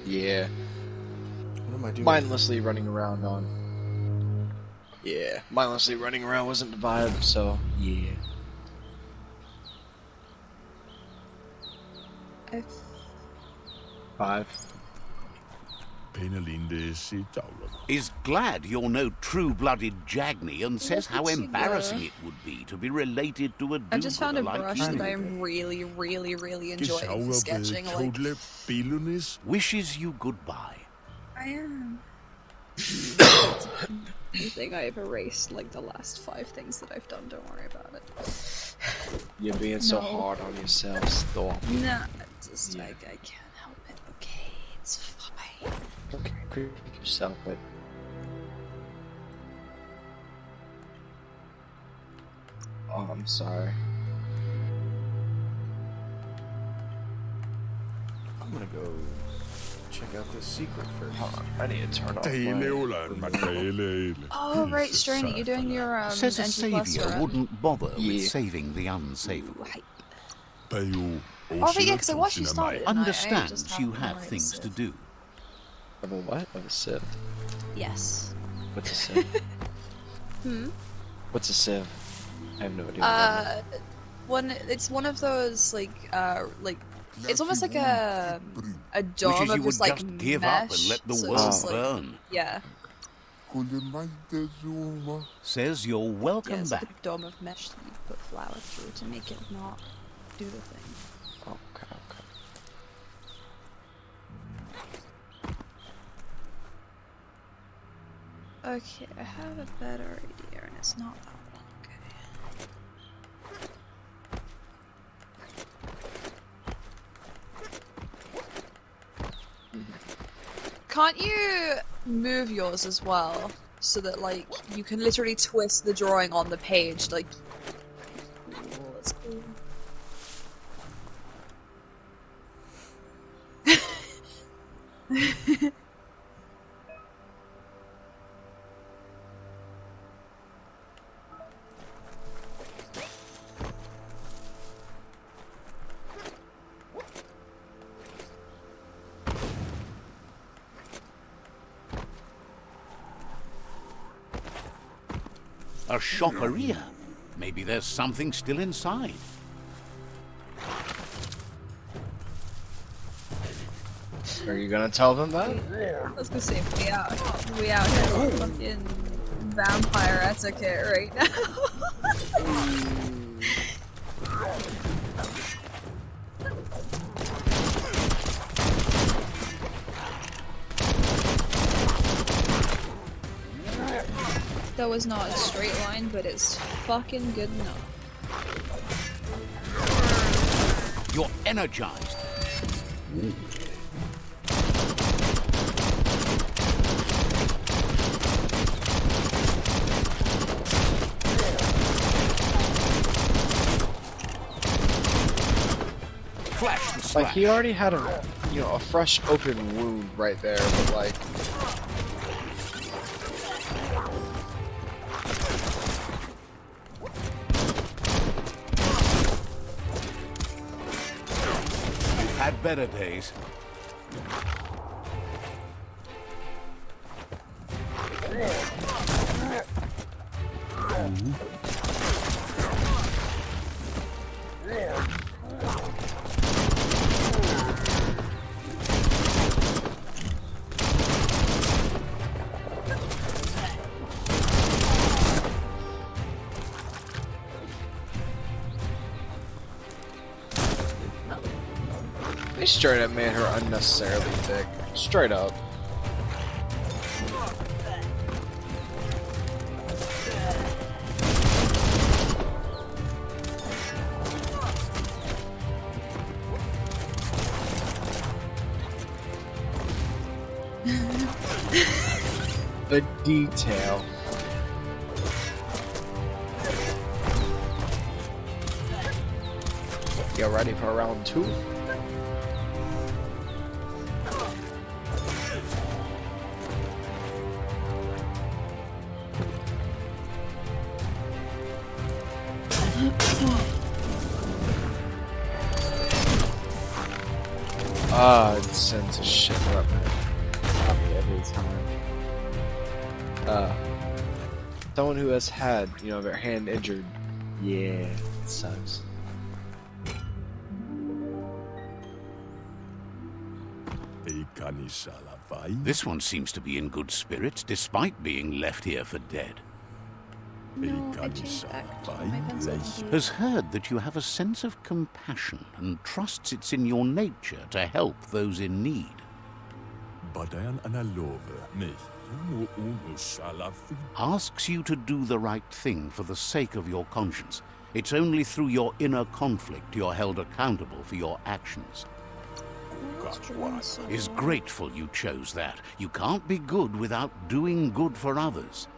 Yeah. What am I doing? Mindlessly running around on. Yeah, mindlessly running around wasn't the vibe, so yeah. Five. Is glad you're no true-blooded Jagni and says how embarrassing it would be to be related to a I just found a do-gooder brush like that you. I'm really enjoying for sketching. Like, Wishes you goodbye. I am. You think I've erased like the last 5 things that I've done? Don't worry about it. You're being so No. hard on yourself. Stop. Nah, just like I can't help it. Okay, it's fine. Okay, critique yourself, but oh, I'm sorry. I'm gonna go check out this secret first. Hold on, I need to turn off Oh right, Strainy, you're doing your Says a NG plus saviour run. wouldn't bother Yeah. with saving the unsavable. Oh, but yeah, because I watched you start it. and I Understands just you haven't have memorized things it. to do. Of a what? Of a sieve? Yes. What's a sieve? Hmm. What's a sieve? I have no idea. It's one of those like it's almost like a dome Wishes you of would this like just give mesh. up and let the so world it's just, like, burn. yeah. Says you're Yeah, welcome it's back. like a dome of mesh that you put flour through to make it not do the thing. Okay, okay. Okay, I have a better idea, and it's not that one. Okay. Can't you move yours as well, so that like you can literally twist the drawing on the page, like? Oh, that's cool. A shopperia. Maybe there's something still inside. Are you gonna tell them that? I was gonna say we out here on fucking vampire etiquette right now. That was not a straight line, but it's fucking good enough. You're energized. Flash the slash. Like he already had a fresh open wound right there, but like. Had better days. They straight up made her unnecessarily thick. Straight up. The detail. You ready for round 2? Ah, it sends a shit weapon at me every time. Someone who has had, their hand injured. Yeah, it sucks. This one seems to be in good spirits, despite being left here for dead. No, I changed back to my pencil. Has heard that you have a sense of compassion and trusts it's in your nature to help those in need. Asks you to do the right thing for the sake of your conscience. It's only through your inner conflict you're held accountable for your actions. Is grateful you chose that. You can't be good without doing good for others.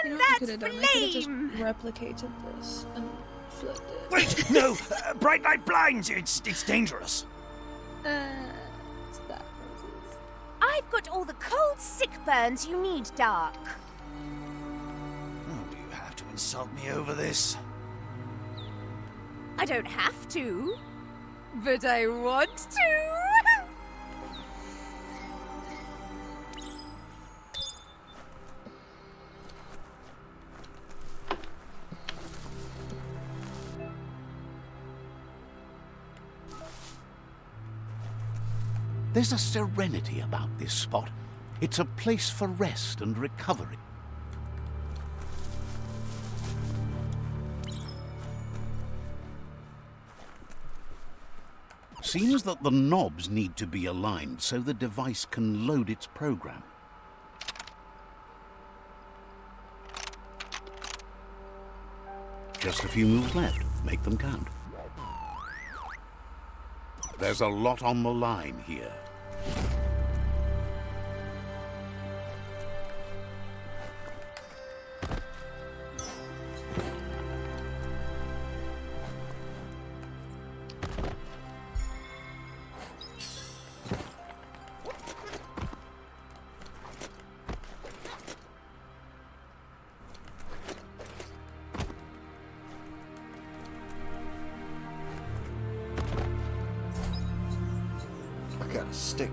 You know what I could have done? I could have just replicated this and flipped it. Wait, no! Bright light blinds! It's dangerous. It's that roses. I've got all the cold sick burns you need, Dark. Oh, do you have to insult me over this? I don't have to, but I want to. There's a serenity about this spot. It's a place for rest and recovery. Seems that the knobs need to be aligned so the device can load its program. Just a few moves left. Make them count. There's a lot on the line here. I got a stick.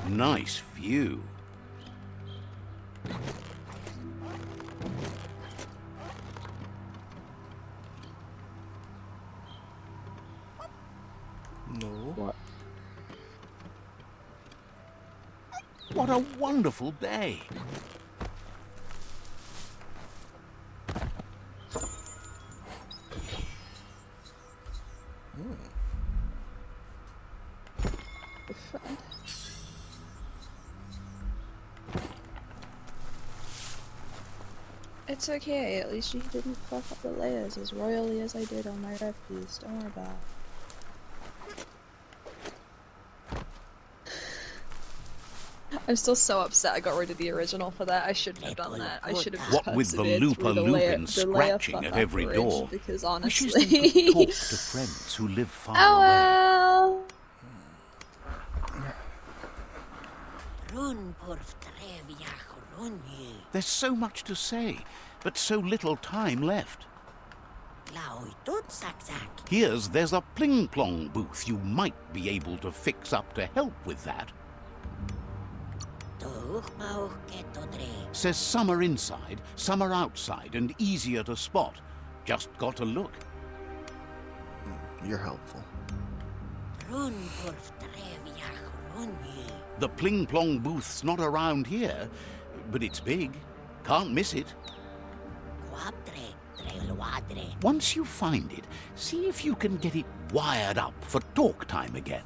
Nice view. No. What? What a wonderful day. It's okay, at least you didn't fuck up the layers as royally as I did on my red piece. Don't worry about it. I'm still so upset I got rid of the original for that. I shouldn't have done that. I should have just What with the persevered through the layer Loopa-Loopin fuck scratching at up every bridge, door, because wishes they could honestly... talk to friends who live far Oh away. well! There's so much to say, but so little time left. There's a pling-plong booth you might be able to fix up to help with that. Says some are inside, some are outside, and easier to spot. Just got to look. You're helpful. The pling-plong booth's not around here, but it's big. Can't miss it. Once you find it, see if you can get it wired up for talk time again.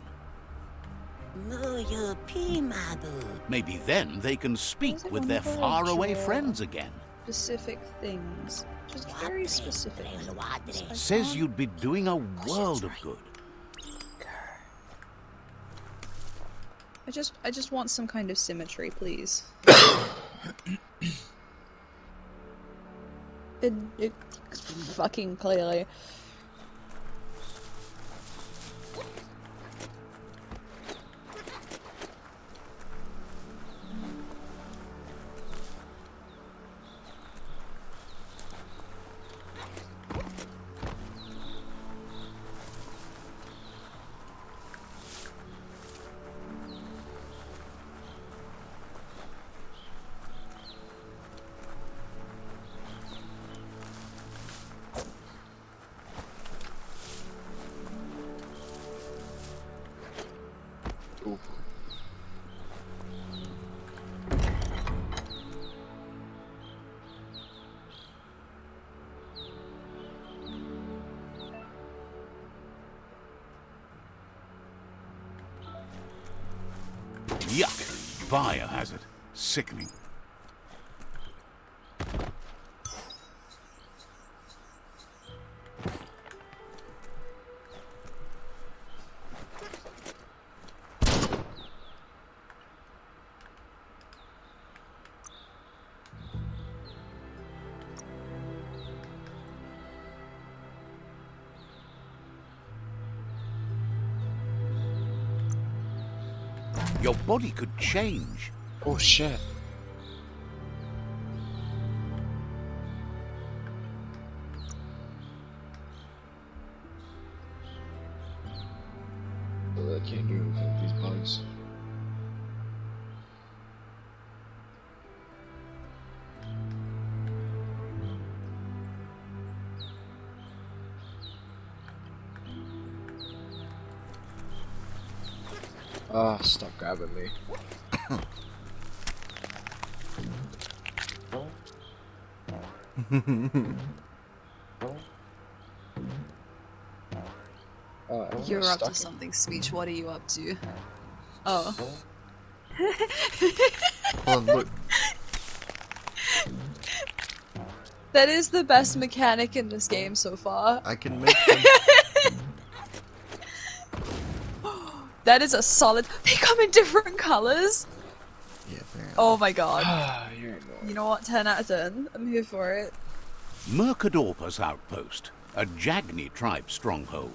Maybe then they can speak with their faraway friends again. Specific things. Just very specific things. Says you'd be doing a world of good. I just want some kind of symmetry, please. it fucking clearly. Yuck! Biohazard. Sickening. Your body could change. Oh shit. Oh, I can't do anything with these bugs. Oh, stop grabbing me. You're up to something, Speech. What are you up to? Oh. Oh, look. That is the best mechanic in this game so far. I can make them. That is a solid. They come in different colors. Yeah, apparently. Oh my god. You're annoying. You know what? 10 out of 10. I'm here for it. Mercadorpa's outpost, a Jagni tribe stronghold.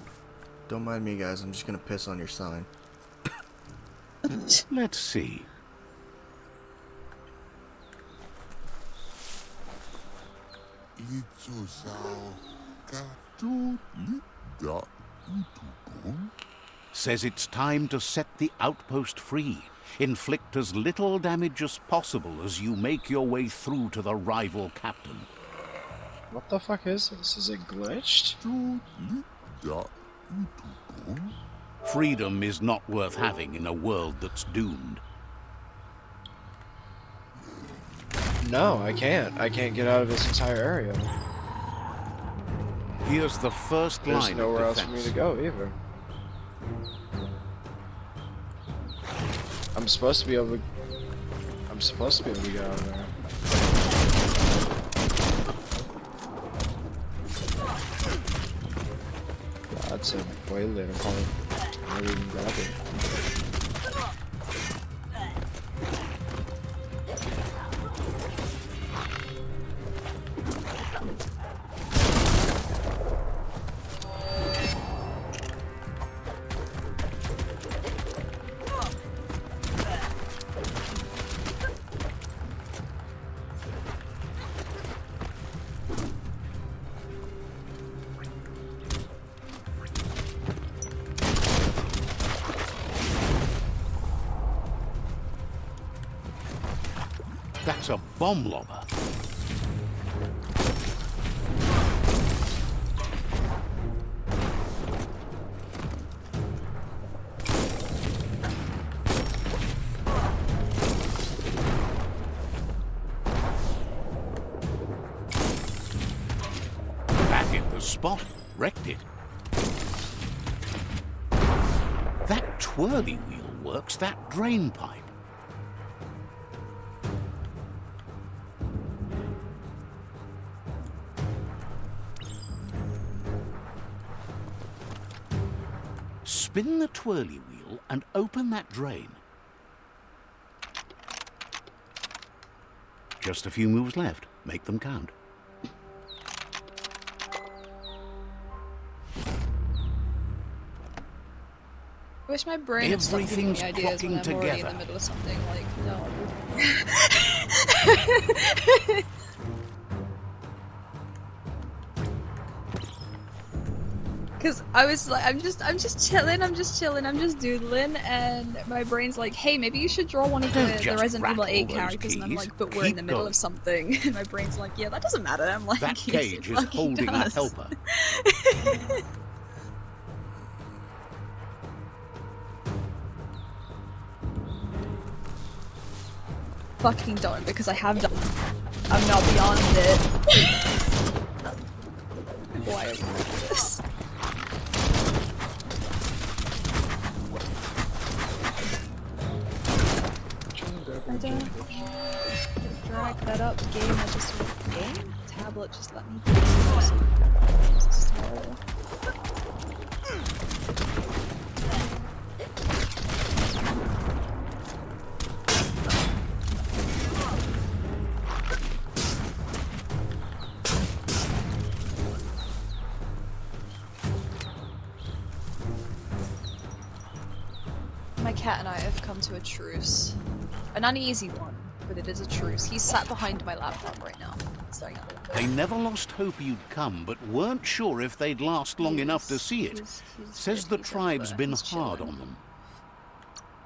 Don't mind me, guys. I'm just gonna piss on your sign. Let's see. Says it's time to set the outpost free. Inflict as little damage as possible as you make your way through to the rival captain. What the fuck is this? Is it glitched? Freedom is not worth having in a world that's doomed. No, I can't. I can't get out of this entire area. Here's the first There's line nowhere of else for me defense. to go either. I'm supposed to be able to get out of there. That's a way later point. I didn't even grab it. That's a bomb lobber. That hit the spot, wrecked it. That twirly wheel works that drain pipe. Spin the twirly wheel and open that drain. Just a few moves left. Make them count. I wish my brain would stop giving me Everything's ideas when I'm clocking already in together. the middle of something. Like, no. Because I was like, I'm just chilling, I'm just doodling, and my brain's like, hey, maybe you should draw one of the Just Resident Evil 8 rattle those characters, and I'm keys. like, but we're in Keep the middle going. of something. And my brain's like, yeah, that doesn't matter. I'm like, That yes, it cage is fucking holding a does. helper. Fucking don't, because I have done. I'm not beyond it. Why am I doing this? I don't drag that up. Game, I just game tablet. Just let me. My cat and I have come to a truce. An uneasy one, but it is a truce. He's sat behind my laptop right now, staring at me. They never lost hope you'd come, but weren't sure if they'd last long enough to see it. Says the tribe's been hard on them.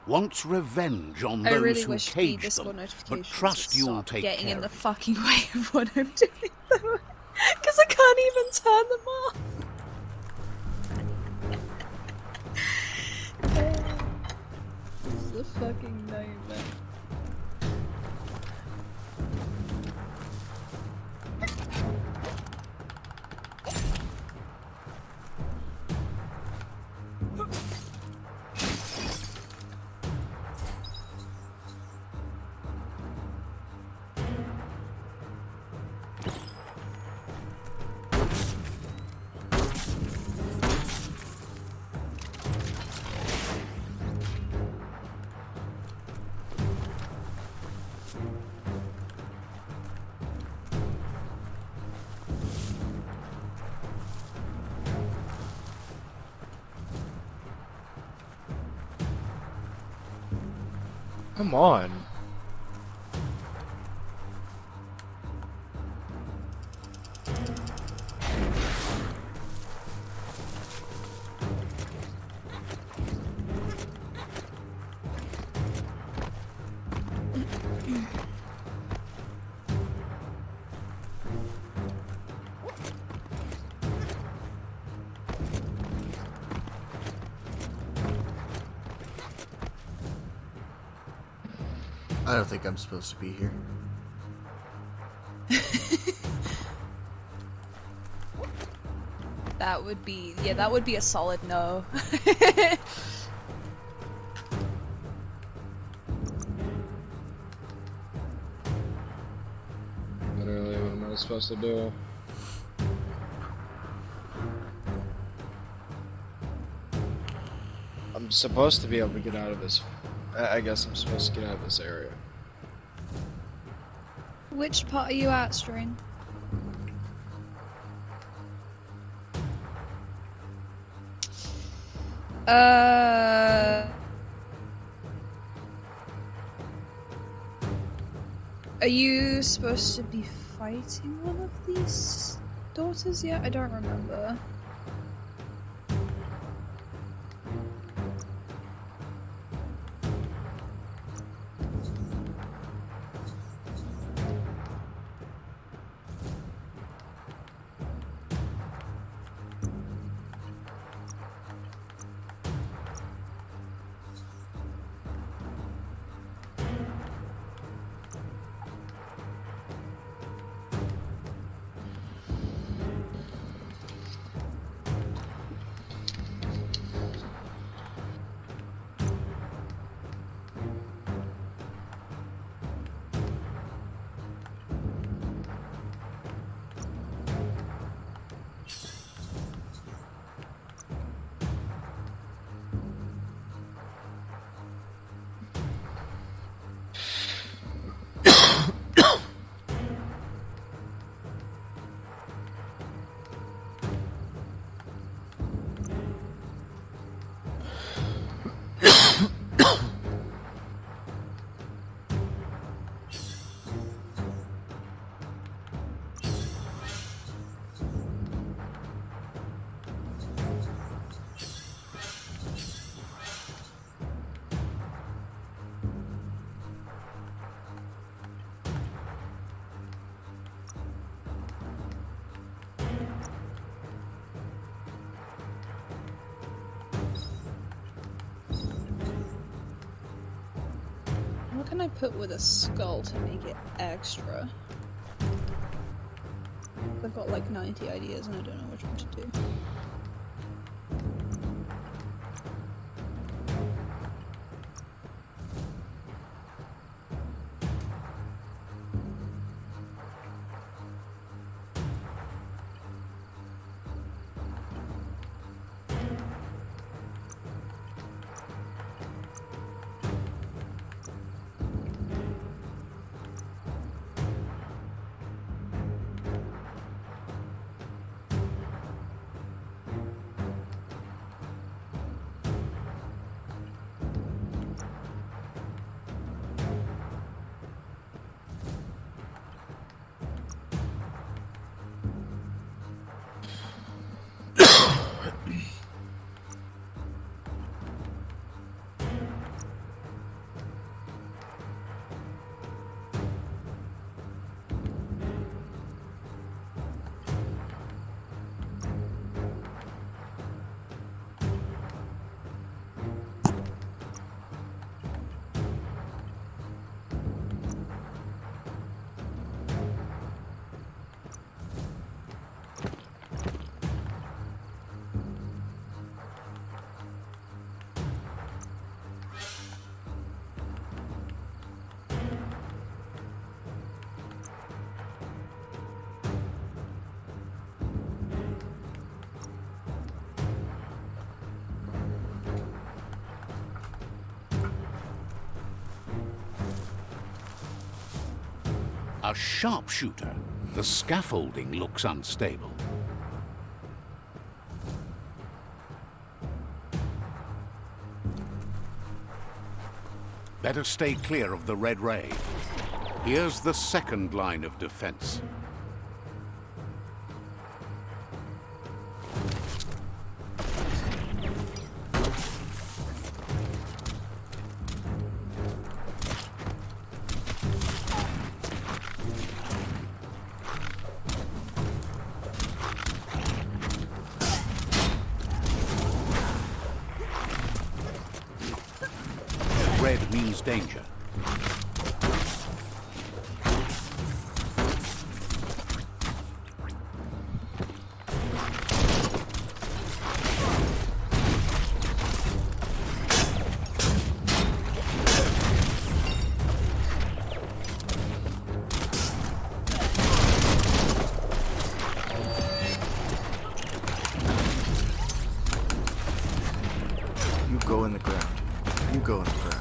Wants revenge on I those really who wish the caged Discord them, notifications but trust would you'll stop take getting care in the of it. fucking way of what I'm doing, though. Because I can't even turn them off. a fucking nightmare. Come on. I don't think I'm supposed to be here. That would be, yeah, that would be a solid no. Literally, what am I supposed to do? I'm supposed to be able to get out of this. I guess I'm supposed to get out of this area. Which part are you at, Strain? Are you supposed to be fighting one of these daughters yet? I don't remember. What can I put with a skull to make it extra? I've got like 90 ideas and I don't know which one to do. A sharpshooter. The scaffolding looks unstable. Better stay clear of the red ray. Here's the second line of defense. Red means danger. You go in the ground. You go in the ground.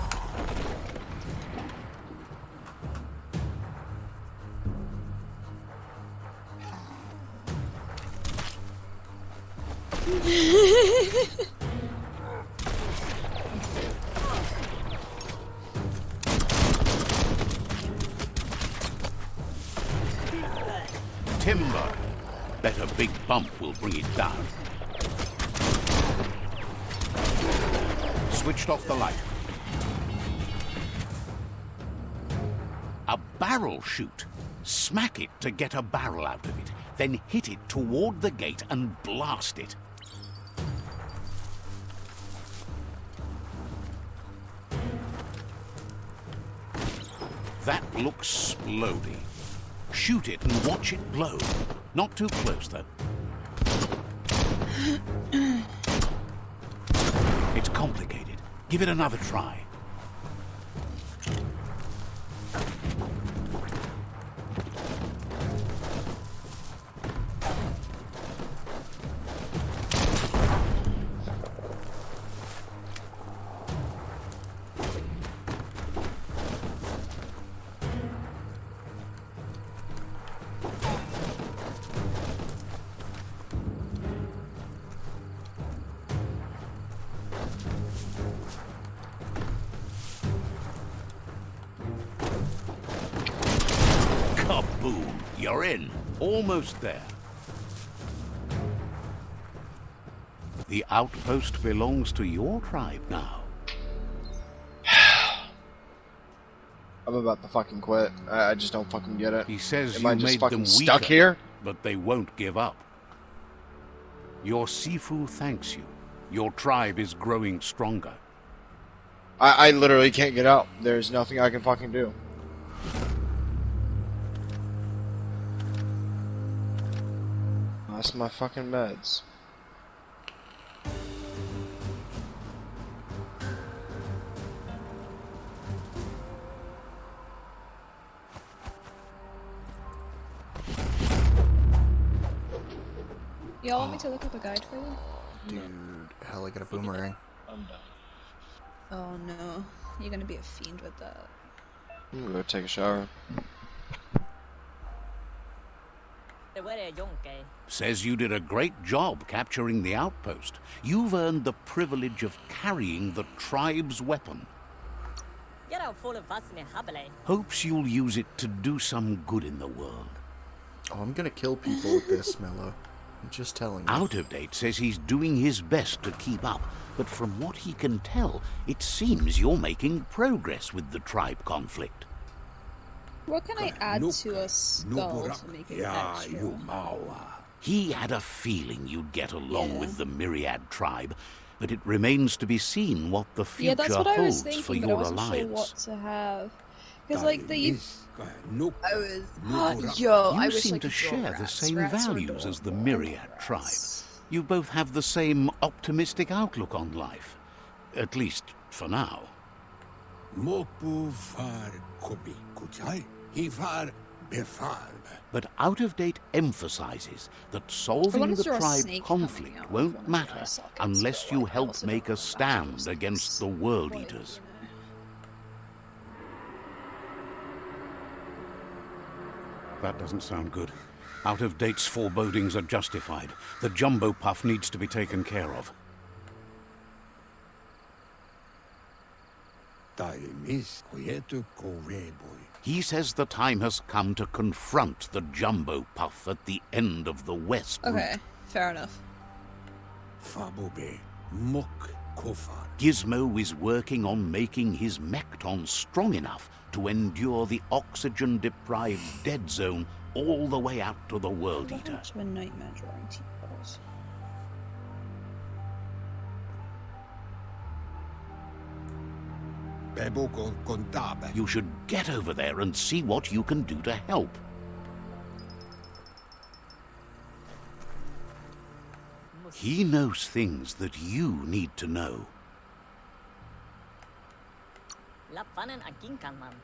Timber. Bet a big bump will bring it down. Switched off the light. A barrel shoot. Smack it to get a barrel out of it. Then hit it toward the gate and blast it. That looks splody. Shoot it and watch it blow. Not too close, though. It's complicated. Give it another try. Kaboom! You're in. Almost there. The outpost belongs to your tribe now. I'm about to fucking quit. I just don't fucking get it. He says Am you I just made fucking them stuck weaker, here? but they won't give up. Your Sifu thanks you. Your tribe is growing stronger. I literally can't get out. There's nothing I can fucking do. That's my fucking meds. Y'all want me to look up a guide for you? Dude, hell, I got a boomerang. I'm done. Oh no, you're gonna be a fiend with that. I'm gonna go take a shower. Says you did a great job capturing the outpost. You've earned the privilege of carrying the tribe's weapon. Hopes you'll use it to do some good in the world. Oh, I'm gonna kill people with this, Mello. I'm just telling you. Out of Date says he's doing his best to keep up, but from what he can tell, it seems you're making progress with the tribe conflict. What can I add to a skull to make it extra? He had a feeling you'd get along with the Myriad tribe, but it remains to be seen what the future that's what I was holds for thinking, but I your wasn't sure alliance. what to have. Because like I was, You I wish seem I to could draw share the rats. same Rats are values as the adorable. Myriad tribe. You both have the same optimistic outlook on life. At least, for now. But Out of Date emphasizes that solving the tribe conflict won't matter unless you help make a stand against the World Eaters. That doesn't sound good. Out-of-date's forebodings are justified. The jumbo puff needs to be taken care of. He says the time has come to confront the jumbo puff at the end of the west Okay, route. fair enough. Gizmo is working on making his Mekton strong enough to endure the oxygen-deprived dead zone all the way out to the World Eater. To a nightmare drawing T-balls. You should get over there and see what you can do to help. He knows things that you need to know. Lapanen aginkan man.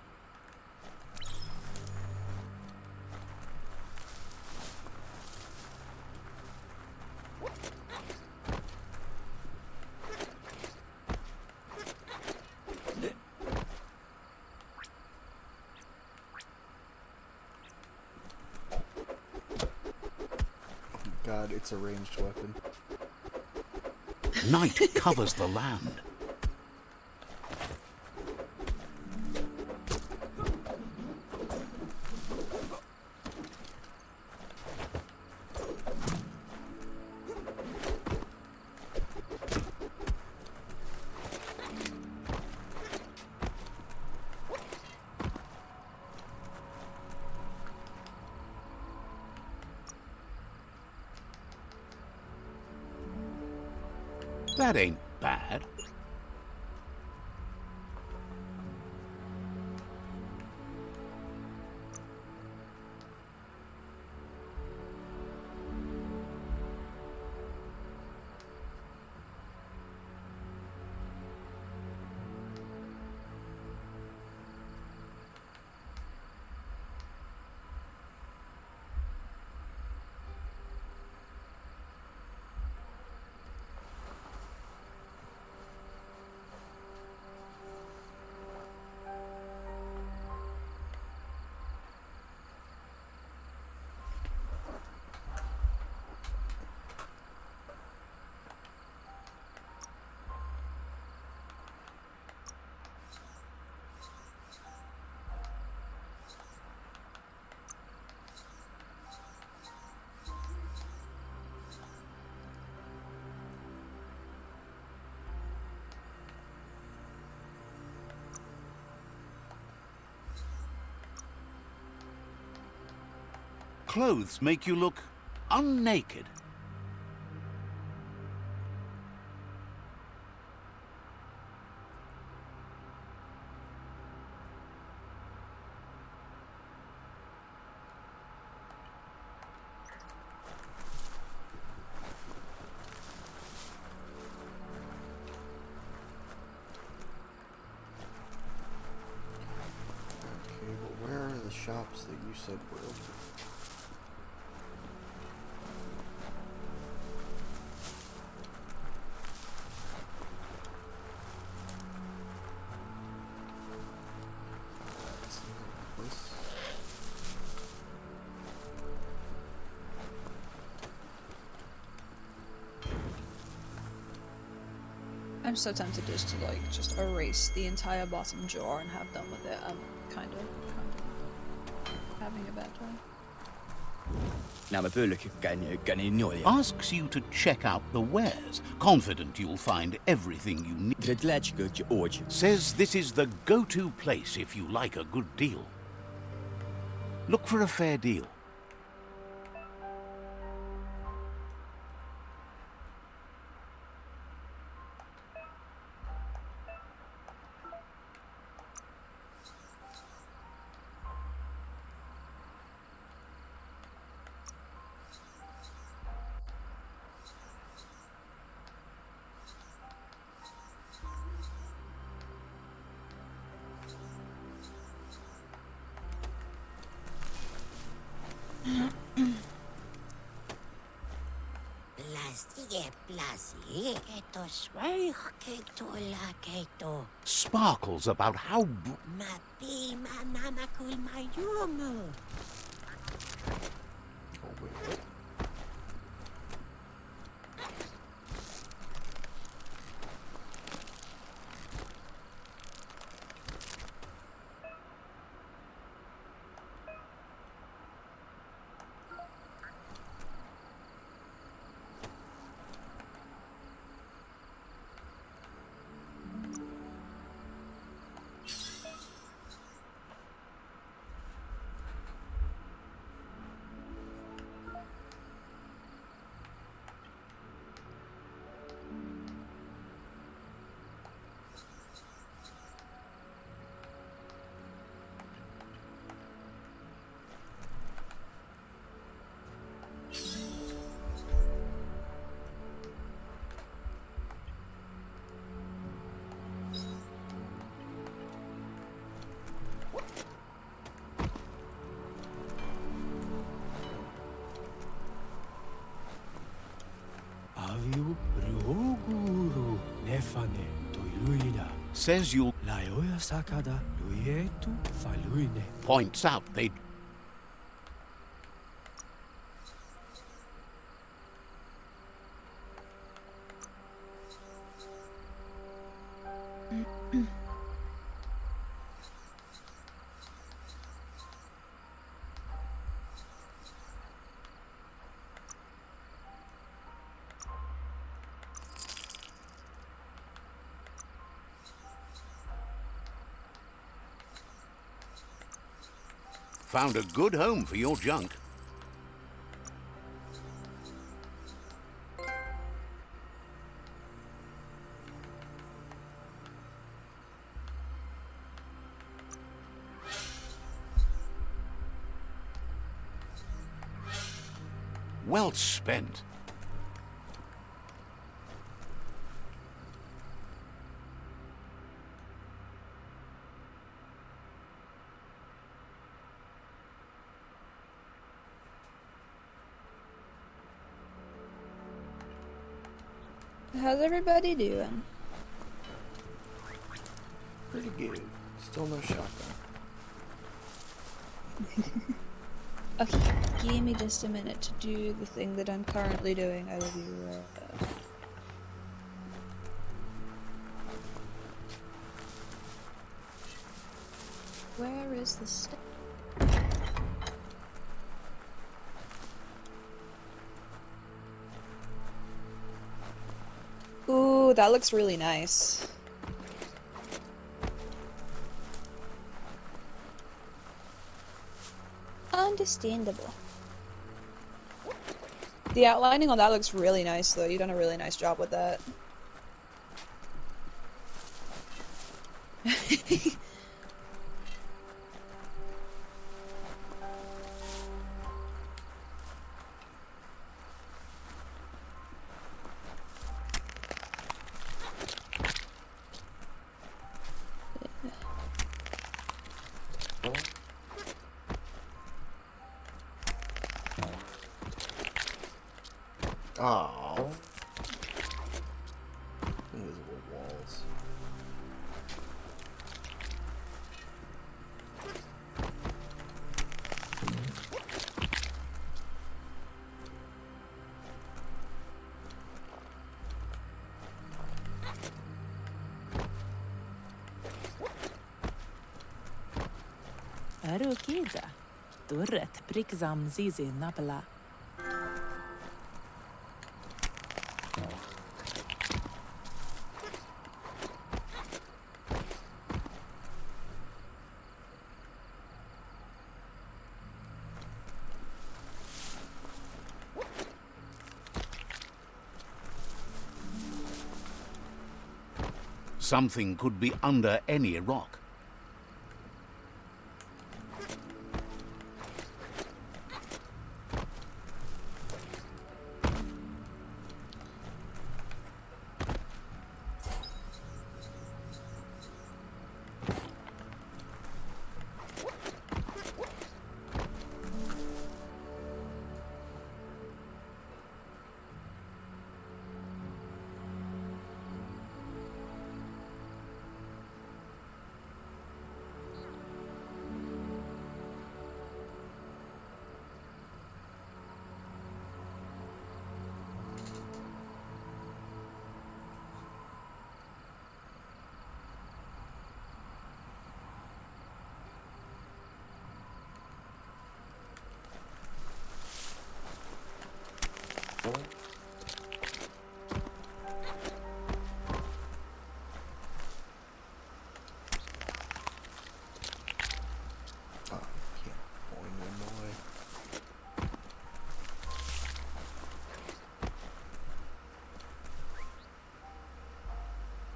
God, it's a ranged weapon. Night covers the land. That ain't bad. Clothes make you look unnaked. Okay, but where are the shops that you said were open? That's the right place. I'm so tempted just to like just erase the entire bottom drawer and have done with it. I'm kind of having a bad time. Asks you to check out the wares, confident you'll find everything you need. Says this is the go-to place if you like a good deal. Look for a fair deal. Sparkles about how... wait. Aviu Roguru Nefane Toiluina. Says you'll... Laoya Sakada Luietu Faluine. Points out they... Found a good home for your junk. Well spent. How's everybody doing? Pretty good. Still no shotgun. Okay, give me just a minute to do the thing that I'm currently doing. I will be right back. Where is the stuff? Ooh, that looks really nice. Understandable. The outlining on that looks really nice, though. You've done a really nice job with that. Oh. Invisible walls. Arukida. Turret prikzam zizi napala. Something could be under any rock.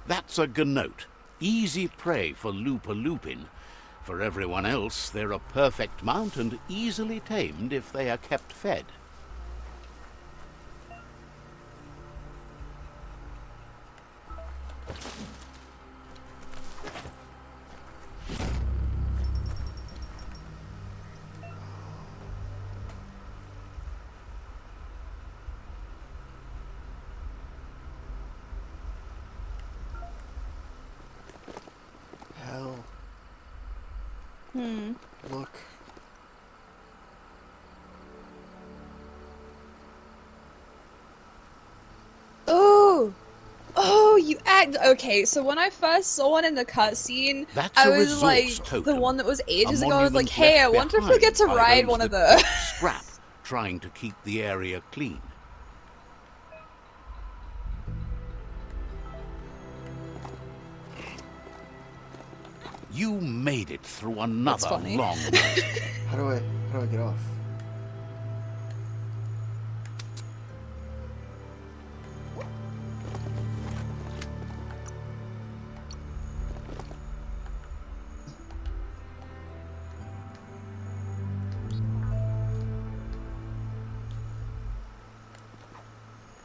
That's a gnote. Easy prey for Loopa-Loopin. For everyone else, they're a perfect mount and easily tamed if they are kept fed. Hell. Look. Oh! Oh, you act. Okay, so when I first saw one in the cutscene, That's I a was resource like, token. the one that was ages A ago, I was like, monument hey, I left wonder if we'll get to behind by ride those one of that those. kept scrap, trying to keep the area clean. You made it through another funny. long night. How do I get off?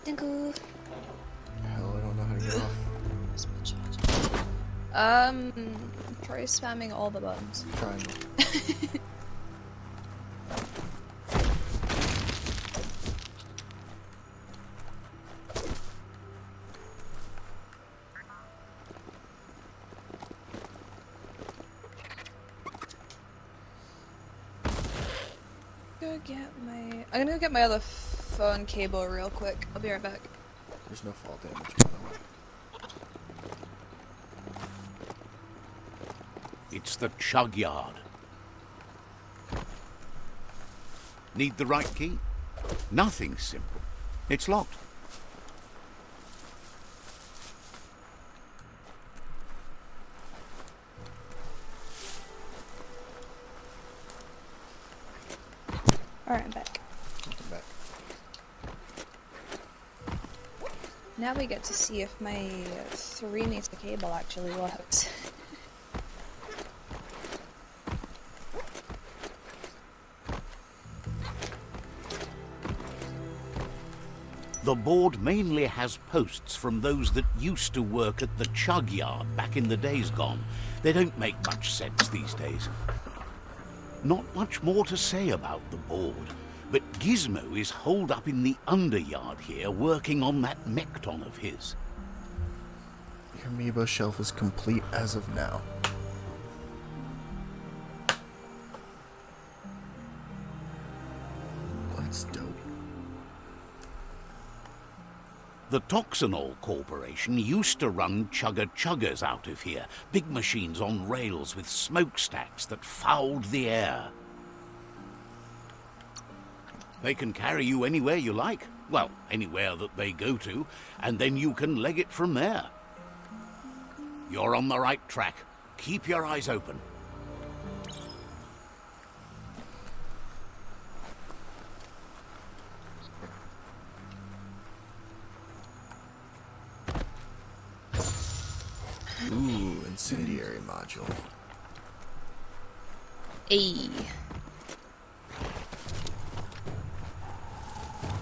Dingle. Hell, I don't know how to get off. Try spamming all the buttons. Triangle. Go get my. I'm gonna go get my other phone cable real quick. I'll be right back. There's no fall damage, by the way. It's the chug yard. Need the right key? Nothing simple. It's locked. Alright, I'm back. I'm back. Now we get to see if my 3-meter cable actually works. The board mainly has posts from those that used to work at the chug yard back in the days gone. They don't make much sense these days. Not much more to say about the board, but Gizmo is holed up in the underyard here working on that Mekton of his. Your amiibo shelf is complete as of now. That's dope. The Toxanol Corporation used to run chugger-chuggers out of here, big machines on rails with smokestacks that fouled the air. They can carry you anywhere you like, well, anywhere that they go to, and then you can leg it from there. You're on the right track. Keep your eyes open. Ooh, incendiary module. Ayy.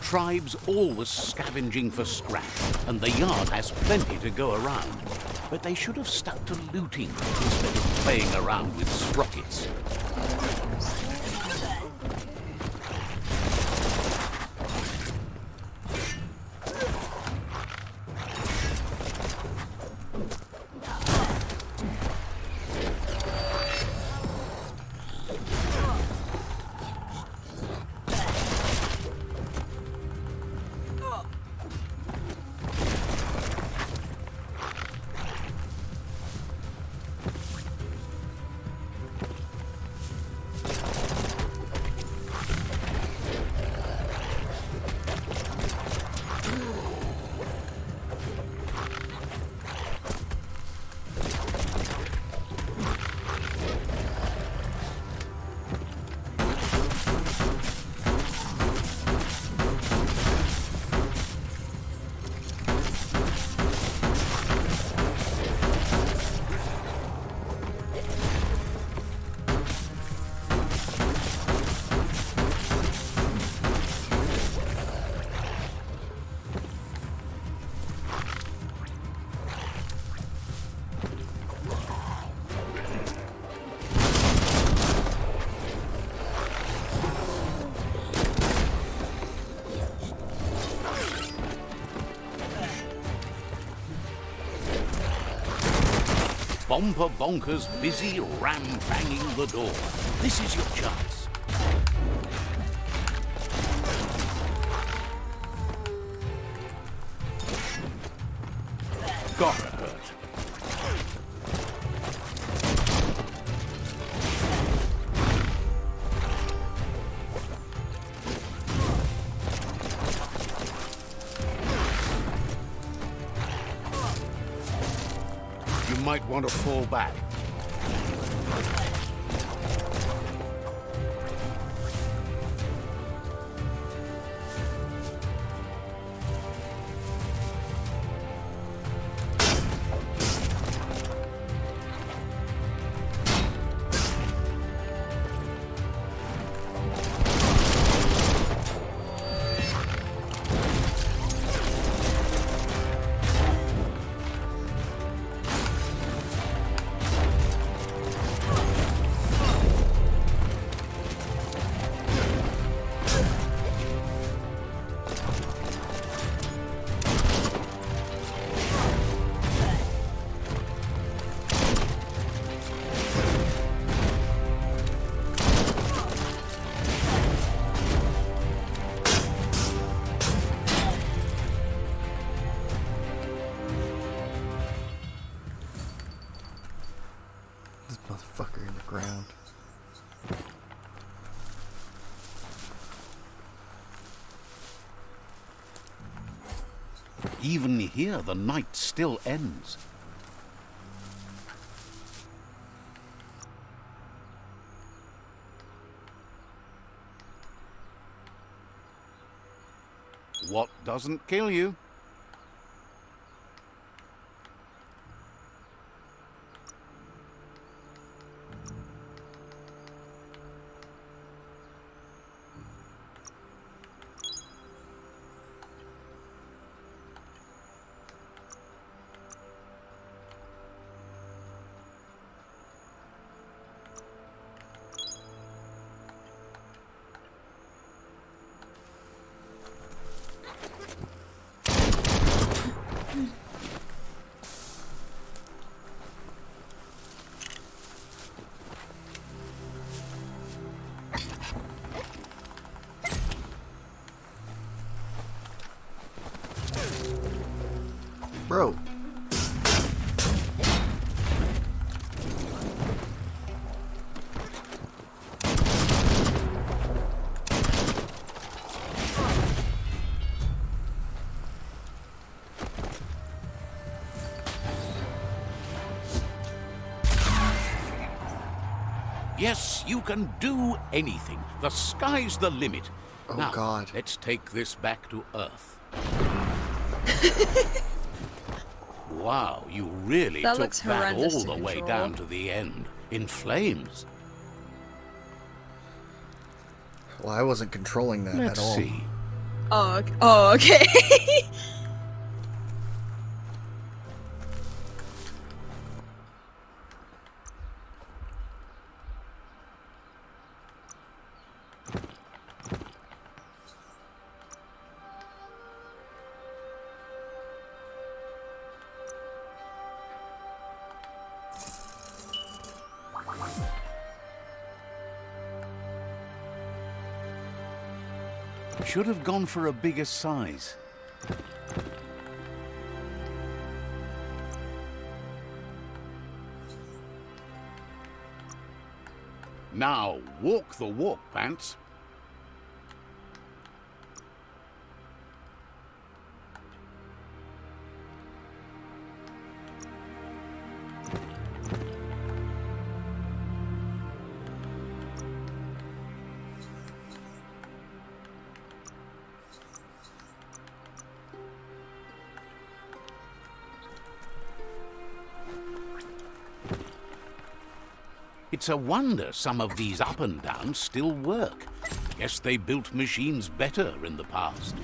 Tribes always scavenging for scrap, and the yard has plenty to go around. But they should have stuck to looting instead of playing around with sprockets. Bomper Bonker's busy ram-banging the door. This is your chance. Gotta hurt. You might want to fall back. Motherfucker in the ground. Even here, the night still ends. What doesn't kill you? Bro. Yes, you can do anything. The sky's the limit. Oh, now, God. Let's take this back to Earth. Wow, you really That took looks that horrendous all to the way control. down to the end. In flames. Well, I wasn't controlling that Let's at all. see. Oh, okay. Should have gone for a bigger size. Now, walk the walk, Pants. It's a wonder some of these up and downs still work. Guess they built machines better in the past.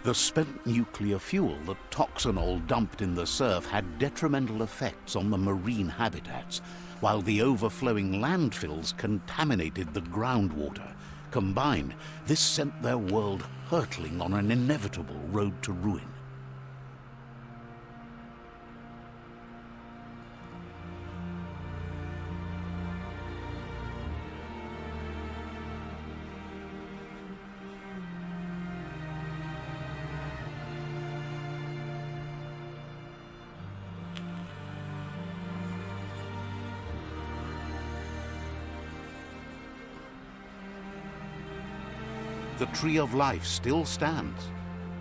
The spent nuclear fuel that Toxanol dumped in the surf had detrimental effects on the marine habitats, while the overflowing landfills contaminated the groundwater. Combined, this sent their world hurtling on an inevitable road to ruin. The Tree of Life still stands.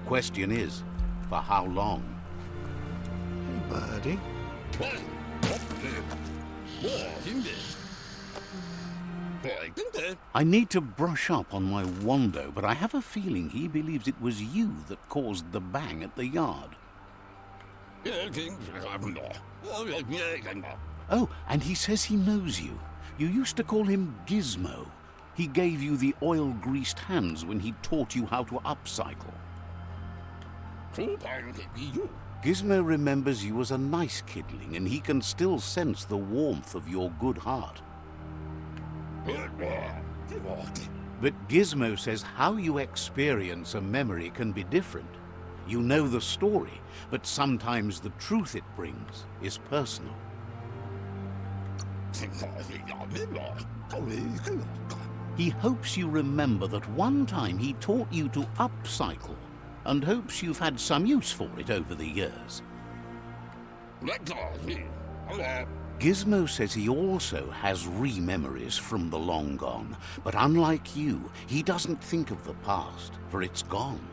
Question is, for how long? Hey, buddy. I need to brush up on my Wando, but I have a feeling he believes it was you that caused the bang at the yard. Oh, and he says he knows you. You used to call him Gizmo. He gave you the oil-greased hands when he taught you how to upcycle. Gizmo remembers you as a nice kidling, and he can still sense the warmth of your good heart. But Gizmo says how you experience a memory can be different. You know the story, but sometimes the truth it brings is personal. He hopes you remember that one time he taught you to upcycle, and hopes you've had some use for it over the years. Gizmo says he also has re-memories from the long gone, but unlike you, he doesn't think of the past, for it's gone.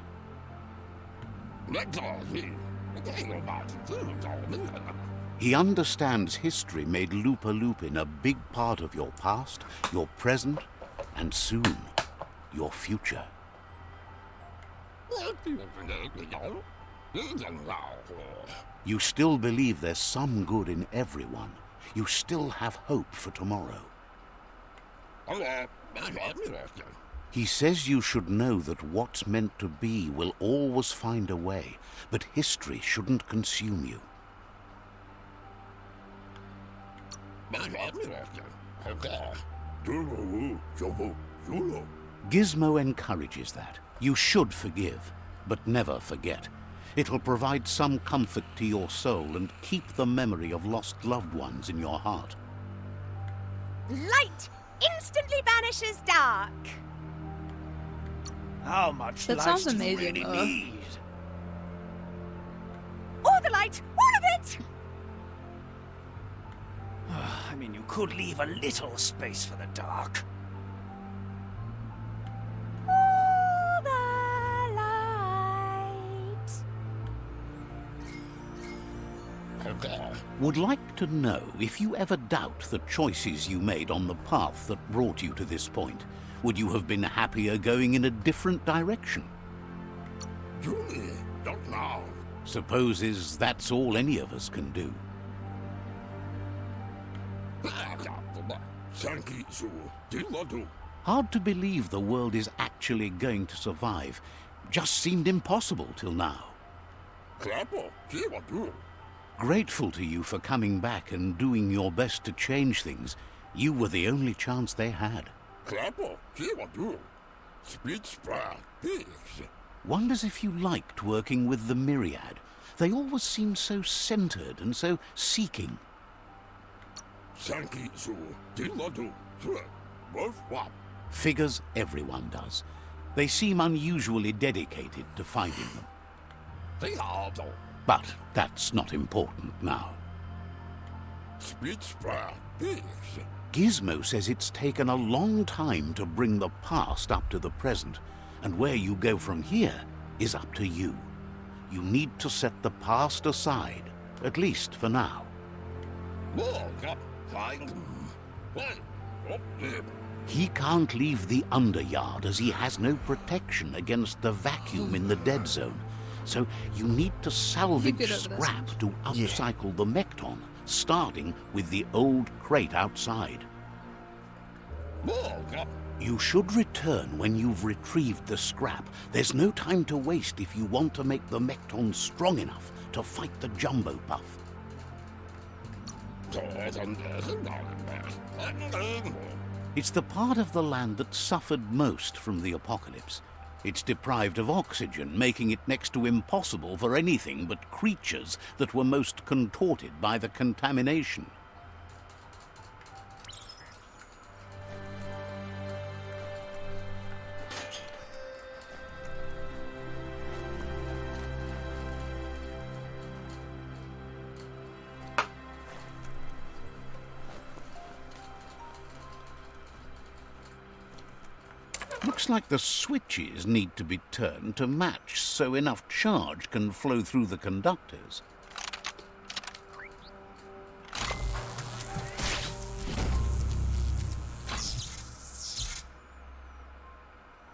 He understands history made Lupa Lupin a big part of your past, your present, and soon, your future. You still believe there's some good in everyone. You still have hope for tomorrow. He says you should know that what's meant to be will always find a way, but history shouldn't consume you. Gizmo encourages that. You should forgive, but never forget. It'll provide some comfort to your soul and keep the memory of lost loved ones in your heart. Light instantly banishes dark. How much That light sounds do you amazing, really though. need? All the light, all of it! I mean, you could leave a little space for the dark. All the light. Would like to know if you ever doubt the choices you made on the path that brought you to this point. Would you have been happier going in a different direction? Supposes that's all any of us can do. Hard to believe the world is actually going to survive. Just seemed impossible till now. Grateful to you for coming back and doing your best to change things. You were the only chance they had. Wonders if you liked working with the Myriad. They always seemed so centered and so seeking. Figures everyone does. They seem unusually dedicated to finding them. But that's not important now. Gizmo says it's taken a long time to bring the past up to the present, and where you go from here is up to you. You need to set the past aside, at least for now. He can't leave the underyard as he has no protection against the vacuum in the dead zone. So you need to salvage scrap to upcycle the Mekton, starting with the old crate outside. You should return when you've retrieved the scrap. There's no time to waste if you want to make the Mekton strong enough to fight the Jumbo Puff. It's the part of the land that suffered most from the apocalypse. It's deprived of oxygen, making it next to impossible for anything but creatures that were most contorted by the contamination. Looks like the switches need to be turned to match so enough charge can flow through the conductors.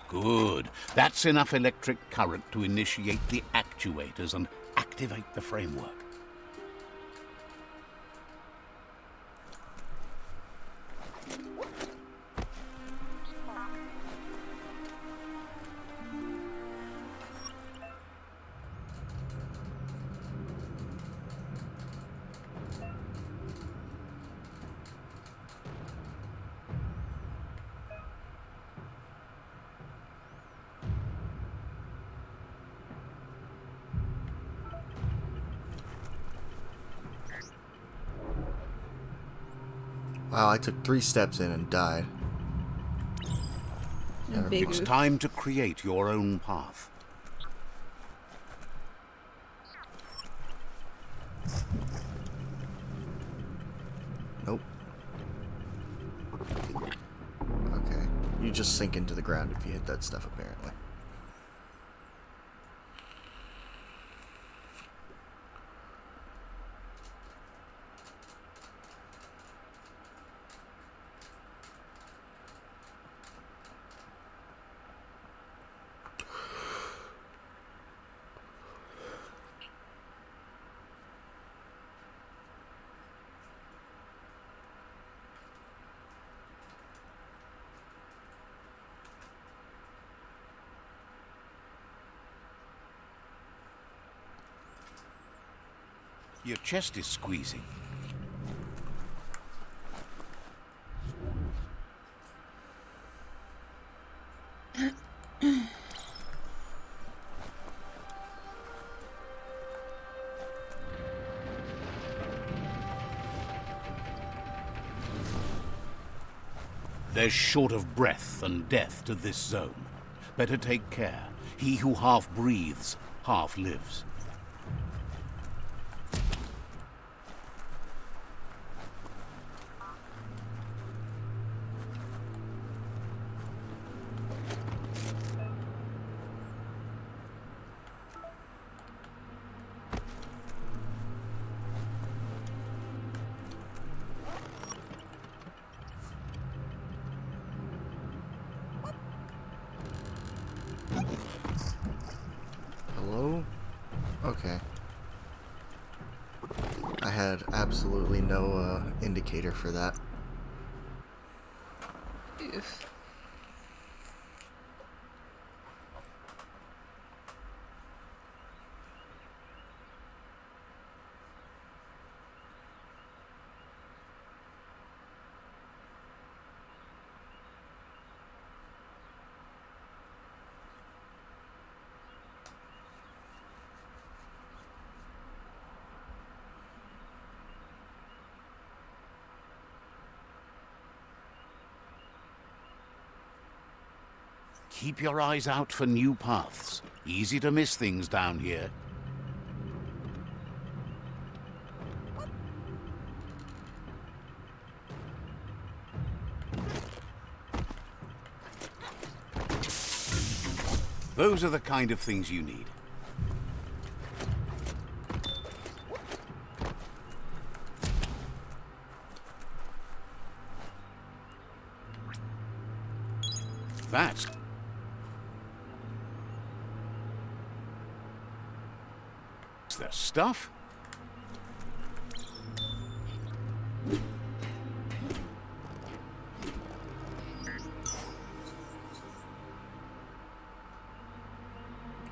Good. That's enough electric current to initiate the actuators and activate the framework. Wow, I took 3 steps in and died. It's time to create your own path. Nope. Okay. You just sink into the ground if you hit that stuff, apparently. Your chest is squeezing. There's short of breath and death to this zone. Better take care. He who half breathes, half lives. Hello? Okay. I had absolutely no indicator for that. Oof. Keep your eyes out for new paths. Easy to miss things down here. Those are the kind of things you need. That's the stuff.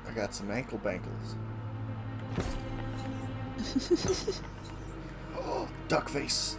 I got some ankle bangles. Oh, duck face.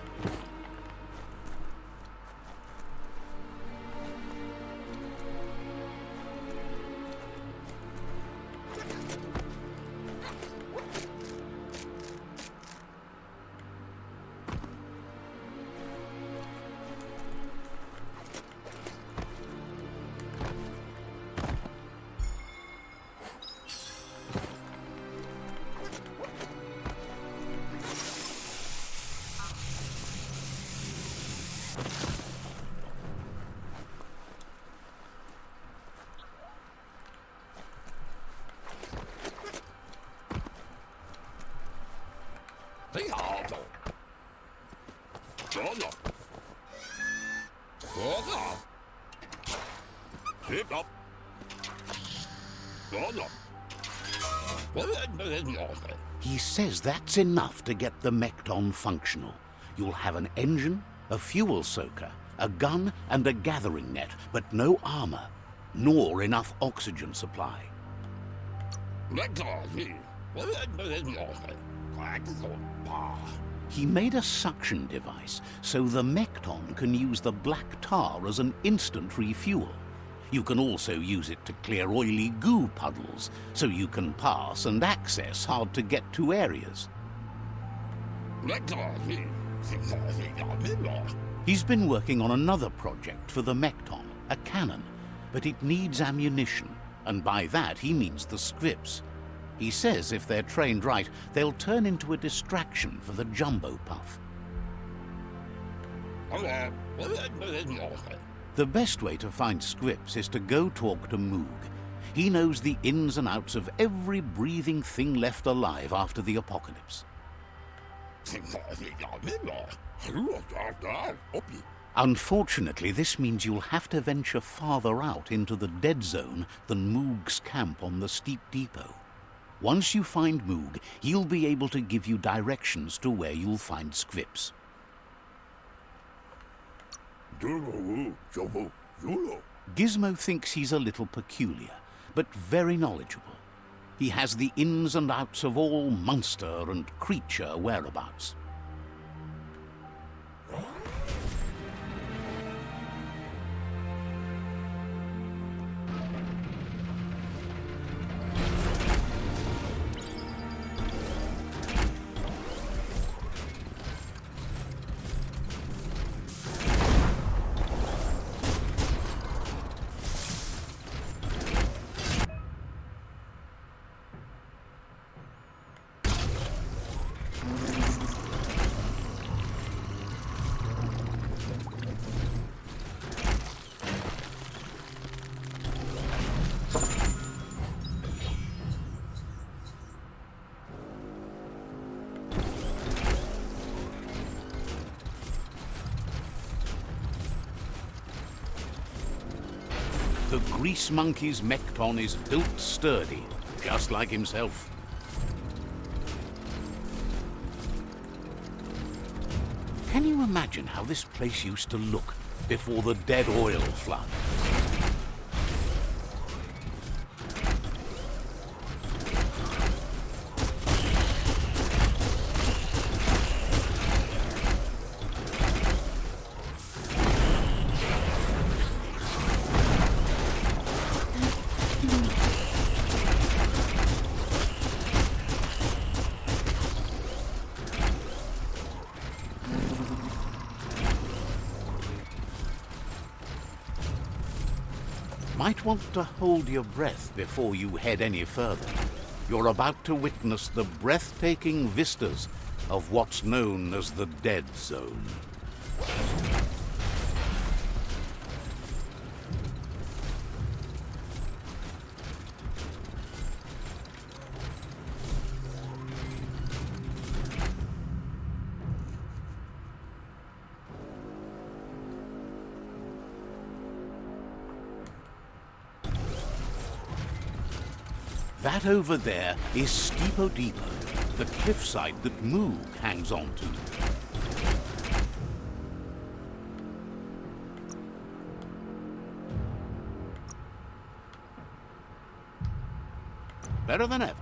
He says that's enough to get the Mekton functional. You'll have an engine, a fuel soaker, a gun, and a gathering net, but no armor, nor enough oxygen supply. He made a suction device so the Mekton can use the black tar as an instant refuel. You can also use it to clear oily goo puddles, so you can pass and access hard-to-get-to areas. He's been working on another project for the Mekton, a cannon, but it needs ammunition, and by that he means the scripts. He says if they're trained right, they'll turn into a distraction for the jumbo puff. The best way to find scripts is to go talk to Moog. He knows the ins and outs of every breathing thing left alive after the apocalypse. Unfortunately, this means you'll have to venture farther out into the dead zone than Moog's camp on the steep depot. Once you find Moog, he'll be able to give you directions to where you'll find scripts. Gizmo thinks he's a little peculiar, but very knowledgeable. He has the ins and outs of all monster and creature whereabouts. The Grease Monkey's Mekton is built sturdy, just like himself. Can you imagine how this place used to look before the dead oil flood? Might want to hold your breath before you head any further. You're about to witness the breathtaking vistas of what's known as the Dead Zone. That over there is Steepo Depot, the cliffside that Moog hangs on to. Better than ever.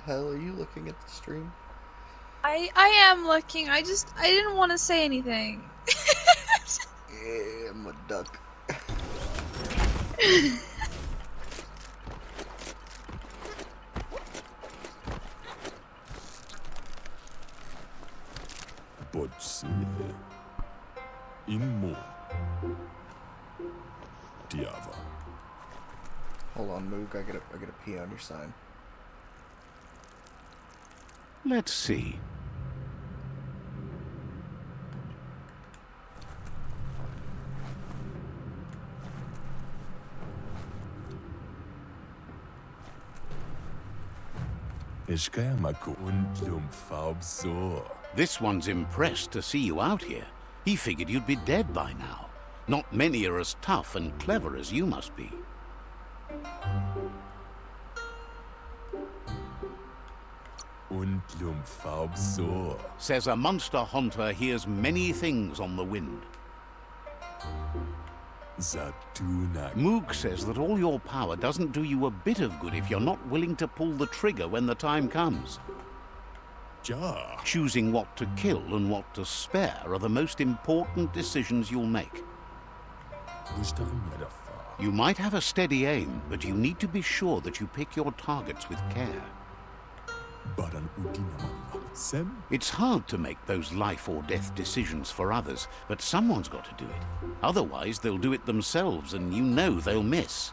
Hell, are you looking at the stream? I am looking. I didn't want to say anything. Yeah, I'm a duck. Botse Inmo Diava. Hold on, Moog. I gotta pee on your sign. Let's see. This one's impressed to see you out here. He figured you'd be dead by now. Not many are as tough and clever as you must be. Says a monster hunter hears many things on the wind. Moog says that all your power doesn't do you a bit of good if you're not willing to pull the trigger when the time comes. Choosing what to kill and what to spare are the most important decisions you'll make. You might have a steady aim, but you need to be sure that you pick your targets with care. It's hard to make those life or death decisions for others, but someone's got to do it. Otherwise, they'll do it themselves, and you know they'll miss.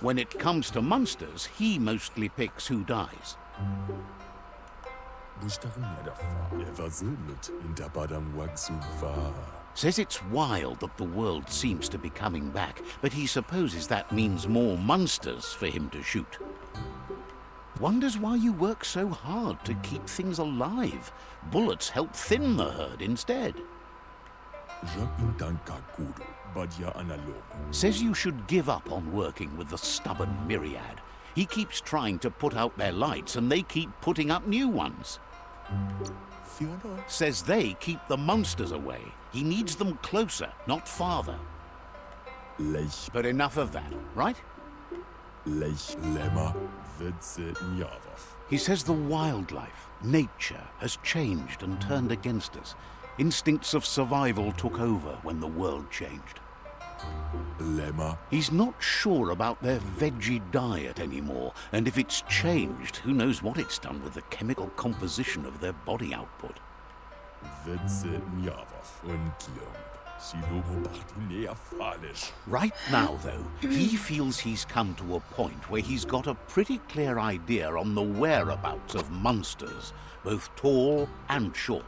When it comes to monsters, he mostly picks who dies. Says it's wild that the world seems to be coming back, but he supposes that means more monsters for him to shoot. Wonders why you work so hard to keep things alive. Bullets help thin the herd instead. Says you should give up on working with the stubborn myriad. He keeps trying to put out their lights and they keep putting up new ones. Says they keep the monsters away. He needs them closer, not farther. But enough of that, right? He says the wildlife, nature, has changed and turned against us. Instincts of survival took over when the world changed. He's not sure about their veggie diet anymore, and if it's changed, who knows what it's done with the chemical composition of their body output. Right now, though, he feels he's come to a point where he's got a pretty clear idea on the whereabouts of monsters, both tall and short.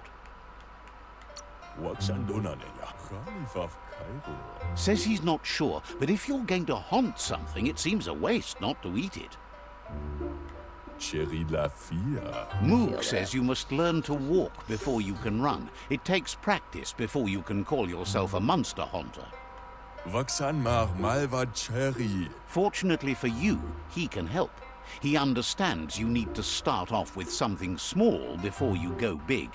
Says he's not sure, but if you're going to hunt something, it seems a waste not to eat it. Moog says you must learn to walk before you can run. It takes practice before you can call yourself a monster hunter. Fortunately for you, he can help. He understands you need to start off with something small before you go big.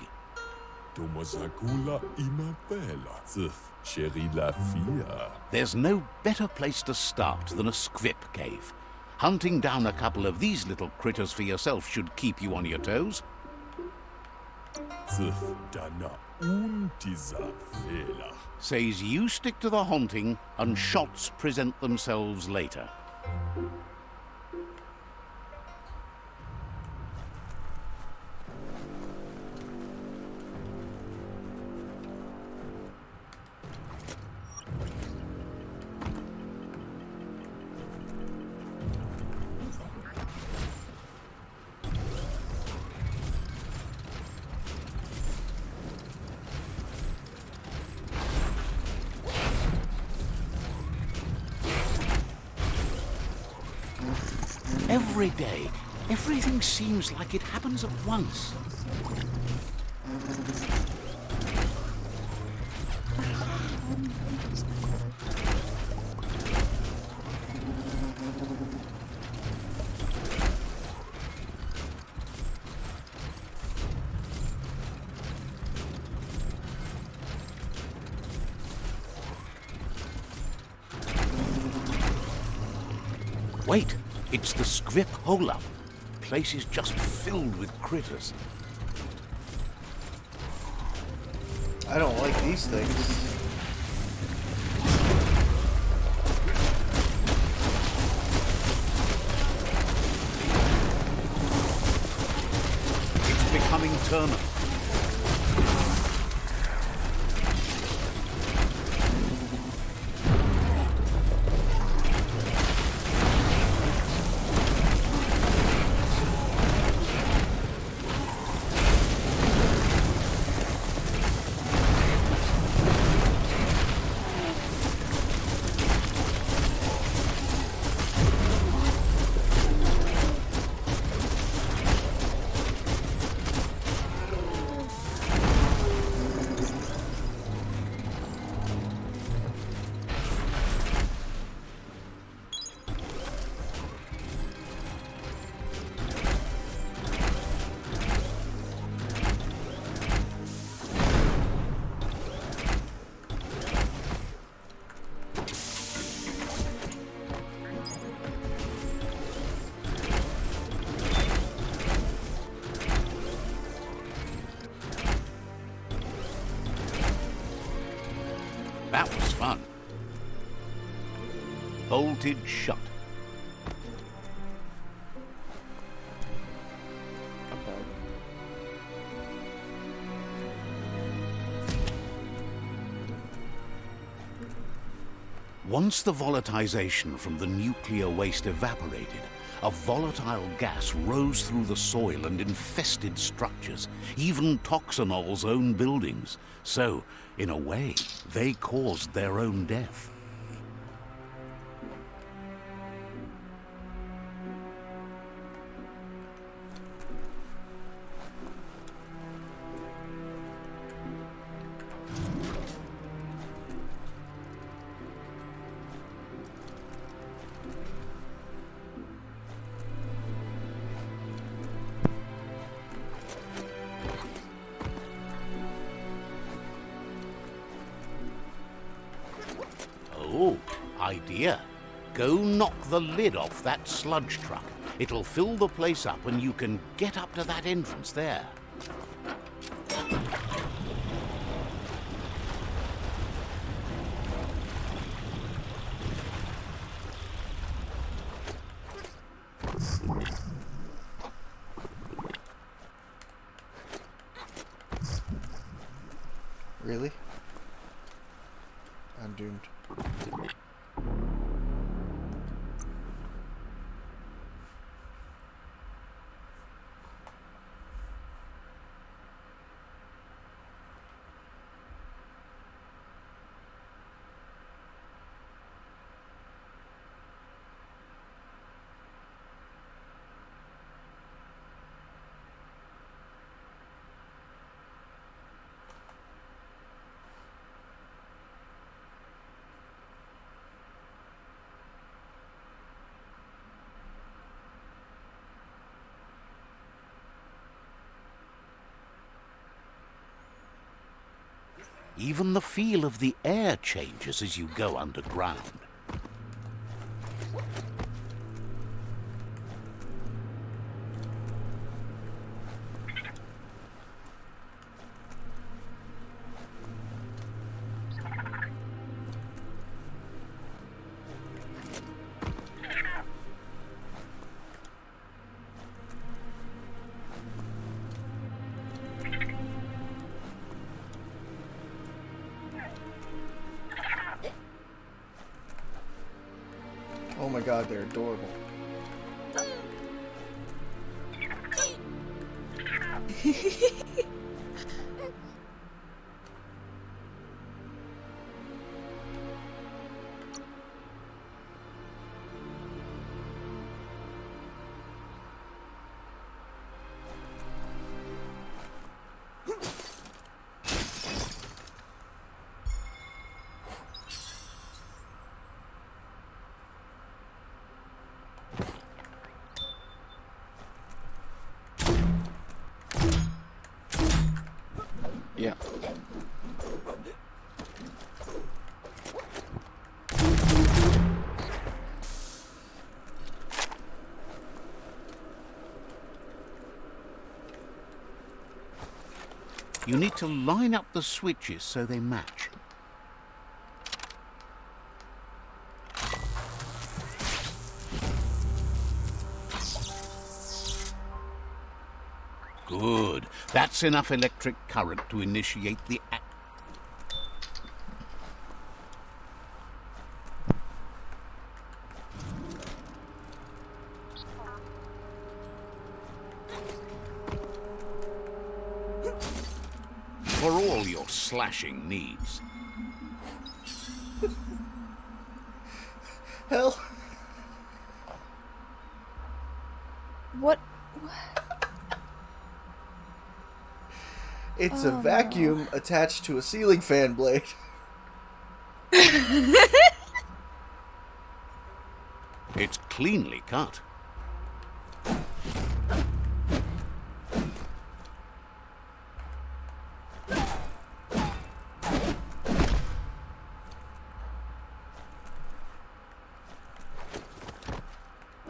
There's no better place to start than a squip cave. Hunting down a couple of these little critters for yourself should keep you on your toes. Says you stick to the hunting and shots present themselves later. Every day, everything seems like it happens at once. Wait! It's the scrip hole-up. The place is just filled with critters. I don't like these things. It's becoming terminal. bolted shut. Once the volatilization from the nuclear waste evaporated, a volatile gas rose through the soil and infested structures, even Toxanol's own buildings. So, in a way, they caused their own death. Oh, idea. Go knock the lid off that sludge truck. It'll fill the place up and you can get up to that entrance there. Really? I'm doomed. Even the feel of the air changes as you go underground. Oh my god, they're adorable. Yeah. You need to line up the switches so they match. Good. That's enough electric current to initiate the act. For all your slashing needs. Hell. What? It's a vacuum attached to a ceiling fan blade. It's cleanly cut.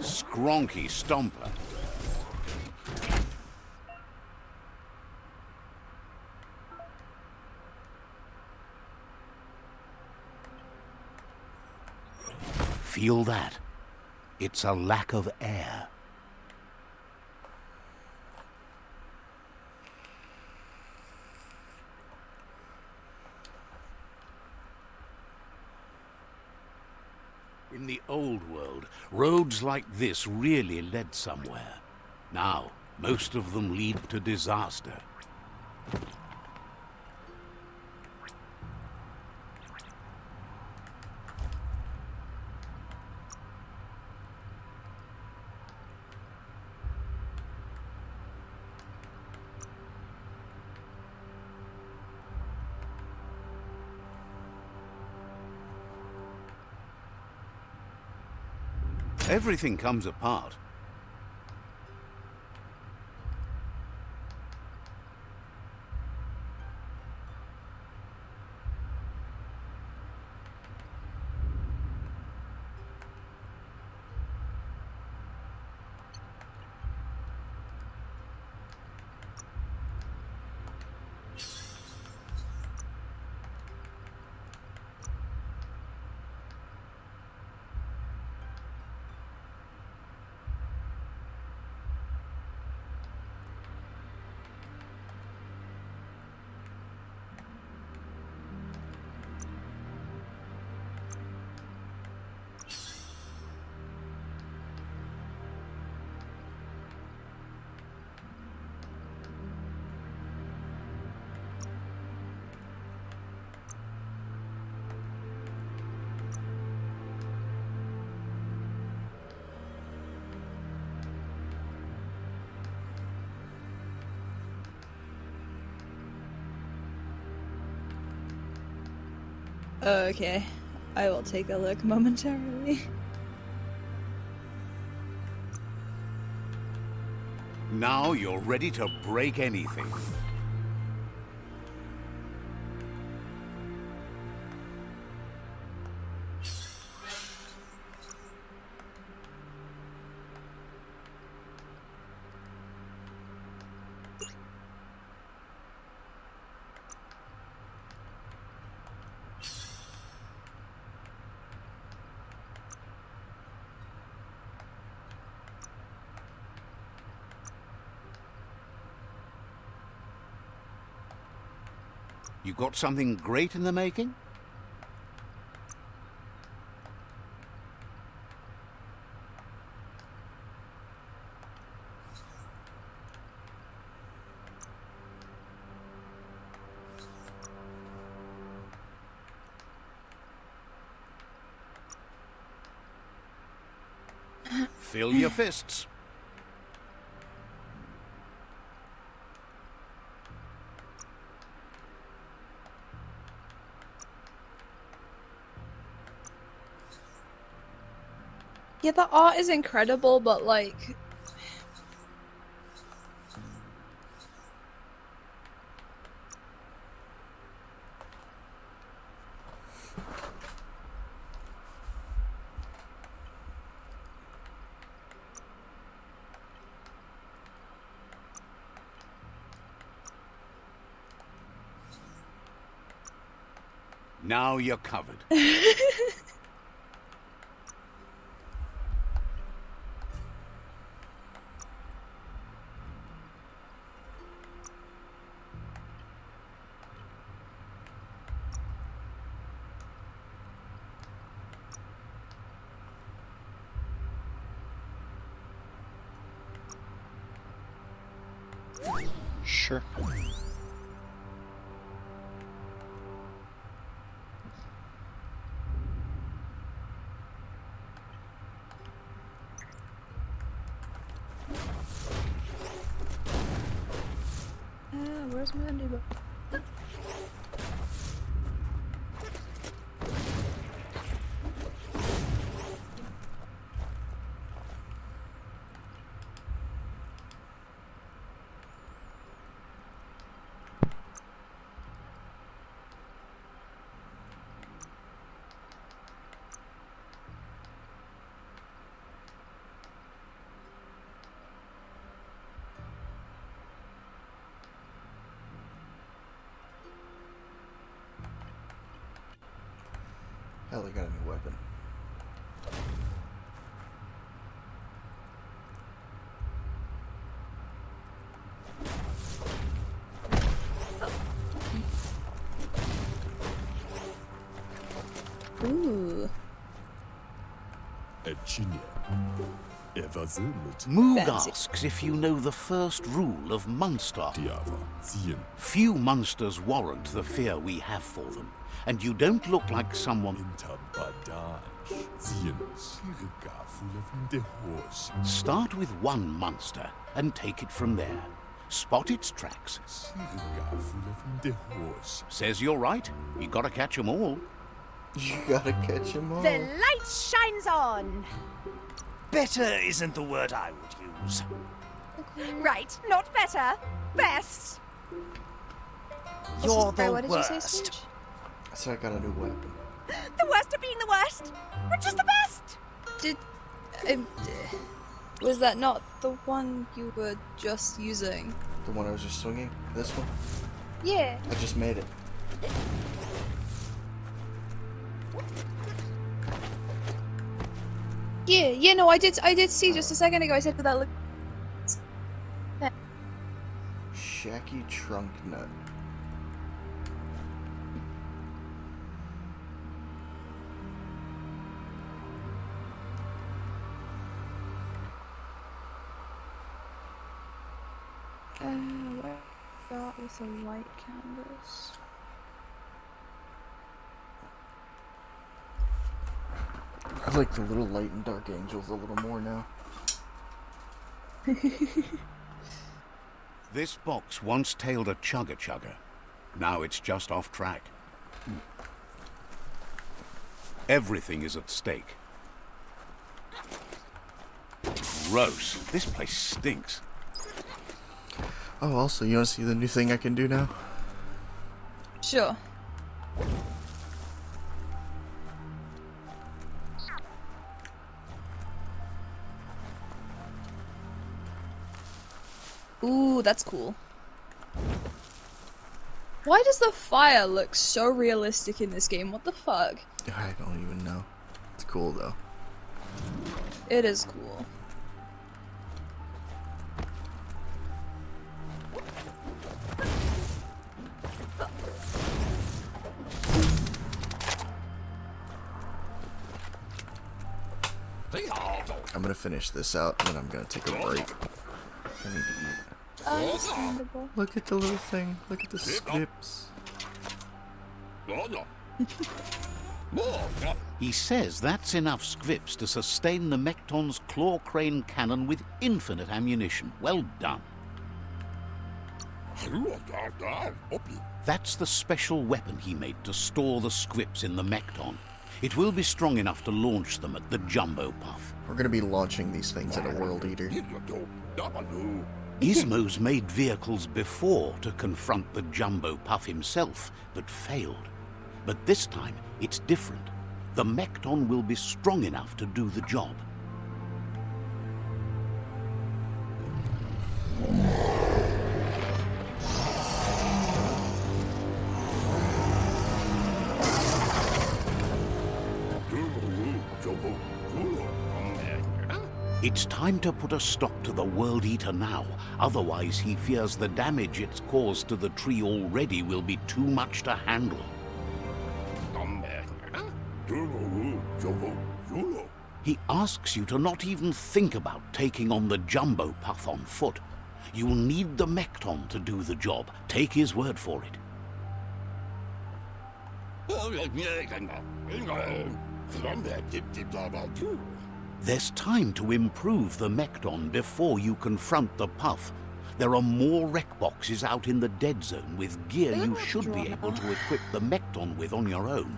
Skronky stomper. Feel that? It's a lack of air. In the old world, roads like this really led somewhere. Now, most of them lead to disaster. Everything comes apart. Okay, I will take a look momentarily. Now you're ready to break anything. You got something great in the making? Fill your fists. Yeah, the art is incredible, but like... Now you're covered. Sure. Where's my undo button? Hell, I got a new weapon. Etchinia. Everzimmet. Moog asks if you know the first rule of Munster. Diava. Zien. Few monsters warrant the fear we have for them, and you don't look like someone... Interbadage. Zien. Shirika fulefn de horse. Start with one monster and take it from there. Spot its tracks. Shirika fulefn de horse. Says you're right. You gotta catch 'em all. You gotta catch 'em all. The light shines on. Better isn't the word I would use. Right, not better. Best. You're the What did you say, worst. Smooch? So I got a new weapon. The worst of being the worst. We're just the best. Did was that not the one you were just using? The one I was just swinging? This one? Yeah. I just made it. Yeah, no, I did see just a second ago. I said that look. Shaky trunk nut. Where got with a white canvas? I like the little light and dark angels a little more now. This box once tailed a chugga-chugga. Now it's just off track. Everything is at stake. Gross. This place stinks. Oh, also, you want to see the new thing I can do now? Sure. Ooh, that's cool. Why does the fire look so realistic in this game? What the fuck? I don't even know. It's cool, though. It is cool. I'm gonna finish this out, and then I'm gonna take a break. I need to eat. Understandable. Look at the little thing. Look at the scripts. He says that's enough scripts to sustain the Mekton's claw crane cannon with infinite ammunition. Well done. That's the special weapon he made to store the scripts in the Mekton. It will be strong enough to launch them at the Jumbo Puff. We're gonna be launching these things at a World Eater. Gizmo's made vehicles before to confront the Jumbo Puff himself, but failed. But this time, it's different. The Mekton will be strong enough to do the job. It's time to put a stop to the World Eater now. Otherwise, he fears the damage it's caused to the tree already will be too much to handle. He asks you to not even think about taking on the Jumbo Puff on foot. You'll need the Mekton to do the job. Take his word for it. There's time to improve the Mekton before you confront the Puff. There are more wreck boxes out in the dead zone with gear you should be able to equip the Mekton with on your own.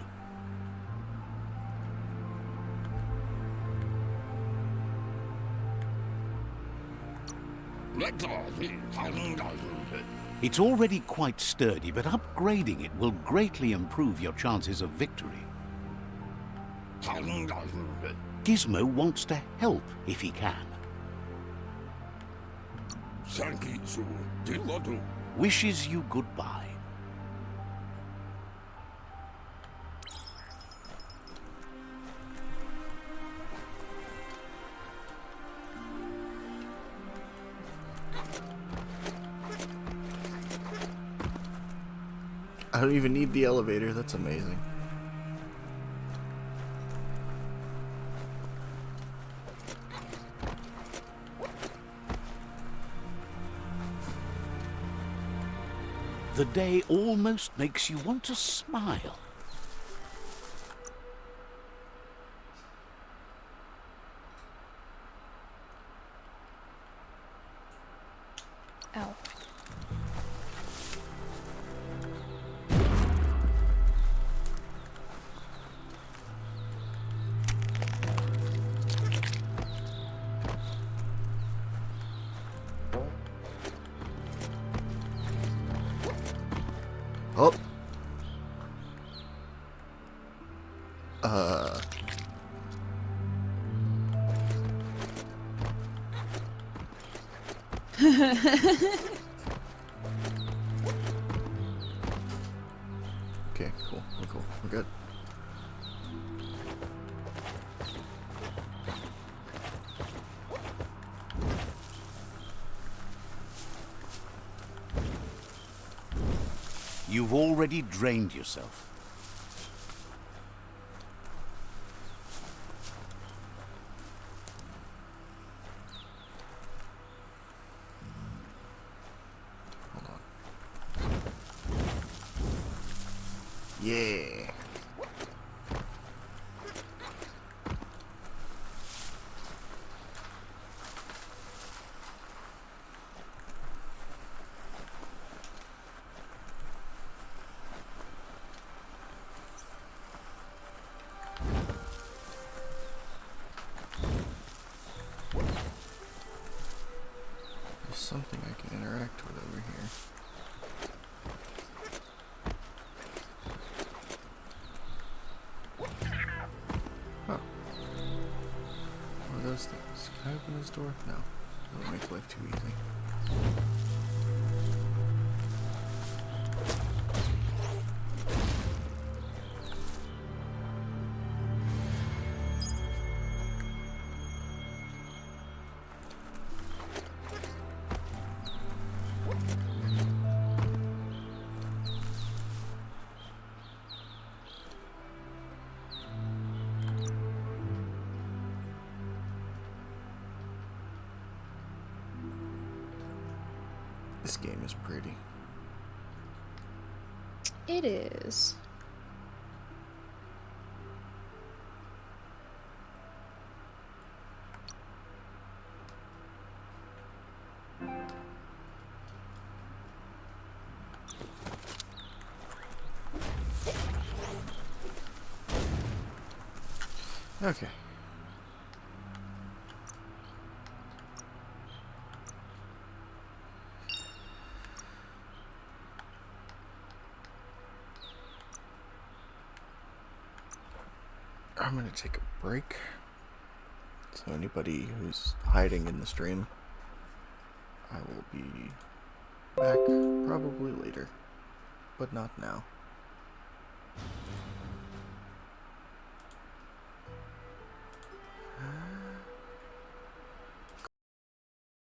It's already quite sturdy, but upgrading it will greatly improve your chances of victory. Gizmo wants to help if he can. Wishes you goodbye. I don't even need the elevator. That's amazing. The day almost makes you want to smile. Ow. Oh. Okay, cool. We're cool. We're good. You've already drained yourself. Hold on. Yeah. There's something I can interact with over here. Huh. What are those things? Can I open this door? No. That would make life too easy. This game is pretty. It is. Okay. I'm gonna take a break. So anybody who's hiding in the stream, I will be back probably later, but not now.